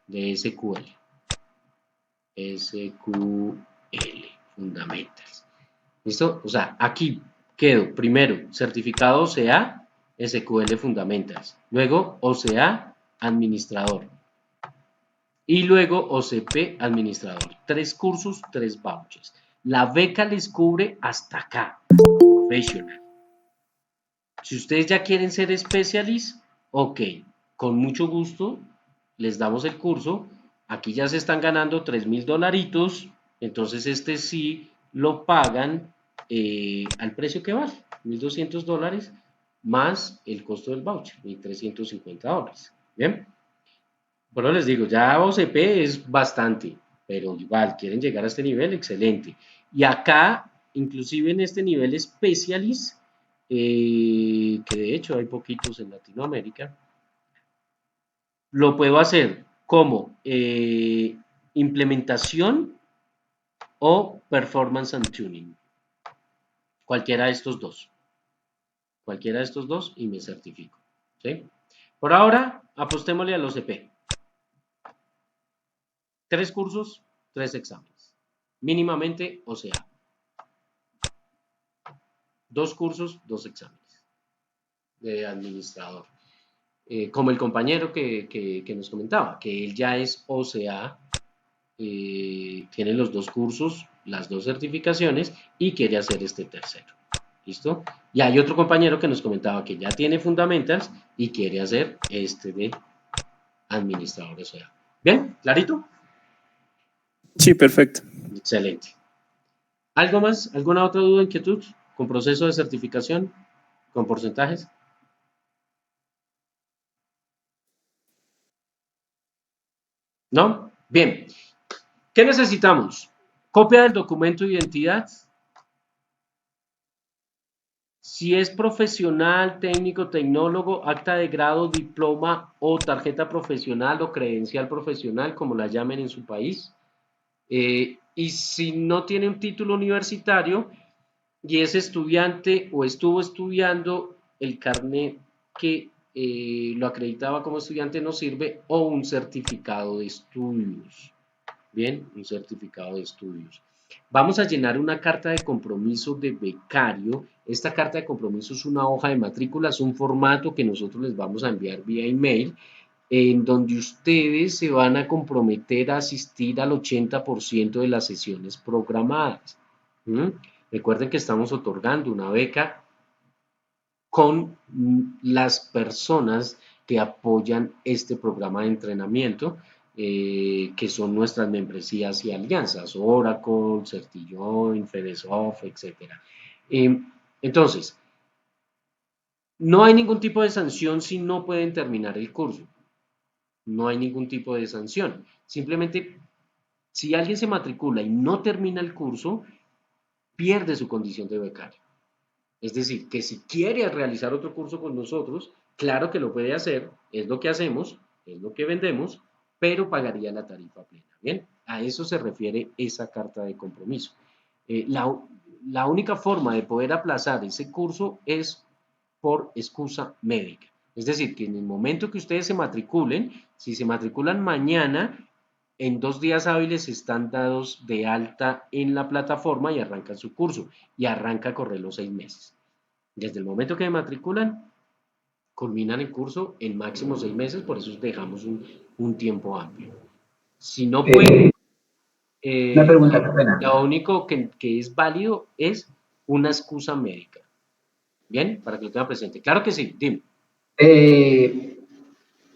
de SQL. SQL Fundamentals. ¿Listo? O sea, aquí quedo primero certificado OCA, SQL Fundamentals. Luego OCA Administrador. Y luego OCP Administrador. 3 cursos, 3 vouchers. La beca les cubre hasta acá. Professional. Si ustedes ya quieren ser especialistas, ok, con mucho gusto les damos el curso. Aquí ya se están ganando $3,000, entonces este sí lo pagan al precio que vale, $1,200 más el costo del voucher, $1,350. Bien, bueno, les digo, ya OCP es bastante, pero igual quieren llegar a este nivel, excelente. Y acá, inclusive en este nivel Specialist, que de hecho hay poquitos en Latinoamérica, lo puedo hacer como implementación o performance and tuning. Cualquiera de estos dos. Cualquiera de estos dos y me certifico. ¿Sí? Por ahora, apostémosle al OCP. 3 cursos, 3 exámenes. Mínimamente OCA. 2 cursos, 2 exámenes de administrador. Como el compañero que nos comentaba, que él ya es OCA, tiene los 2 cursos, las 2 certificaciones y quiere hacer este tercero. ¿Listo? Y hay otro compañero que nos comentaba que ya tiene Fundamentals y quiere hacer este de administrador OCA. ¿Bien? ¿Clarito? Sí, perfecto. Excelente. ¿Algo más? ¿Alguna otra duda, inquietud con proceso de certificación? ¿Con porcentajes? ¿No? Bien. ¿Qué necesitamos? Copia del documento de identidad. Si es profesional, técnico, tecnólogo, acta de grado, diploma o tarjeta profesional o credencial profesional, como la llamen en su país. Y si no tiene un título universitario y es estudiante o estuvo estudiando, el carnet que lo acreditaba como estudiante no sirve, o un certificado de estudios. Bien, un certificado de estudios. Vamos a llenar una carta de compromiso de becario. Esta carta de compromiso es una hoja de matrícula, es un formato que nosotros les vamos a enviar vía email, en donde ustedes se van a comprometer a asistir al 80% de las sesiones programadas. Recuerden que estamos otorgando una beca con las personas que apoyan este programa de entrenamiento, que son nuestras membresías y alianzas, Oracle, Certilloin, Fedesoft, etc. Entonces, no hay ningún tipo de sanción si no pueden terminar el curso. No hay ningún tipo de sanción. Simplemente, si alguien se matricula y no termina el curso, pierde su condición de becario. Es decir, que si quiere realizar otro curso con nosotros, claro que lo puede hacer, es lo que hacemos, es lo que vendemos, pero pagaría la tarifa plena. Bien, a eso se refiere esa carta de compromiso. La única forma de poder aplazar ese curso es por excusa médica. Es decir, que en el momento que ustedes se matriculen, si se matriculan mañana, en 2 días hábiles están dados de alta en la plataforma y arrancan su curso. Y arranca a correr los 6 meses. Desde el momento que se matriculan, culminan el curso en máximo 6 meses, por eso dejamos un tiempo amplio. Si no pueden, una pregunta, qué pena. lo único que es válido es una excusa médica. ¿Bien? Para que lo tengan presente. Claro que sí, dime.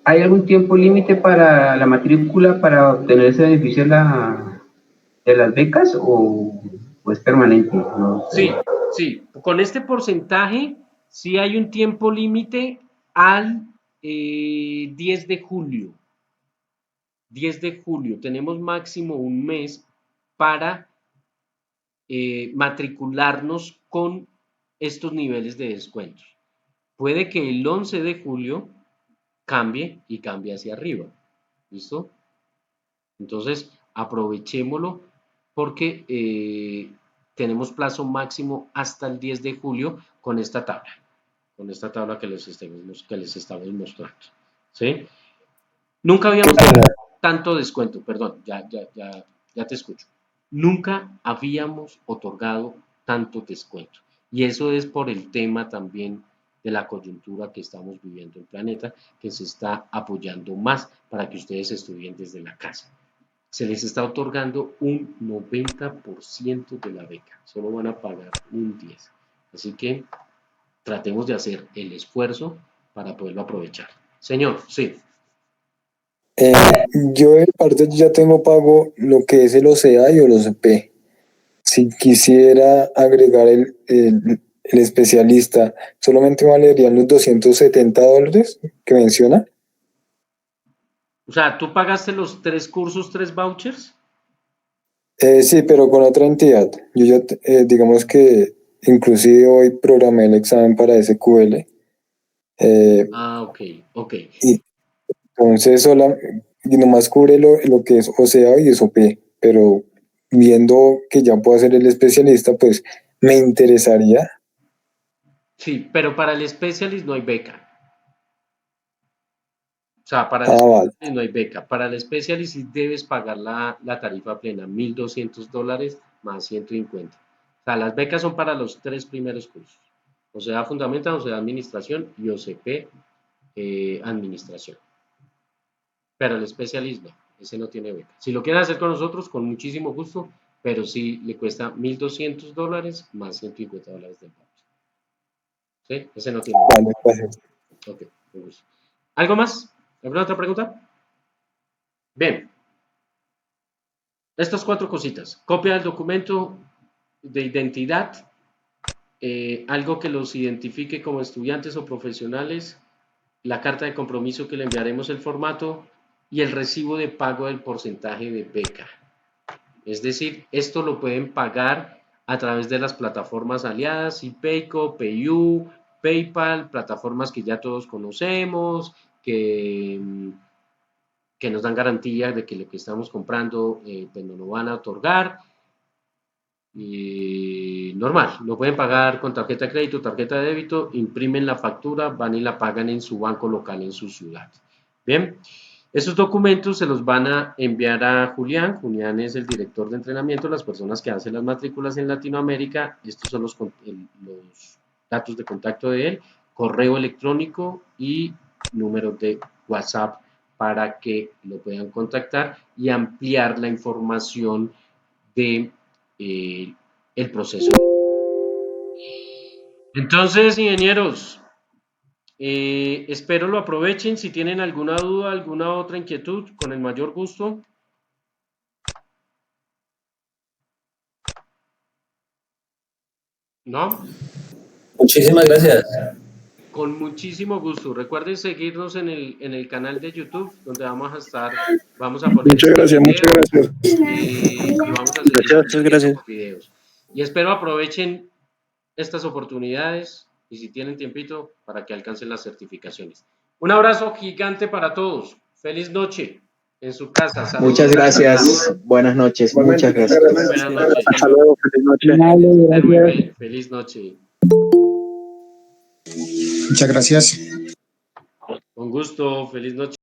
¿Hay algún tiempo límite para la matrícula para obtener ese beneficio de las becas o es permanente? No sé. Sí. Con este porcentaje sí hay un tiempo límite al 10 de julio. 10 de julio. Tenemos máximo un mes para matricularnos con estos niveles de descuentos. Puede que el 11 de julio cambie y cambie hacia arriba. ¿Listo? Entonces, aprovechémoslo porque tenemos plazo máximo hasta el 10 de julio con esta tabla que les estamos mostrando. ¿Sí? Nunca habíamos dado tanto descuento, perdón, ya te escucho. Nunca habíamos otorgado tanto descuento. Y eso es por el tema también de la coyuntura que estamos viviendo en el planeta, que se está apoyando más para que ustedes estudien desde la casa. Se les está otorgando un 90% de la beca, solo van a pagar un 10%. Así que tratemos de hacer el esfuerzo para poderlo aprovechar. Señor, sí. Yo de parte ya tengo pago lo que es el OCA y el OCP. Si quisiera agregar el especialista, ¿solamente valerían los $270 que menciona? O sea, ¿tú pagaste los 3 cursos, 3 vouchers? Sí, pero con otra entidad. Yo ya, digamos que inclusive hoy programé el examen para SQL. Ok. Y entonces nomás cubre lo que es OCA y SOP, pero viendo que ya puedo ser el especialista, pues me interesaría. Sí, pero para el specialist no hay beca. O sea, para el Vale. specialist no hay beca. Para el specialist sí debes pagar la tarifa plena, $1,200 más 150. O sea, las becas son para los 3 primeros cursos. O sea, fundamental, o sea, administración y OCP, administración. Pero el specialist no, ese no tiene beca. Si lo quieren hacer con nosotros, con muchísimo gusto, pero sí le cuesta $1,200 más $150 del voucher. ¿Sí? Ese no tiene beca. Vale, gracias. Ok, con gusto. ¿Algo más? ¿Alguna otra pregunta? Bien. Estas 4 cositas. Copia del documento de identidad, algo que los identifique como estudiantes o profesionales, la carta de compromiso que le enviaremos el formato y el recibo de pago del porcentaje de beca. Es decir, esto lo pueden pagar a través de las plataformas aliadas, Payco, PayU, PayPal, plataformas que ya todos conocemos, que nos dan garantía de que lo que estamos comprando pues nos lo van a otorgar. Normal, lo pueden pagar con tarjeta de crédito, tarjeta de débito, imprimen la factura, van y la pagan en su banco local en su ciudad. Bien, esos documentos se los van a enviar a Julián. Julián es el director de entrenamiento, las personas que hacen las matrículas en Latinoamérica. Estos son los datos de contacto de él, correo electrónico y número de WhatsApp para que lo puedan contactar y ampliar la información de el proceso. Entonces, ingenieros, espero lo aprovechen. Si tienen alguna duda, alguna otra inquietud, con el mayor gusto. ¿No? Muchísimas gracias. Con muchísimo gusto. Recuerden seguirnos en el canal de YouTube, donde vamos a poner Muchas gracias. y vamos a seguir con videos. Y espero aprovechen estas oportunidades y si tienen tiempito para que alcancen las certificaciones. Un abrazo gigante para todos. Feliz noche en su casa. Saludos. Muchas gracias. Buenas noches. Muchas gracias. Buenas noches. Hasta luego. Feliz noche. Muy bien. Feliz noche. Muchas gracias. Con gusto, feliz noche.